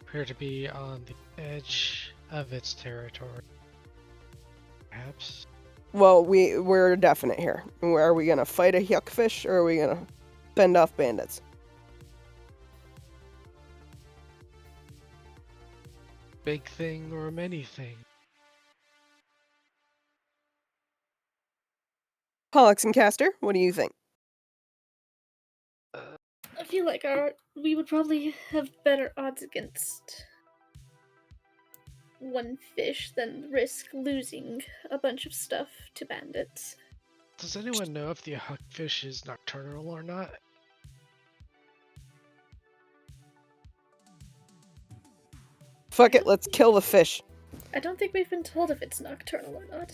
[SPEAKER 3] appear to be on the edge of its territory. Perhaps.
[SPEAKER 5] Well, we're definite here. Are we gonna fight a Hyuk Fish or are we gonna fend off bandits.
[SPEAKER 3] Big thing or many thing?
[SPEAKER 5] Pollux and Castor, what do you think?
[SPEAKER 7] I feel like we would probably have better odds against one fish than risk losing a bunch of stuff to bandits.
[SPEAKER 3] Does anyone know if the Hyuk Fish is nocturnal or not?
[SPEAKER 5] Fuck it, let's kill the fish.
[SPEAKER 7] I don't think we've been told if it's nocturnal or not.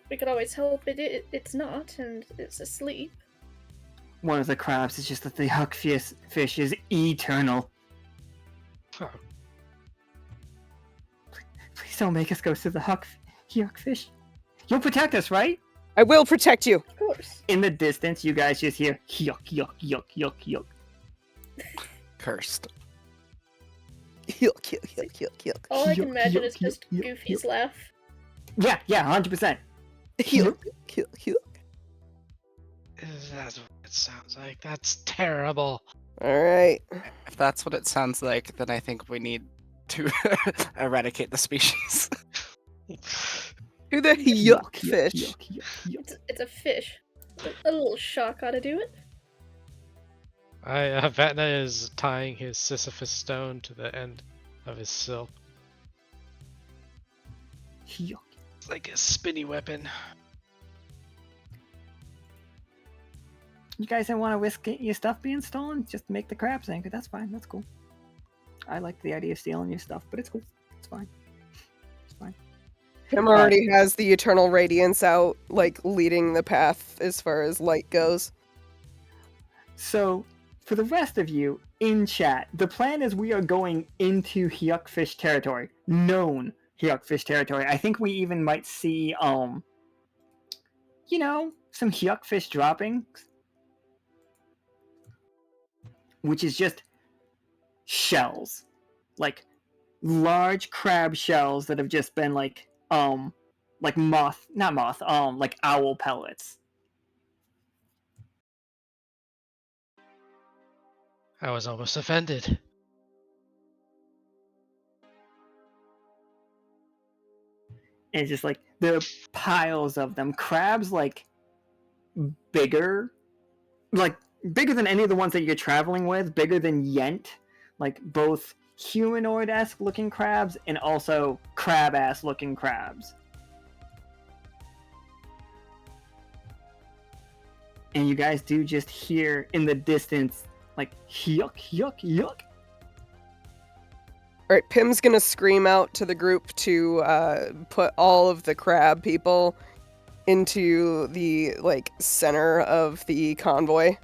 [SPEAKER 7] We could always hope it's not and it's asleep.
[SPEAKER 2] One of the crabs is just that the Hyuk fish is eternal.
[SPEAKER 3] Huh.
[SPEAKER 2] Please don't make us go to the Hyuk fish. You'll protect us, right?
[SPEAKER 5] I will protect you.
[SPEAKER 7] Of course.
[SPEAKER 2] In the distance, you guys just hear Hyuk, yuck, yuck, yuck, yuck.
[SPEAKER 6] Cursed.
[SPEAKER 5] Yuck, yuck, yuck, yuck, yuck.
[SPEAKER 7] All I can
[SPEAKER 2] Yuck,
[SPEAKER 7] imagine
[SPEAKER 2] yuck,
[SPEAKER 7] is just
[SPEAKER 2] yuck,
[SPEAKER 7] Goofy's
[SPEAKER 2] yuck.
[SPEAKER 7] laugh.
[SPEAKER 2] Yeah, 100%.
[SPEAKER 5] Yuck, yuck, yuck.
[SPEAKER 3] That's what it sounds like. That's terrible.
[SPEAKER 5] Alright.
[SPEAKER 6] If that's what it sounds like, then I think we need to eradicate the species.
[SPEAKER 5] Who the yuck fish?
[SPEAKER 2] Yuck, yuck, yuck.
[SPEAKER 7] It's a fish. A little shock ought to do it.
[SPEAKER 3] Vatna is tying his Sisyphus stone to the end of his silk.
[SPEAKER 2] Yuck.
[SPEAKER 3] It's like a spinny weapon.
[SPEAKER 2] You guys don't want to risk your stuff being stolen? Just make the crabs angry. That's fine. That's cool. I like the idea of stealing your stuff, but it's cool. It's fine. It's fine.
[SPEAKER 5] Him already has the eternal radiance out, like, leading the path as far as light goes.
[SPEAKER 2] So, for the rest of you in chat, the plan is we are going into Hyuk Fish territory. Known Hyuk Fish territory. I think we even might see, some Hyuk Fish droppings. Which is just shells. Like, large crab shells that have just been like owl pellets.
[SPEAKER 3] I was almost offended.
[SPEAKER 2] And it's just like, there are piles of them. Crabs, like, bigger than any of the ones that you're traveling with, bigger than Yent. Like, both humanoid-esque looking crabs and also crab-ass looking crabs. And you guys do just hear in the distance, like, yuck, yuck, yuck.
[SPEAKER 5] Alright, Pim's gonna scream out to the group to put all of the crab people into the, like, center of the convoy.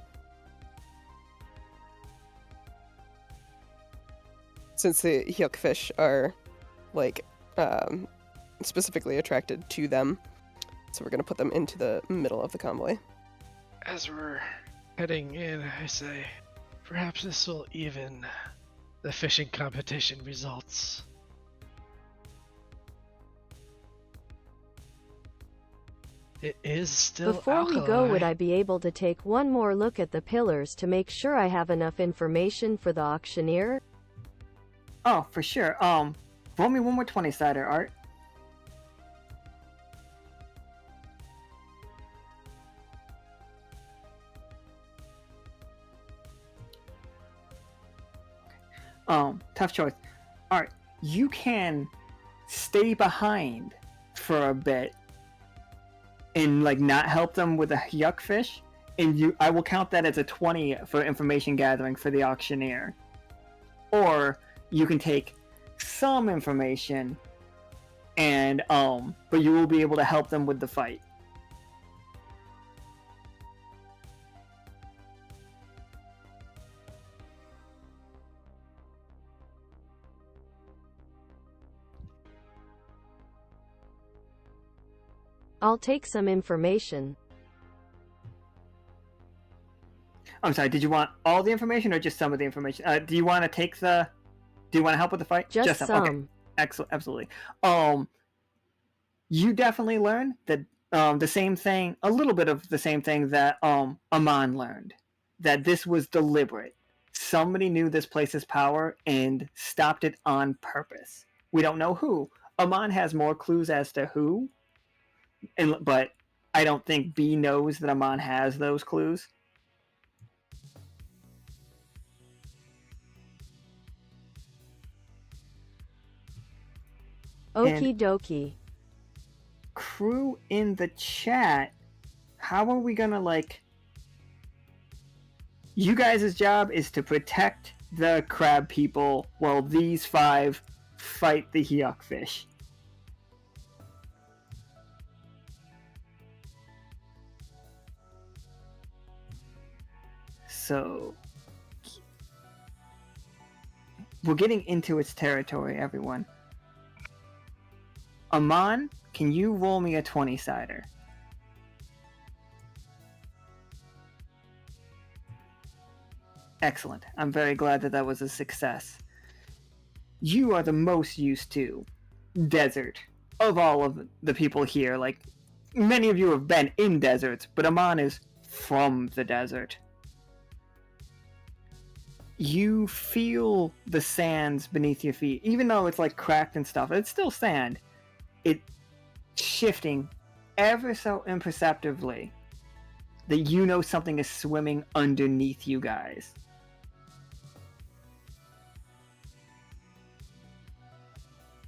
[SPEAKER 5] Since the Hyuk fish are, like, specifically attracted to them. So we're gonna put them into the middle of the convoy.
[SPEAKER 3] As we're heading in, I say, perhaps this will even the fishing competition results. It is still
[SPEAKER 4] Before we go,
[SPEAKER 3] alkali.
[SPEAKER 4] would I be able to take one more look at the pillars to make sure I have enough information for the auctioneer?
[SPEAKER 2] Oh, for sure. Roll me one more 20-sider, Art. Tough choice. Art, you can stay behind for a bit and, like, not help them with the Hyuk fish, and I will count that as a 20 for information gathering for the auctioneer. Or you can take some information and but you will be able to help them with the fight.
[SPEAKER 4] I'll take some information.
[SPEAKER 2] I'm sorry, did you want all the information or just some of the information? Do you want to take the... Do you want to help with the fight?
[SPEAKER 4] Just some.
[SPEAKER 2] Okay. Excellent, absolutely. You definitely learn that the same thing, a little bit of the same thing that Amon learned. that this was deliberate. Somebody knew this place's power and stopped it on purpose. We don't know who. Amon has more clues as to who, but I don't think B knows that Amon has those clues.
[SPEAKER 4] Okie dokie.
[SPEAKER 2] Crew in the chat, how are we gonna, like... You guys' job is to protect the crab people while these 5 fight the Hyuk Fish. So... We're getting into its territory, everyone. Amon, can you roll me a 20-sider? Excellent. I'm very glad that that was a success. You are the most used to desert of all of the people here. Like, many of you have been in deserts, but Amon is from the desert. You feel the sands beneath your feet. Even though it's like cracked and stuff, it's still sand. It's shifting ever so imperceptibly that you know something is swimming underneath you guys.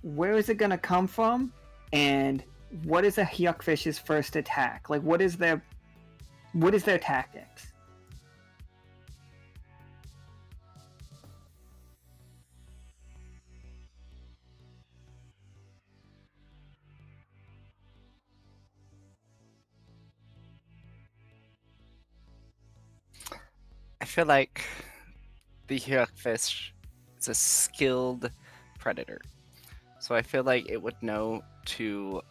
[SPEAKER 2] Where is it going to come from? And what is a Hyuk Fish's first attack? Like, what is their tactics?
[SPEAKER 6] I feel like the Hyuk Fish is a skilled predator. So I feel like it would know to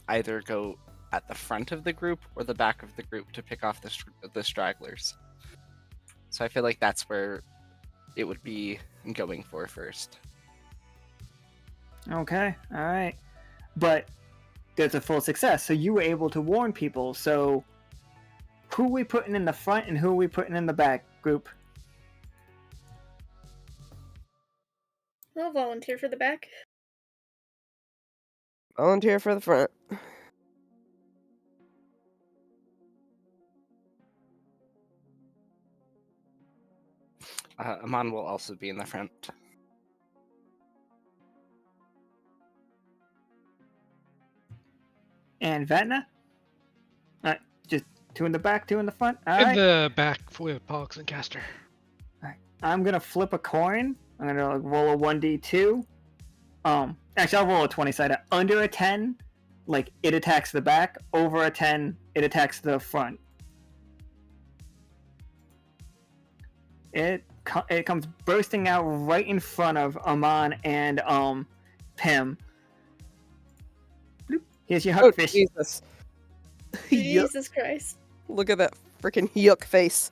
[SPEAKER 6] either go at the front of the group or the back of the group to pick off the stragglers. So I feel like that's where it would be going for first.
[SPEAKER 2] Okay, alright. But there's a full success, so you were able to warn people, so who are we putting in the front and who are we putting in the back group?
[SPEAKER 7] I'll volunteer for the back.
[SPEAKER 5] Volunteer for the front.
[SPEAKER 6] Amon will also be in the front.
[SPEAKER 2] And Vatna? Alright, just 2 in the back, 2 in the front.
[SPEAKER 3] In
[SPEAKER 2] Alright.
[SPEAKER 3] the back with Pollux and Castor.
[SPEAKER 2] Alright. I'm gonna flip a coin. I'm gonna roll a 1d2. Actually, I'll roll a 20-sided. Under a 10, like, it attacks the back. Over a 10, it attacks the front. It comes bursting out right in front of Amon and Pim. Bloop. Here's your Hyuk Fish.
[SPEAKER 5] Jesus. Yuck.
[SPEAKER 7] Jesus Christ.
[SPEAKER 5] Look at that freaking Hyuk face.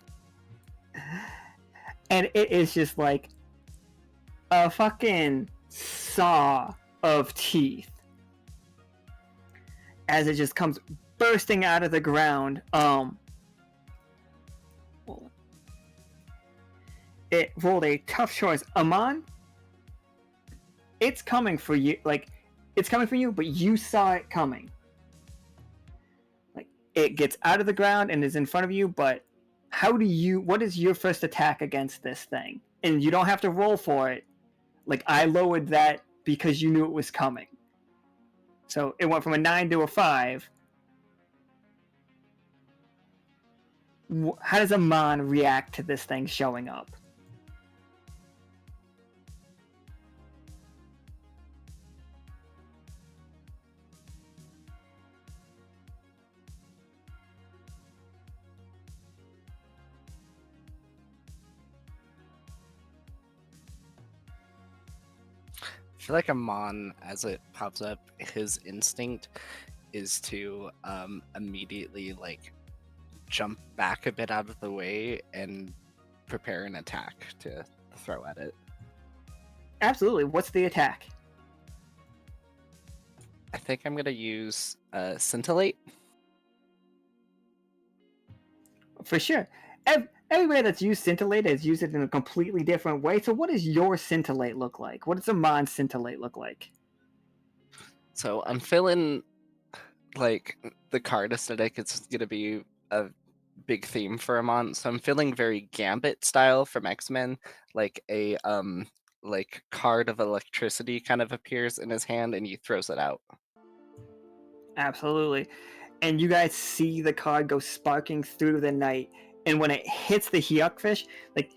[SPEAKER 2] And it is just like a fucking saw of teeth as it just comes bursting out of the ground. It rolled a tough choice. Amon, it's coming for you. Like, it's coming for you, but you saw it coming. Like, it gets out of the ground and is in front of you, but what is your first attack against this thing? And you don't have to roll for it. Like, I lowered that because you knew it was coming. So it went from a 9 to a 5. How does Amon react to this thing showing up?
[SPEAKER 6] I feel like Amon, as it pops up, his instinct is to immediately like jump back a bit out of the way and prepare an attack to throw at it.
[SPEAKER 2] Absolutely. What's the attack?
[SPEAKER 6] I think I'm gonna use Scintillate.
[SPEAKER 2] For sure. everybody that's used Scintillate has used it in a completely different way. So what does your Scintillate look like? What does Amon's Scintillate look like?
[SPEAKER 6] So I'm feeling like the card aesthetic is going to be a big theme for Amon. So I'm feeling very Gambit style from X-Men, like a like card of electricity kind of appears in his hand and he throws it out.
[SPEAKER 2] Absolutely. And you guys see the card go sparking through the night, and when it hits the Hyuk Fish, like,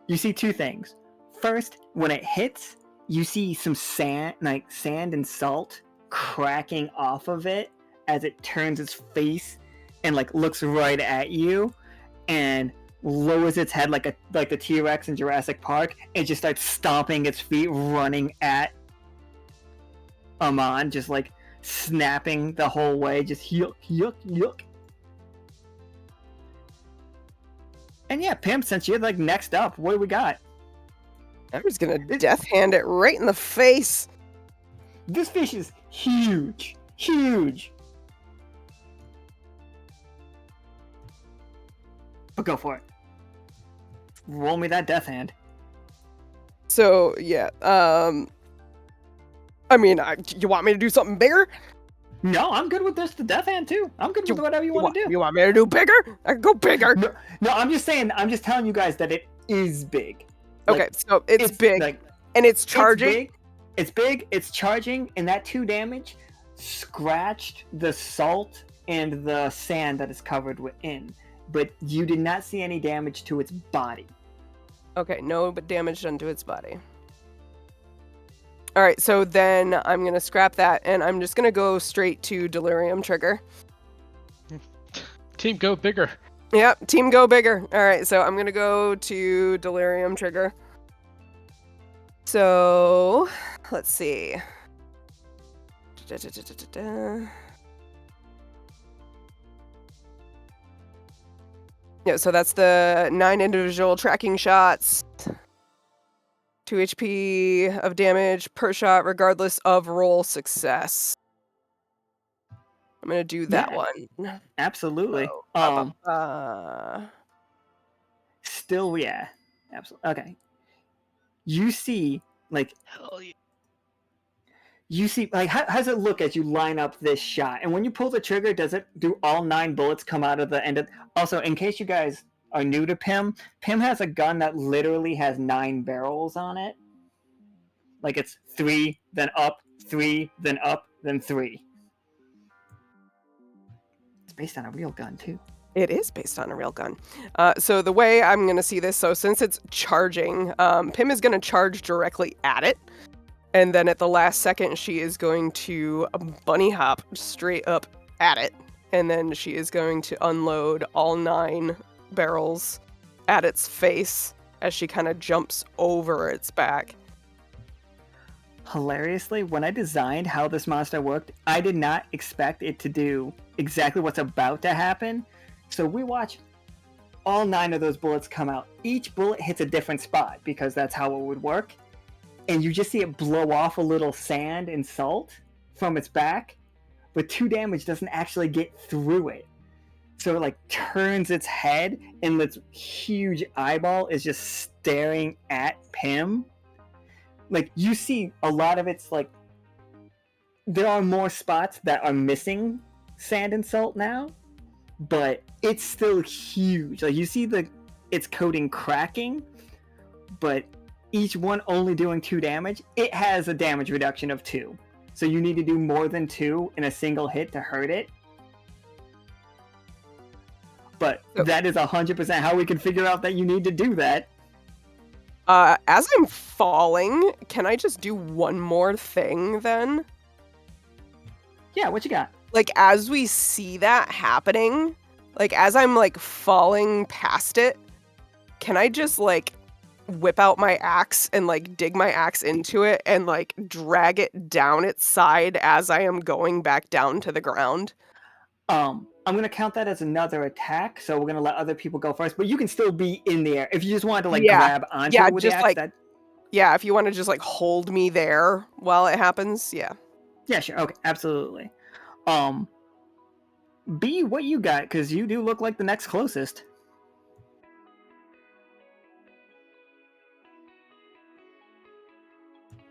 [SPEAKER 2] you see two things. First, when it hits, you see some sand and salt cracking off of it as it turns its face and like looks right at you and lowers its head like the T-Rex in Jurassic Park and just starts stomping its feet, running at Amon, just like snapping the whole way, just yuck, yuck, yuck. And yeah, Pim, since you're like next up, what do we got?
[SPEAKER 5] I was gonna death hand it right in the face.
[SPEAKER 2] This fish is huge, huge. But go for it. Roll me that death hand.
[SPEAKER 5] So yeah, I mean, you want me to do something bigger?
[SPEAKER 2] No, I'm good with this. The death hand too. I'm good with whatever you want to do.
[SPEAKER 5] You want me to do bigger? I can go bigger.
[SPEAKER 2] No, I'm just saying. I'm just telling you guys that it is big.
[SPEAKER 5] Okay,
[SPEAKER 2] Like,
[SPEAKER 5] so it's big,
[SPEAKER 2] like,
[SPEAKER 5] and it's charging.
[SPEAKER 2] It's big. It's charging, and that 2 damage scratched the salt and the sand that is covered within. But you did not see any damage to its body.
[SPEAKER 5] Okay, no, but damage done to its body. All right, so then I'm gonna scrap that, and I'm just gonna go straight to Delirium Trigger.
[SPEAKER 3] Team go bigger.
[SPEAKER 5] Yep, team go bigger. All right, so I'm gonna go to Delirium Trigger. So let's see. Yeah, so that's the 9 individual tracking shots. 2 HP of damage per shot, regardless of roll success. I'm gonna do that one.
[SPEAKER 2] Absolutely. Still, yeah. Absolutely. Okay. You see, like,
[SPEAKER 3] Hell yeah.
[SPEAKER 2] you see, like, how does it look as you line up this shot? And when you pull the trigger, do all 9 bullets come out of the end of? Also, in case you guys are new to Pim has a gun that literally has 9 barrels on it. Like, it's 3, then up, 3, then up, then 3. It's based on a real gun too.
[SPEAKER 5] It is based on a real gun. So the way I'm going to see this, so since it's charging, Pim is going to charge directly at it. And then at the last second, she is going to bunny hop straight up at it. And then she is going to unload all 9 barrels at its face as she kind of jumps over its back.
[SPEAKER 2] Hilariously, when I designed how this monster worked, I did not expect it to do exactly what's about to happen. So we watch all 9 of those bullets come out. Each bullet hits a different spot because that's how it would work. And you just see it blow off a little sand and salt from its back, but 2 damage doesn't actually get through it. So it like turns its head and its huge eyeball is just staring at Pim. Like, you see a lot of it's like, there are more spots that are missing sand and salt now, but it's still huge. Like, you see its coating cracking, but each one only doing 2 damage. It has a damage reduction of 2. So you need to do more than 2 in a single hit to hurt it. But that is 100% how we can figure out that you need to do that.
[SPEAKER 5] As I'm falling, can I just do one more thing then?
[SPEAKER 2] Yeah, what you got?
[SPEAKER 5] Like, as we see that happening, like, as I'm, like, falling past it, can I just, like, whip out my axe and, like, dig my axe into it and, like, drag it down its side as I am going back down to the ground?
[SPEAKER 2] I'm going to count that as another attack, so we're going to let other people go first, but you can still be in the air. If you just wanted to, like, grab onto it with
[SPEAKER 5] just,
[SPEAKER 2] the axe,
[SPEAKER 5] like, yeah, if you want to just, like, hold me there while it happens, yeah.
[SPEAKER 2] Yeah, sure. Okay, absolutely. B, what you got? Because you do look like the next closest.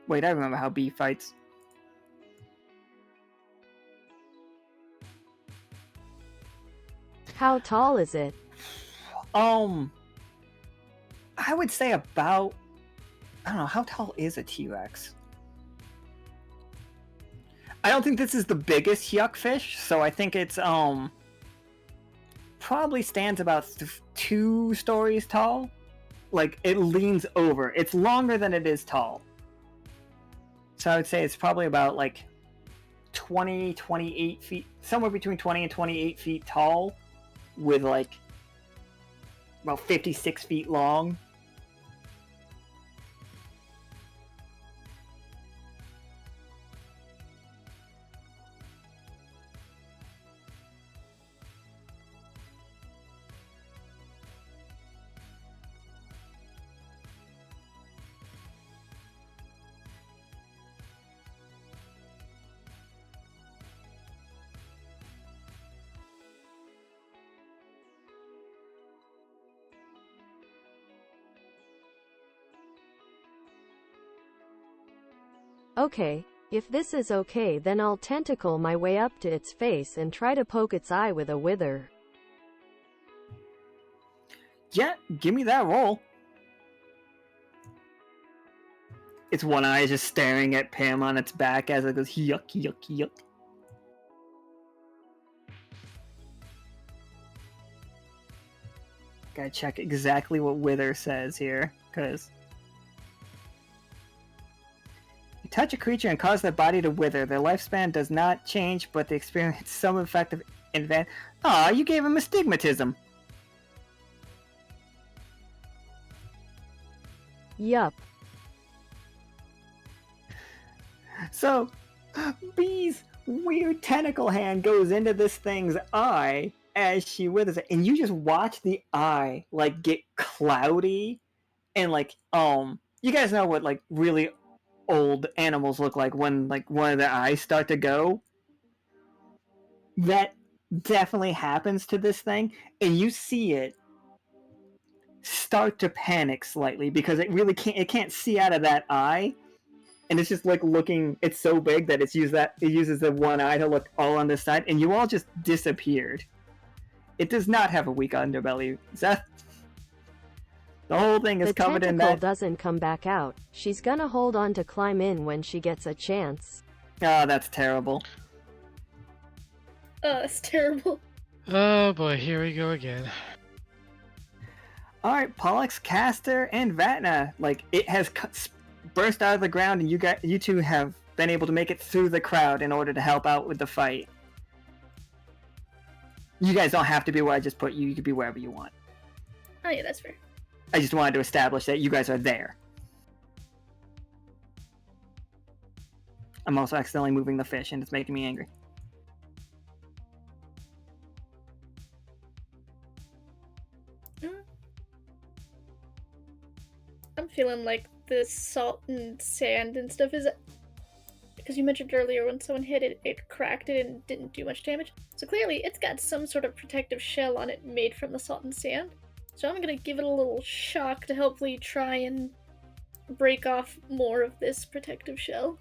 [SPEAKER 2] Wait, I remember how B fights.
[SPEAKER 4] How tall is it?
[SPEAKER 2] I would say about... I don't know, how tall is a T-Rex? I don't think this is the biggest Hyuk Fish, so I think it's, probably stands about 2 stories tall. Like, it leans over. It's longer than it is tall. So I would say it's probably about, like, 28 feet, somewhere between 20 and 28 feet tall, with, like, about 56 feet long.
[SPEAKER 4] Okay, if this is okay, then I'll tentacle my way up to its face and try to poke its eye with a wither.
[SPEAKER 2] Yeah, give me that roll. Its one eye is just staring at Pam on its back as it goes yuck, yuck, yuck. Gotta check exactly what wither says here, because... You touch a creature and cause their body to wither. Their lifespan does not change, but they experience some effect of advance. Aw, you gave him astigmatism.
[SPEAKER 4] Yup.
[SPEAKER 2] So, Bee's weird tentacle hand goes into this thing's eye as she withers it, and you just watch the eye, like, get cloudy, and, like, you guys know what, like, really old animals look like when, like, one of their eyes start to go? That definitely happens to this thing, and you see it start to panic slightly because it can't see out of that eye, and it's just like looking. It's so big that it uses the one eye to look all on this side, and you all just disappeared. It does not have a weak underbelly, Seth. The whole thing is covered in that.
[SPEAKER 4] The tentacle doesn't come back out. She's gonna hold on to climb in when she gets a chance.
[SPEAKER 2] Oh, that's terrible.
[SPEAKER 7] It's terrible.
[SPEAKER 3] Oh boy, here we go again.
[SPEAKER 2] Alright, Pollux, Castor, and Vatna. Like, it has burst out of the ground, and you two have been able to make it through the crowd in order to help out with the fight. You guys don't have to be where I just put you. You can be wherever you want.
[SPEAKER 7] Oh yeah, that's fair.
[SPEAKER 2] I just wanted to establish that you guys are there. I'm also accidentally moving the fish, and it's making me angry.
[SPEAKER 7] I'm feeling like the salt and sand and stuff is... Because you mentioned earlier when someone hit it, it cracked it and didn't do much damage. So clearly it's got some sort of protective shell on it made from the salt and sand. So I'm gonna give it a little shock to hopefully try and break off more of this protective shell.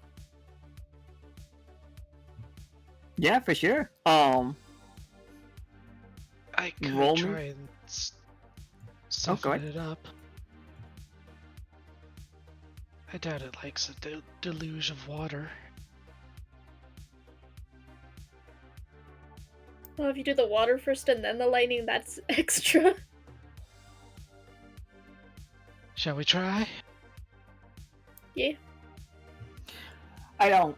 [SPEAKER 2] Yeah, for sure.
[SPEAKER 3] I could
[SPEAKER 2] Roll me.
[SPEAKER 3] try and soften it up. I doubt it likes a deluge of water.
[SPEAKER 7] Well, if you do the water first and then the lightning, that's extra.
[SPEAKER 3] Shall we try?
[SPEAKER 7] Yeah.
[SPEAKER 2] I don't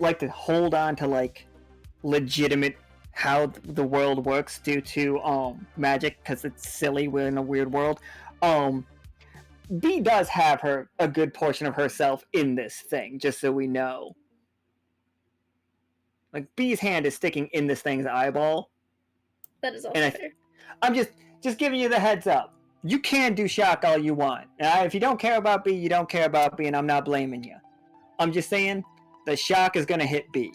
[SPEAKER 2] like to hold on to, like, legitimate how the world works due to magic, because it's silly. We're in a weird world. B does have a good portion of herself in this thing, just so we know. Like, B's hand is sticking in this thing's eyeball.
[SPEAKER 7] That is also fair.
[SPEAKER 2] I'm just giving you the heads up. You can do shock all you want. If you don't care about B, you don't care about B, and I'm not blaming you. I'm just saying the shock is going to hit B.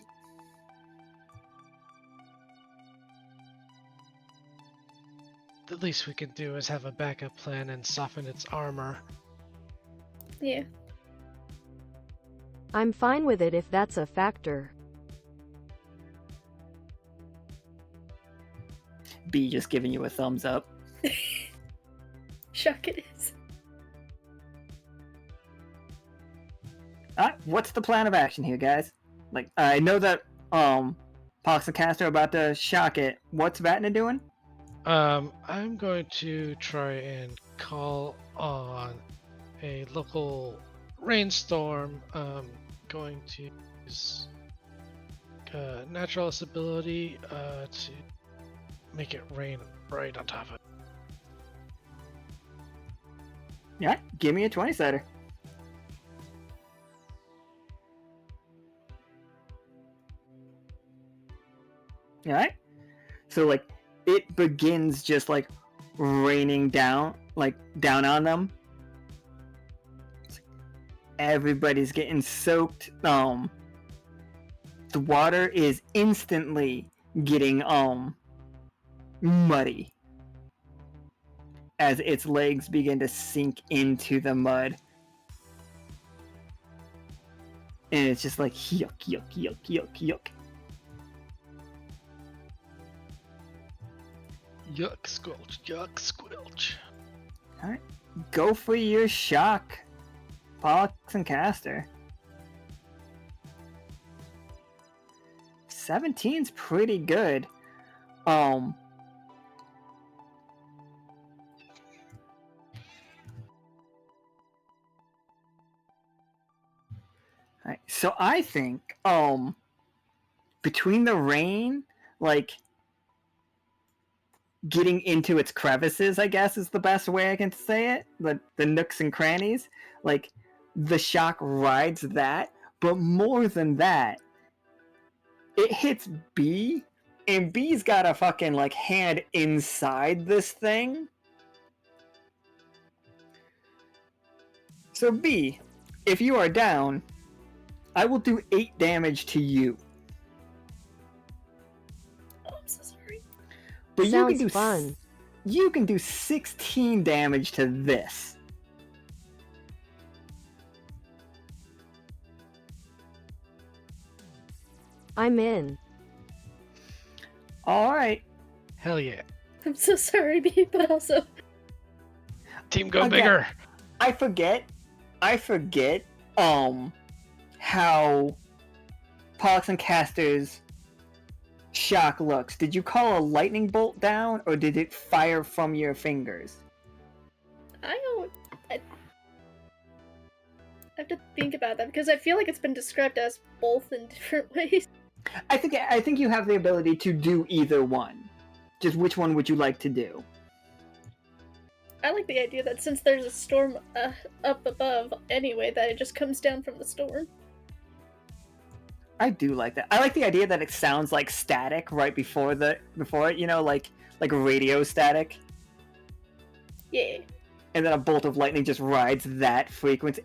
[SPEAKER 3] the least we can do is have a backup plan and soften its armor.
[SPEAKER 7] Yeah.
[SPEAKER 4] I'm fine with it if that's a factor.
[SPEAKER 2] B just giving you a thumbs up.
[SPEAKER 7] Shock it is.
[SPEAKER 2] What's the plan of action here, guys? Like, I know that Pollux and Castor are about to shock it. What's Vatna doing?
[SPEAKER 3] I'm going to try and call on a local rainstorm. Going to use naturalist ability to make it rain right on top of it.
[SPEAKER 2] Yeah, give me a 20-sider. Alright? So, like, it begins just, like, raining down, like, down on them. Everybody's getting soaked. The water is instantly getting, muddy. As its legs begin to sink into the mud. And it's just like, yuck, yuck, yuck, yuck, yuck.
[SPEAKER 3] Yuck, squelch, yuck, squelch.
[SPEAKER 2] Alright. Go for your shock, Pollux and Castor. 17's pretty good. Alright, so I think, between the rain, like, getting into its crevices, I guess, is the best way I can say it. The nooks and crannies. Like, the shock rides that, but more than that, it hits B, and B's got a fucking, like, hand inside this thing. So B, if you are down, I will do 8 damage to you.
[SPEAKER 7] Oh, I'm so sorry.
[SPEAKER 2] But
[SPEAKER 4] Sounds fun.
[SPEAKER 2] You can do 16 damage to this.
[SPEAKER 4] I'm in.
[SPEAKER 2] Alright.
[SPEAKER 3] Hell yeah.
[SPEAKER 7] I'm so sorry, B, but also.
[SPEAKER 3] Team go
[SPEAKER 2] Again,
[SPEAKER 3] bigger!
[SPEAKER 2] I forget, how Pollux and Castor's shock looks. Did you call a lightning bolt down, or did it fire from your fingers?
[SPEAKER 7] I have to think about that because I feel like it's been described as both in different ways.
[SPEAKER 2] I think you have the ability to do either one. Just which one would you like to do?
[SPEAKER 7] I like the idea that since there's a storm up above anyway, that it just comes down from the storm.
[SPEAKER 2] I do like that. I like the idea that it sounds like static right before it, you know, like radio static.
[SPEAKER 7] Yeah.
[SPEAKER 2] And then a bolt of lightning just rides that frequency.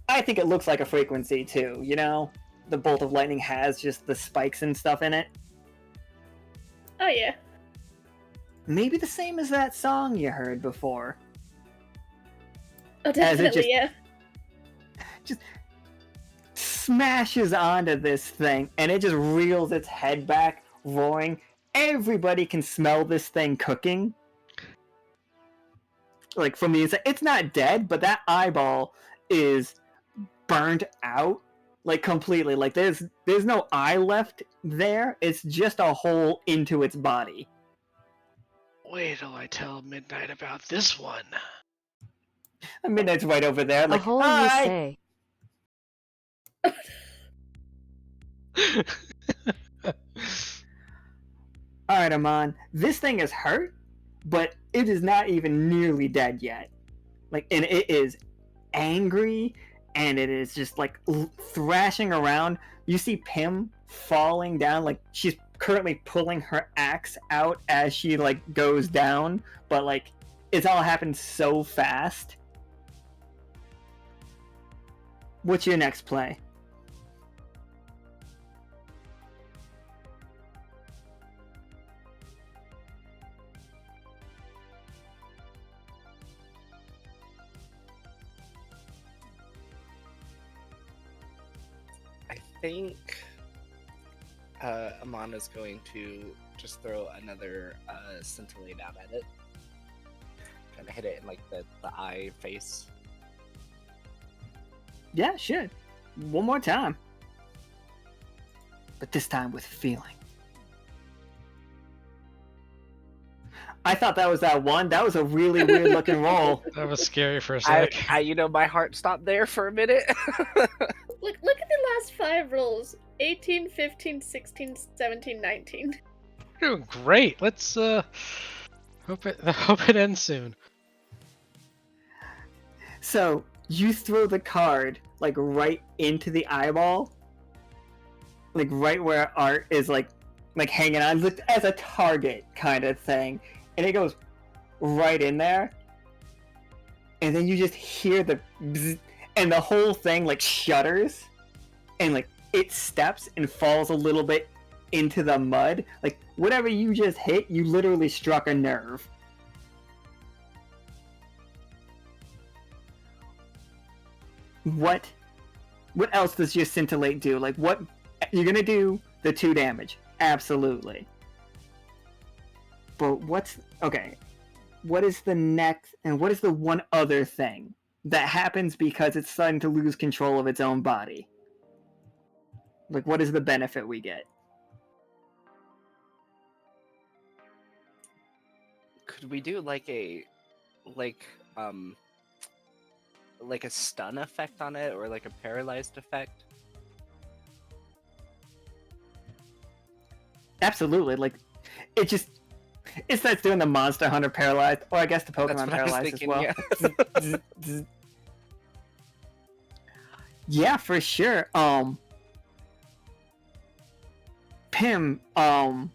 [SPEAKER 2] I think it looks like a frequency too, you know? The bolt of lightning has just the spikes and stuff in it.
[SPEAKER 7] Oh yeah.
[SPEAKER 2] Maybe the same as that song you heard before.
[SPEAKER 7] Oh,
[SPEAKER 2] As it
[SPEAKER 7] definitely, yeah.
[SPEAKER 2] Just smashes onto this thing, and it just reels its head back, roaring. Everybody can smell this thing cooking. Like, from the inside. It's not dead, but that eyeball is burned out. Like, completely. Like, there's no eye left there. It's just a hole into its body.
[SPEAKER 3] Wait till I tell Midnight about this one.
[SPEAKER 2] Midnight's right over there. Like,
[SPEAKER 4] a hole
[SPEAKER 2] hi!
[SPEAKER 4] you say.
[SPEAKER 2] Alright, Amon. This thing is hurt, but it is not even nearly dead yet. Like, and it is angry, and it is just, like, thrashing around. You see Pim falling down, like, she's currently pulling her axe out as she, like, goes down, but, like, it's all happened so fast. What's your next play?
[SPEAKER 6] think Amon is going to just throw another scintillate out at it. Trying to hit it in like the eye face.
[SPEAKER 2] Yeah, sure. One more time. But this time with feeling. I thought that was that one. That was a really weird looking roll.
[SPEAKER 3] That was scary for a sec.
[SPEAKER 6] My heart stopped there for a minute.
[SPEAKER 7] Look at the last 5 rolls. 18, 15, 16, 17, 19.
[SPEAKER 3] You're doing great. Let's hope it ends soon.
[SPEAKER 2] So you throw the card like right into the eyeball, like right where Art is like hanging on, like, as a target kind of thing, and it goes right in there, and then you just hear the bzz, and the whole thing like shudders, and like it steps and falls a little bit into the mud. Like whatever you just hit, you literally struck a nerve. What else does your scintillate do? Like, what you're gonna do the 2 damage, absolutely. But okay? What is the next, and what is the one other thing that happens because it's starting to lose control of its own body? Like, what is the benefit we get?
[SPEAKER 6] Could we do like a stun effect on it, or like a paralyzed effect?
[SPEAKER 2] Absolutely. Like, it starts doing the Monster Hunter paralyzed, or I guess the Pokemon paralyzed as well.
[SPEAKER 6] Yeah.
[SPEAKER 2] Yeah, for sure. Pim, Amon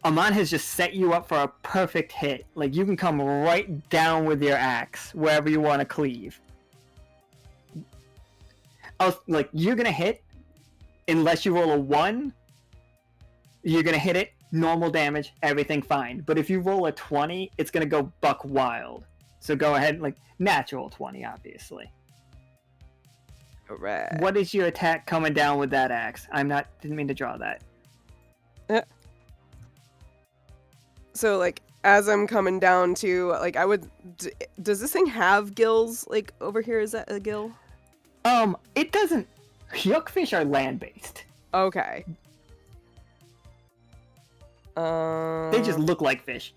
[SPEAKER 2] has just set you up for a perfect hit. Like, you can come right down with your axe wherever you want to cleave. Like, you're gonna hit, unless you roll a 1, you're gonna hit it, normal damage, everything fine. But if you roll a 20, it's gonna go buck wild. So go ahead, like, natural 20, obviously.
[SPEAKER 5] Alright.
[SPEAKER 2] What is your attack coming down with that axe? Didn't mean to draw that.
[SPEAKER 5] So, like, as I'm coming down to, like, does this thing have gills, like, over here? Is that a gill?
[SPEAKER 2] It doesn't. Hyuk Fish are land-based.
[SPEAKER 5] Okay.
[SPEAKER 2] They just look like fish.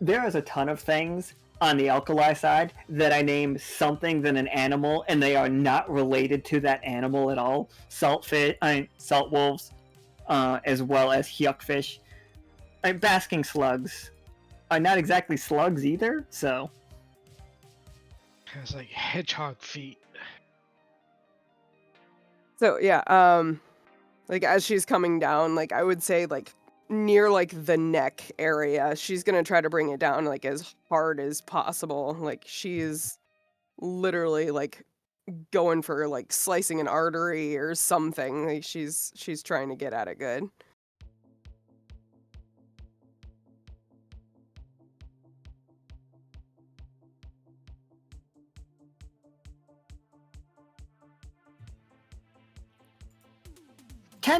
[SPEAKER 2] There is a ton of things on the Alkali side that I name something than an animal, and they are not related to that animal at all. Salt wolves, as well as Hyuk Fish. Basking slugs are not exactly slugs either, so...
[SPEAKER 3] It's like hedgehog feet.
[SPEAKER 5] So, yeah, like, as she's coming down, like, I would say, like, near, like, the neck area, she's gonna try to bring it down, like, as hard as possible. Like, she's literally, like, going for, like, slicing an artery or something. Like, she's trying to get at it good.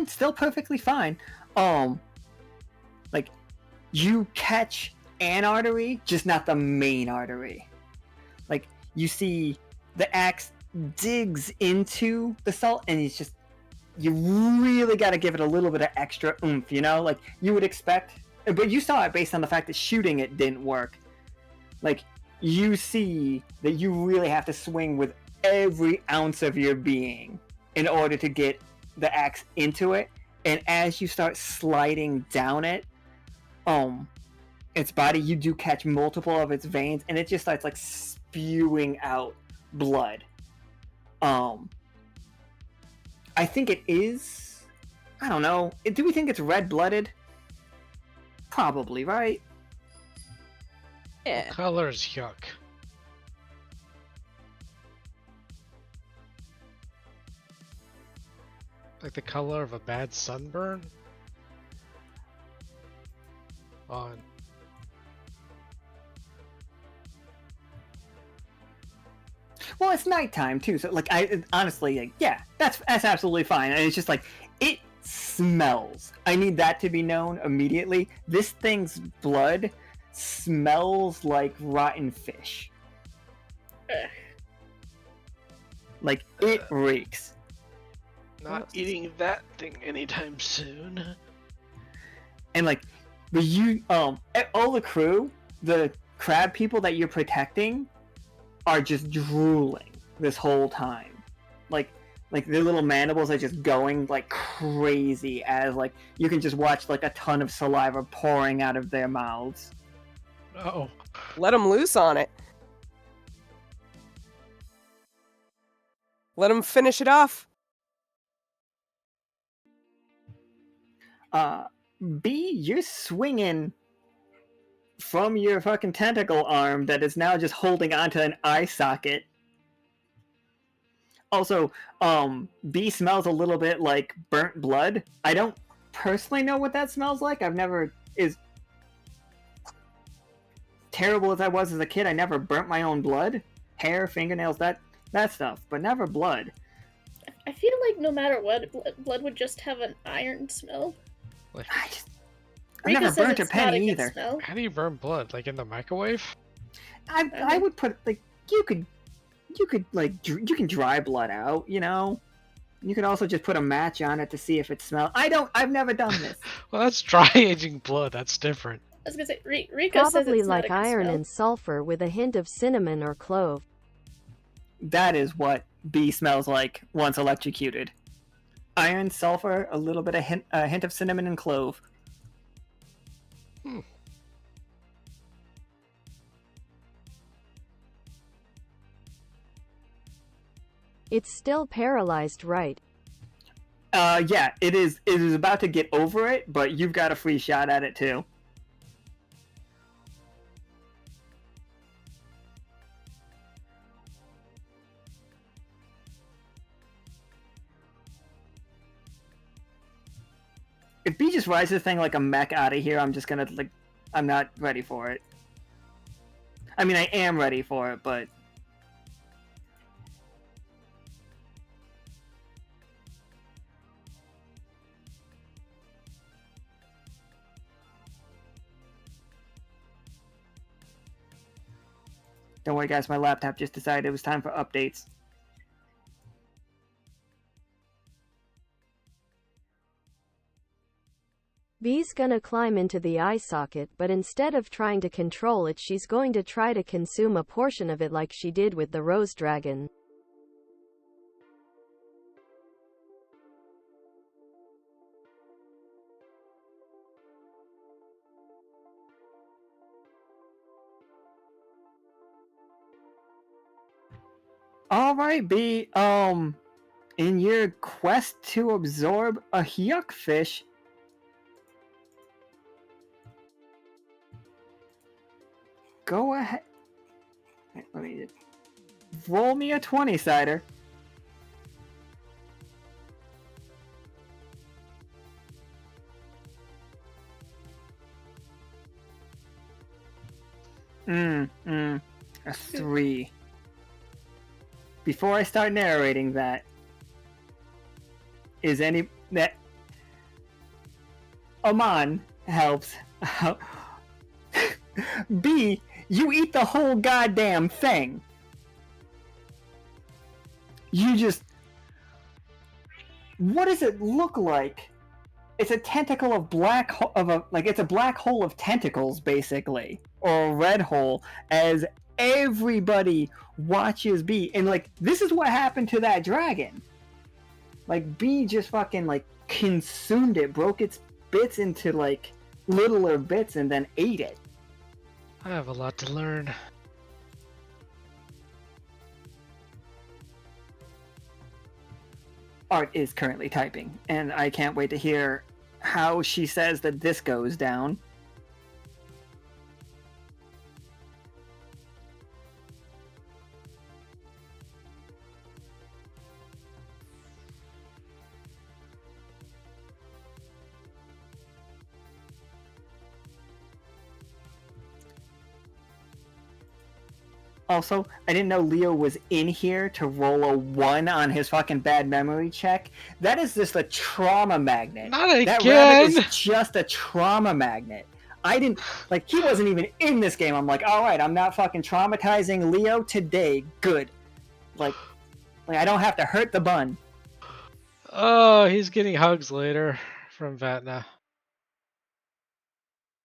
[SPEAKER 2] Still perfectly fine. Like, you catch an artery, just not the main artery. Like, you see the axe digs into the salt, and you really got to give it a little bit of extra oomph, you know? Like, you would expect, but you saw it based on the fact that shooting it didn't work. Like, you see that you really have to swing with every ounce of your being in order to get the axe into it, and as you start sliding down it, its body, you do catch multiple of its veins, and it just starts like spewing out blood. I think it is, I don't know, do we think it's red-blooded? Probably, right?
[SPEAKER 5] Yeah.
[SPEAKER 3] What color is Hyuk? Like the color of a bad sunburn? On
[SPEAKER 2] Well, it's nighttime too, so like I honestly, like, yeah, that's absolutely fine. And it's just like it smells. I need that to be known immediately. This thing's blood smells like rotten fish.
[SPEAKER 7] Ugh.
[SPEAKER 2] Like it reeks.
[SPEAKER 3] Not eating that thing anytime soon.
[SPEAKER 2] And like, but you, all the crew, the crab people that you're protecting, are just drooling this whole time. Like their little mandibles are just going like crazy as like you can just watch like a ton of saliva pouring out of their mouths.
[SPEAKER 3] Oh,
[SPEAKER 5] Let them loose on it. Let them finish it off.
[SPEAKER 2] B, you're swinging from your fucking tentacle arm that is now just holding onto an eye socket. Also, B smells a little bit like burnt blood. I don't personally know what that smells like. I've never, as terrible as I was as a kid, I never burnt my own blood. Hair, fingernails, that stuff, but never blood.
[SPEAKER 7] I feel like no matter what, blood would just have an iron smell.
[SPEAKER 3] like,
[SPEAKER 2] I've
[SPEAKER 7] Rika
[SPEAKER 2] never
[SPEAKER 7] says
[SPEAKER 2] burnt a
[SPEAKER 7] it's not
[SPEAKER 2] penny
[SPEAKER 7] good
[SPEAKER 2] either.
[SPEAKER 7] smell.
[SPEAKER 3] how do you burn blood? Like in the microwave?
[SPEAKER 2] I would put like you could like you can dry blood out, you know. You could also just put a match on it to see if it smells. I've never done this.
[SPEAKER 3] Well, that's dry aging blood. That's different.
[SPEAKER 7] I was gonna say, Rika says
[SPEAKER 4] Probably
[SPEAKER 7] it's not
[SPEAKER 4] like
[SPEAKER 7] a good
[SPEAKER 4] iron
[SPEAKER 7] smell.
[SPEAKER 4] and sulfur with a hint of cinnamon or clove.
[SPEAKER 2] That is what B smells like once electrocuted. Iron, sulfur, a little bit of a hint of cinnamon and clove.
[SPEAKER 4] It's still paralyzed, right?
[SPEAKER 2] Yeah, it is. It is about to get over it, but you've got a free shot at it too. If B just rides the thing like a mech out of here, I'm just gonna like, I'm not ready for it. I mean, I am ready for it, but don't worry, guys. My laptop just decided it was time for updates.
[SPEAKER 4] Bee's gonna climb into the eye socket, but instead of trying to control it, she's going to try to consume a portion of it like she did with the rose dragon.
[SPEAKER 2] All right, B. In your quest to absorb a Hyuk Fish, go ahead. Let me just roll me a 20-sider. A 3. Before I start narrating that, Amon helps. B, you eat the whole goddamn thing. You just... What does it look like? It's a tentacle of it's a black hole of tentacles, basically, or a red hole, as everybody watches B. And like, this is what happened to that dragon. Like, B just fucking like consumed it, broke its bits into like littler bits, and then ate it.
[SPEAKER 3] I have a lot to learn.
[SPEAKER 2] Art is currently typing, and I can't wait to hear how she says that this goes down. Also, I didn't know Leo was in here to roll a 1 on his fucking bad memory check. That is just a trauma magnet.
[SPEAKER 3] Not
[SPEAKER 2] That
[SPEAKER 3] again!
[SPEAKER 2] rabbit is just a trauma magnet. I didn't, like, he wasn't even in this game. I'm like, alright, I'm not fucking traumatizing Leo today. Good. Like I don't have to hurt the bun.
[SPEAKER 3] Oh, he's getting hugs later from Vatna.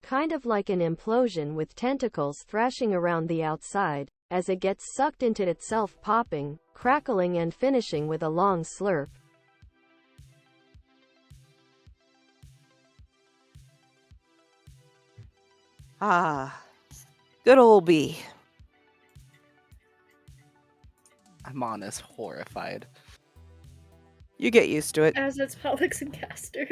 [SPEAKER 4] Kind of like an implosion with tentacles thrashing around the outside, as it gets sucked into itself, popping, crackling and finishing with a long slurp.
[SPEAKER 5] Ah, good old bee.
[SPEAKER 6] Amon is horrified.
[SPEAKER 5] You get used to it.
[SPEAKER 7] As it's Pollux and Castor.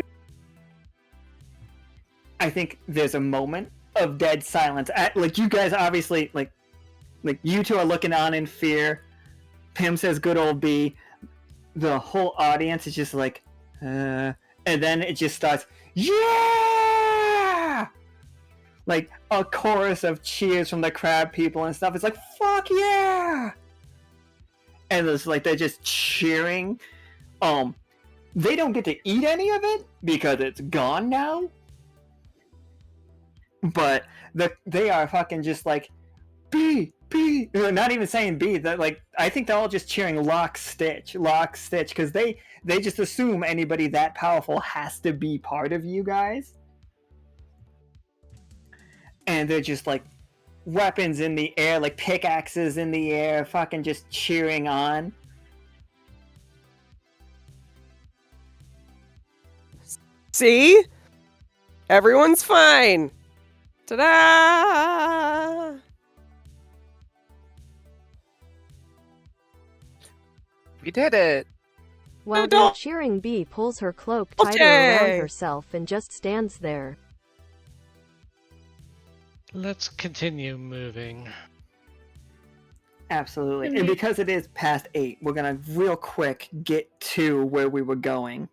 [SPEAKER 2] I think there's a moment of dead silence. Like, you guys obviously, like you two are looking on in fear. Pim says good old B. The whole audience is just like, and then it just starts, yeah! Like, a chorus of cheers from the crab people and stuff. It's like, fuck yeah! And it's like, they're just cheering. They don't get to eat any of it because it's gone now. But they are fucking just like, B, not even saying B. That, like, I think they're all just cheering Lockstitch, because they just assume anybody that powerful has to be part of you guys. And they're just like, weapons in the air, like pickaxes in the air, fucking just cheering on.
[SPEAKER 5] See? Everyone's fine. Ta-da!
[SPEAKER 6] We did it!
[SPEAKER 4] While
[SPEAKER 5] Adult-
[SPEAKER 4] the cheering bee pulls her cloak tighter around
[SPEAKER 5] Okay.
[SPEAKER 4] herself and just stands there.
[SPEAKER 3] Let's continue moving.
[SPEAKER 2] Absolutely.
[SPEAKER 7] Mhm.
[SPEAKER 2] And because it is past 8, we're gonna real quick get to where we were going.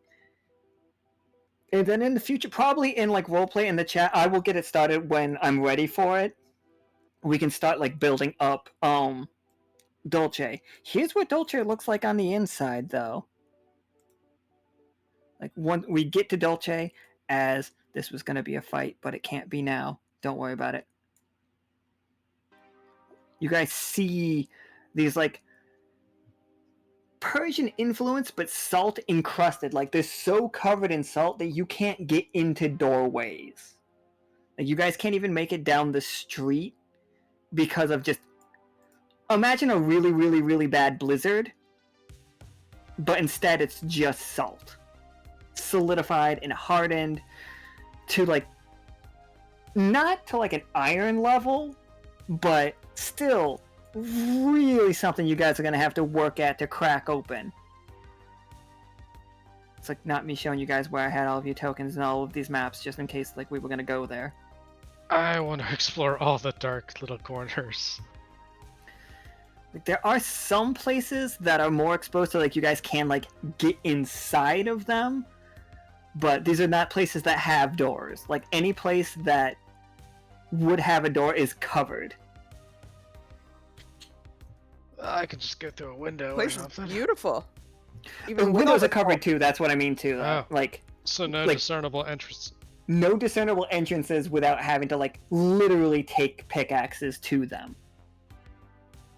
[SPEAKER 2] And then in the future, probably in like roleplay in the chat, I will get it started when I'm ready for it. We can start like building up Dolce. Here's what Dolce looks like on the inside though. Like, when we get to Dolce, as this was gonna be a fight, but it can't be now. Don't worry about it. You guys see these like Persian influence, but salt encrusted. Like, they're so covered in salt that you can't get into doorways. Like, you guys can't even make it down the street because of just, imagine a really, really, really bad blizzard, but instead it's just salt. Solidified and hardened to like, not to like an iron level, but still really something you guys are going to have to work at to crack open. It's like not me showing you guys where I had all of your tokens and all of these maps just in case like we were going to go there.
[SPEAKER 3] I want to explore all the dark little corners.
[SPEAKER 2] Like, there are some places that are more exposed to like you guys can like get inside of them, but these are not places that have doors. Like, any place that would have a door is covered.
[SPEAKER 3] I could just go through a window or
[SPEAKER 5] Place is
[SPEAKER 3] something.
[SPEAKER 5] beautiful.
[SPEAKER 2] The
[SPEAKER 5] with all
[SPEAKER 2] windows
[SPEAKER 5] the
[SPEAKER 2] are covered too, that's what I mean too.
[SPEAKER 3] Oh.
[SPEAKER 2] Like,
[SPEAKER 3] So no
[SPEAKER 2] like-
[SPEAKER 3] discernible entrance.
[SPEAKER 2] no discernible entrances without having to like literally take pickaxes to them.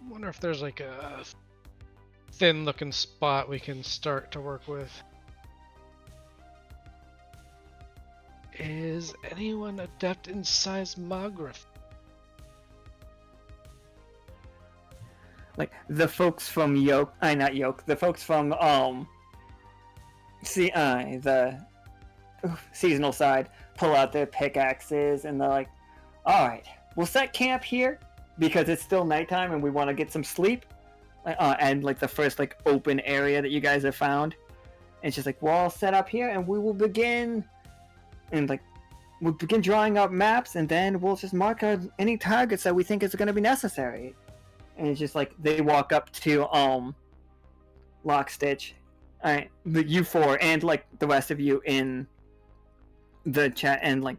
[SPEAKER 3] I wonder if there's like a thin looking spot we can start to work with. Is anyone adept in seismography?
[SPEAKER 2] Like, the folks from the folks from the seasonal side pull out their pickaxes and they're like, all right, we'll set camp here because it's still nighttime and we want to get some sleep. And like the first like open area that you guys have found, and it's just like, we'll all set up here and we will begin, and like we'll begin drawing up maps, and then we'll just mark any targets that we think is going to be necessary. And it's just like they walk up to Lockstitch, alright, you four, and like the rest of you in the chat, and like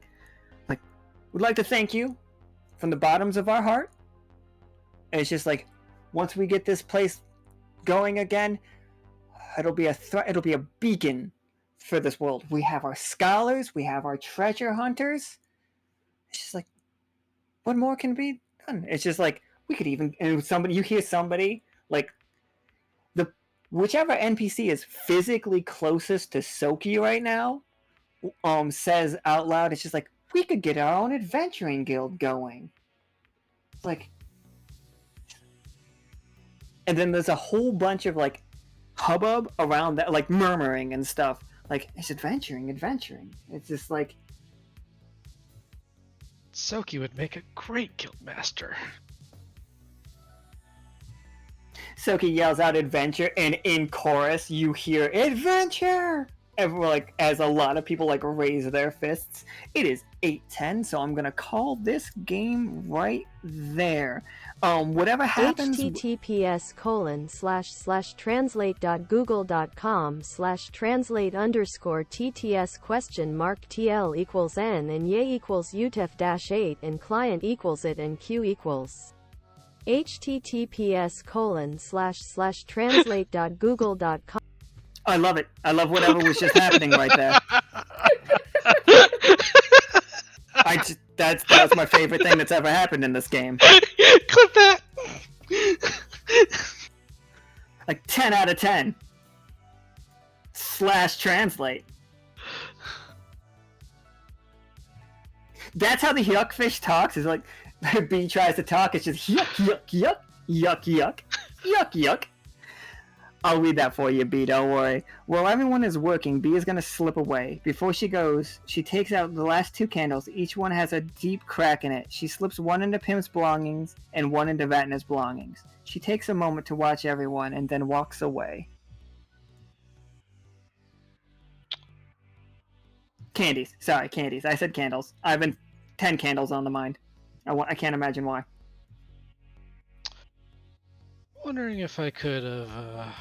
[SPEAKER 2] we'd like to thank you from the bottoms of our heart. And it's just like, once we get this place going again, it'll be a beacon for this world. We have our scholars, we have our treasure hunters. It's just like, what more can be done? It's just like, we could even, and you hear somebody, like, whichever NPC is physically closest to Soki right now, says out loud, it's just like, we could get our own adventuring guild going. It's like, and then there's a whole bunch of like hubbub around that, like murmuring and stuff. Like, it's adventuring. It's just like,
[SPEAKER 3] Soki would make a great guild master.
[SPEAKER 2] Soki yells out adventure, and in chorus you hear adventure. Everyone, like, as a lot of people like raise their fists. It is 8:10, so I'm gonna call this game right there. Whatever happens.
[SPEAKER 4] https://translate.google.com/translate_TTS?TL=N and ye=UTF-8 and client equals it and Q equals. https://translate.google.com.
[SPEAKER 2] I love it. I love whatever was just happening right there. That's my favorite thing that's ever happened in this game.
[SPEAKER 3] Clip that.
[SPEAKER 2] Like 10 out of 10. /translate. That's how the Hyuk Fish talks. Is like, B tries to talk. It's just yuck, yuck, yuck, yuck, yuck, yuck, yuck. I'll read that for you, B, don't worry. While everyone is working, B is going to slip away. Before she goes, she takes out the last 2 candles. Each one has a deep crack in it. She slips one into Pim's belongings and one into Vatna's belongings. She takes a moment to watch everyone and then walks away. Candies. Sorry, candies. I said candles. I've been 10 candles on the mind. I can't imagine why.
[SPEAKER 3] Wondering if I could have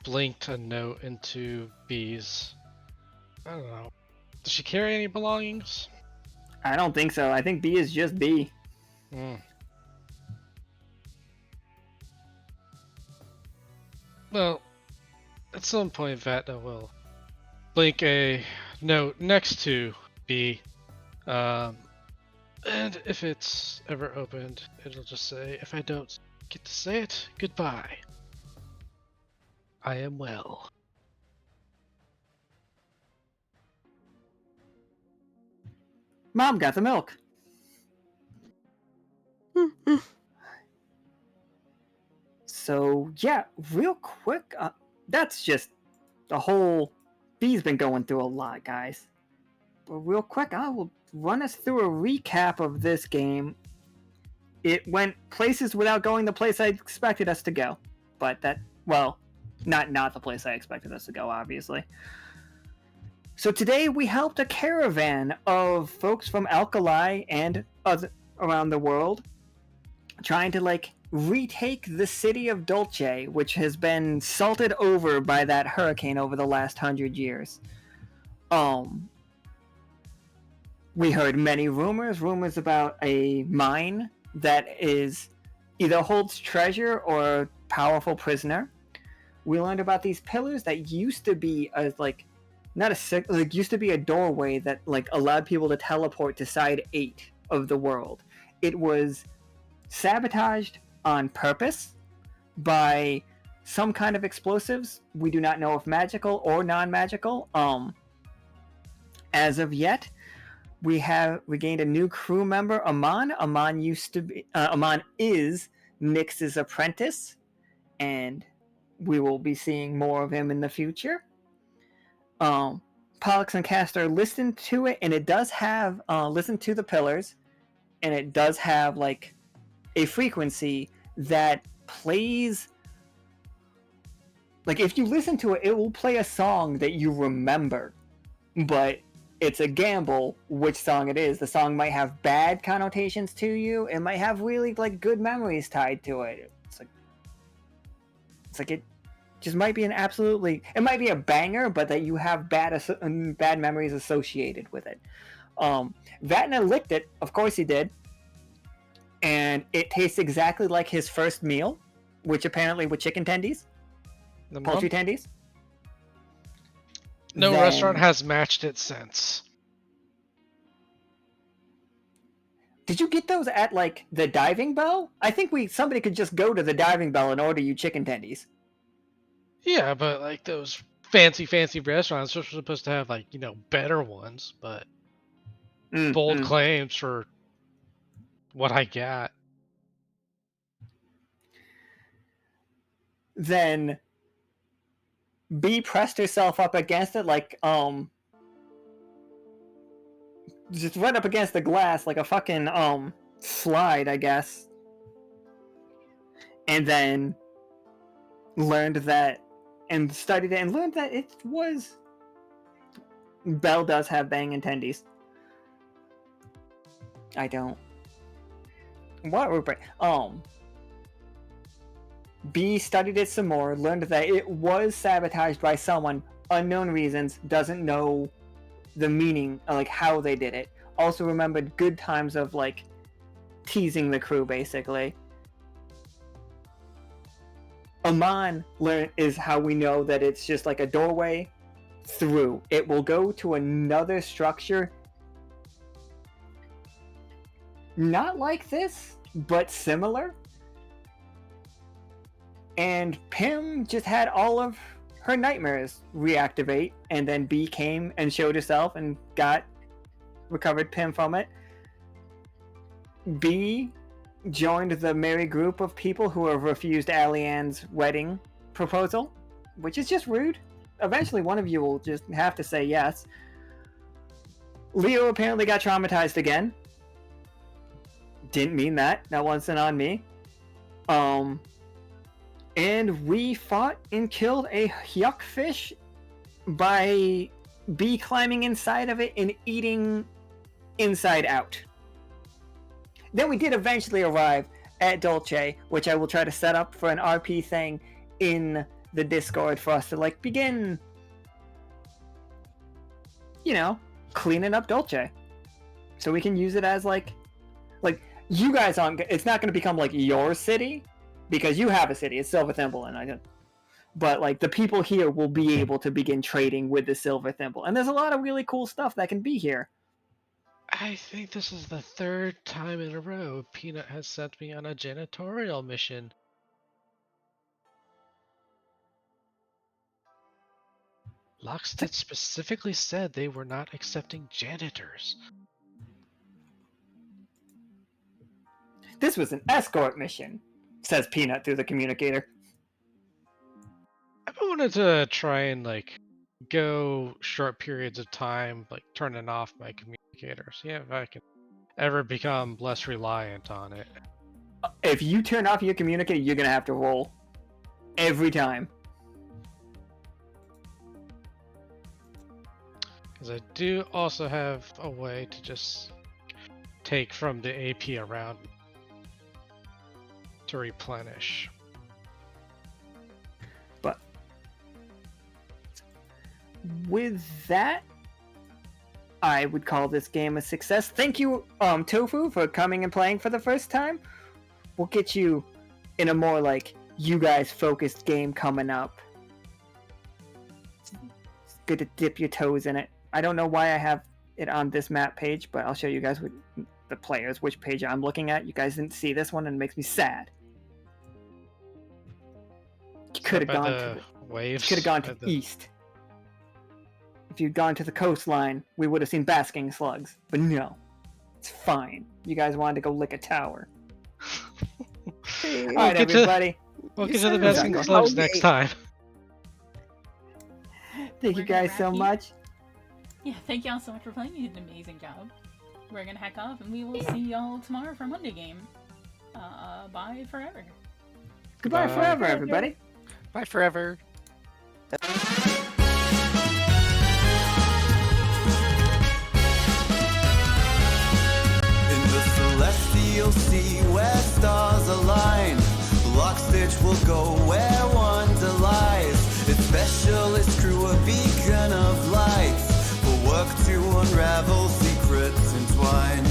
[SPEAKER 3] blinked a note into B's. I don't know. Does she carry any belongings?
[SPEAKER 2] I don't think so. I think B is just B.
[SPEAKER 3] Well, at some point Vatna will blink a note next to B. And if it's ever opened, it'll just say, if I don't get to say it, goodbye. I am well.
[SPEAKER 2] Mom got the milk. So, yeah, real quick, that's just the whole... B's been going through a lot, guys. But real quick, I will run us through a recap of this game. It went places without going the place I expected us to go. But that, well, not the place I expected us to go, obviously. So today we helped a caravan of folks from Alkalis and around the world trying to, like, retake the city of Dulce, which has been salted over by that hurricane over the last 100 years. We heard many rumors about a mine that is either holds treasure or a powerful prisoner. We learned about these pillars that used to be used to be a doorway that like allowed people to teleport to side 8 of the world. It was sabotaged on purpose by some kind of explosives. We do not know if magical or non-magical. As of yet, we gained a new crew member, Amon. Amon is Nyx's apprentice, and we will be seeing more of him in the future. Pollux and Castor listened to it, and it does have listen to the pillars, and it does have like a frequency that plays. Like if you listen to it, it will play a song that you remember, but it's a gamble which song it is. The song might have bad connotations to you. It might have really like good memories tied to it. It's like it just might be it might be a banger, but that you have bad memories associated with it. Vatna licked it, of course he did, and it tastes exactly like his first meal. which apparently were chicken tendies,
[SPEAKER 3] The
[SPEAKER 2] poultry
[SPEAKER 3] month?
[SPEAKER 2] tendies.
[SPEAKER 3] No
[SPEAKER 2] Then-
[SPEAKER 3] restaurant has matched it since.
[SPEAKER 2] Did you get those at like the Diving Bell? I think somebody could just go to the Diving Bell and order you chicken tendies.
[SPEAKER 3] Yeah, but like those fancy restaurants are supposed to have like, better ones, but bold claims for what I got.
[SPEAKER 2] Then B pressed herself up against it like just right up against the glass like a fucking slide, I guess. And then learned that and studied it and learned that it was Belle does have banging tendies. I don't. What were B studied it some more, learned that it was sabotaged by someone, unknown reasons, doesn't know the meaning, like how they did it. Also remembered good times of like teasing the crew, basically. Amon is how we know that it's just like a doorway through. It will go to another structure, not like this, but similar. And Pim just had all of her nightmares reactivate, and then B came and showed herself and recovered Pim from it. B joined the merry group of people who have refused Alian's wedding proposal, which is just rude. Eventually one of you will just have to say yes. Leo apparently got traumatized again. Didn't mean that. That wasn't on me. And we fought and killed a Hyuk Fish by B climbing inside of it and eating inside out. Then we did eventually arrive at Dolce, which I will try to set up for an RP thing in the Discord for us to like begin, cleaning up Dolce. So we can use it as like you guys aren't, it's not going to become like your city because you have a city, it's Silver Thimble, but like the people here will be able to begin trading with the Silver Thimble. And there's a lot of really cool stuff that can be here.
[SPEAKER 3] I think this is the third time in a row Peanut has sent me on a janitorial mission. Lockstitch specifically said they were not accepting janitors.
[SPEAKER 2] This was an escort mission, says Peanut through the communicator.
[SPEAKER 3] I wanted to try and go short periods of time, turning off my communicator. See if I can ever become less reliant on it.
[SPEAKER 2] If you turn off your communicator, you're gonna have to roll every time.
[SPEAKER 3] Because I do also have a way to just take from the AP around to replenish.
[SPEAKER 2] But with that, I would call this game a success. Thank you, Tofu, for coming and playing for the first time. We'll get you in a more you guys focused game coming up. It's good to dip your toes in it. I don't know why I have it on this map page, but I'll show you guys the players which page I'm looking at. You guys didn't see this one and it makes me sad. You could have gone to
[SPEAKER 3] waves.
[SPEAKER 2] Could have gone to the east. If you'd gone to the coastline, we would have seen basking slugs. But no, it's fine. You guys wanted to go lick a tower. All right, everybody.
[SPEAKER 3] We'll get to the basking slugs next time.
[SPEAKER 2] Thank you guys so much.
[SPEAKER 8] Yeah, thank y'all so much for playing. You did an amazing job. We're gonna hack off, and we will see y'all tomorrow for Monday game. Bye forever.
[SPEAKER 2] Goodbye forever, everybody.
[SPEAKER 6] Bye forever.
[SPEAKER 1] In the celestial sea where stars align, Lockstitch will go where wonder lies. Its specialist crew a beacon of light, for work to unravel secrets entwined.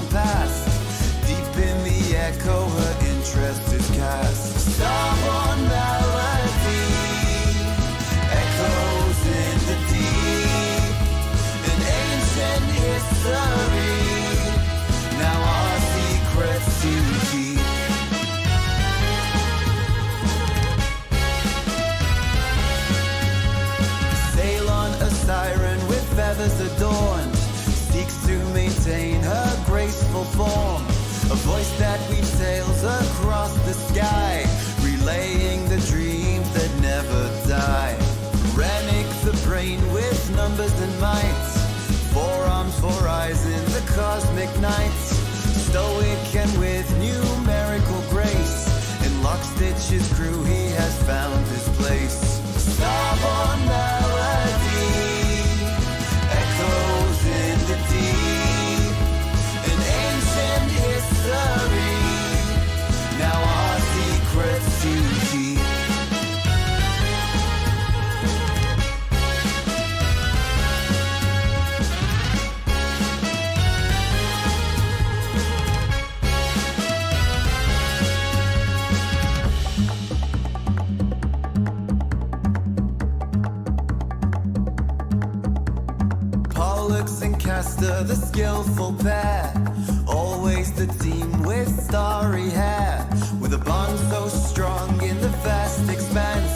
[SPEAKER 1] long past. Deep in the echo, her interest is cast. Starborne Melody echoes in the deep, an ancient history. Now our secrets to keep. Sail on a siren with feathers adorned, seeks to maintain her graceful form. A voice that weaves sails across the sky, relaying the dreams that never die. Rennick the brain with numbers and might, 4 arms, 4 eyes in the cosmic night. Stoic and with numerical grace, in Lockstitch's crew he has found his place. Starborne Melody echoes in the deep, an ancient history. Now our secrets to keep. Pollux and Castor, the skillful pair, always the team with starry hair, with a bond so strong in the vast expanse.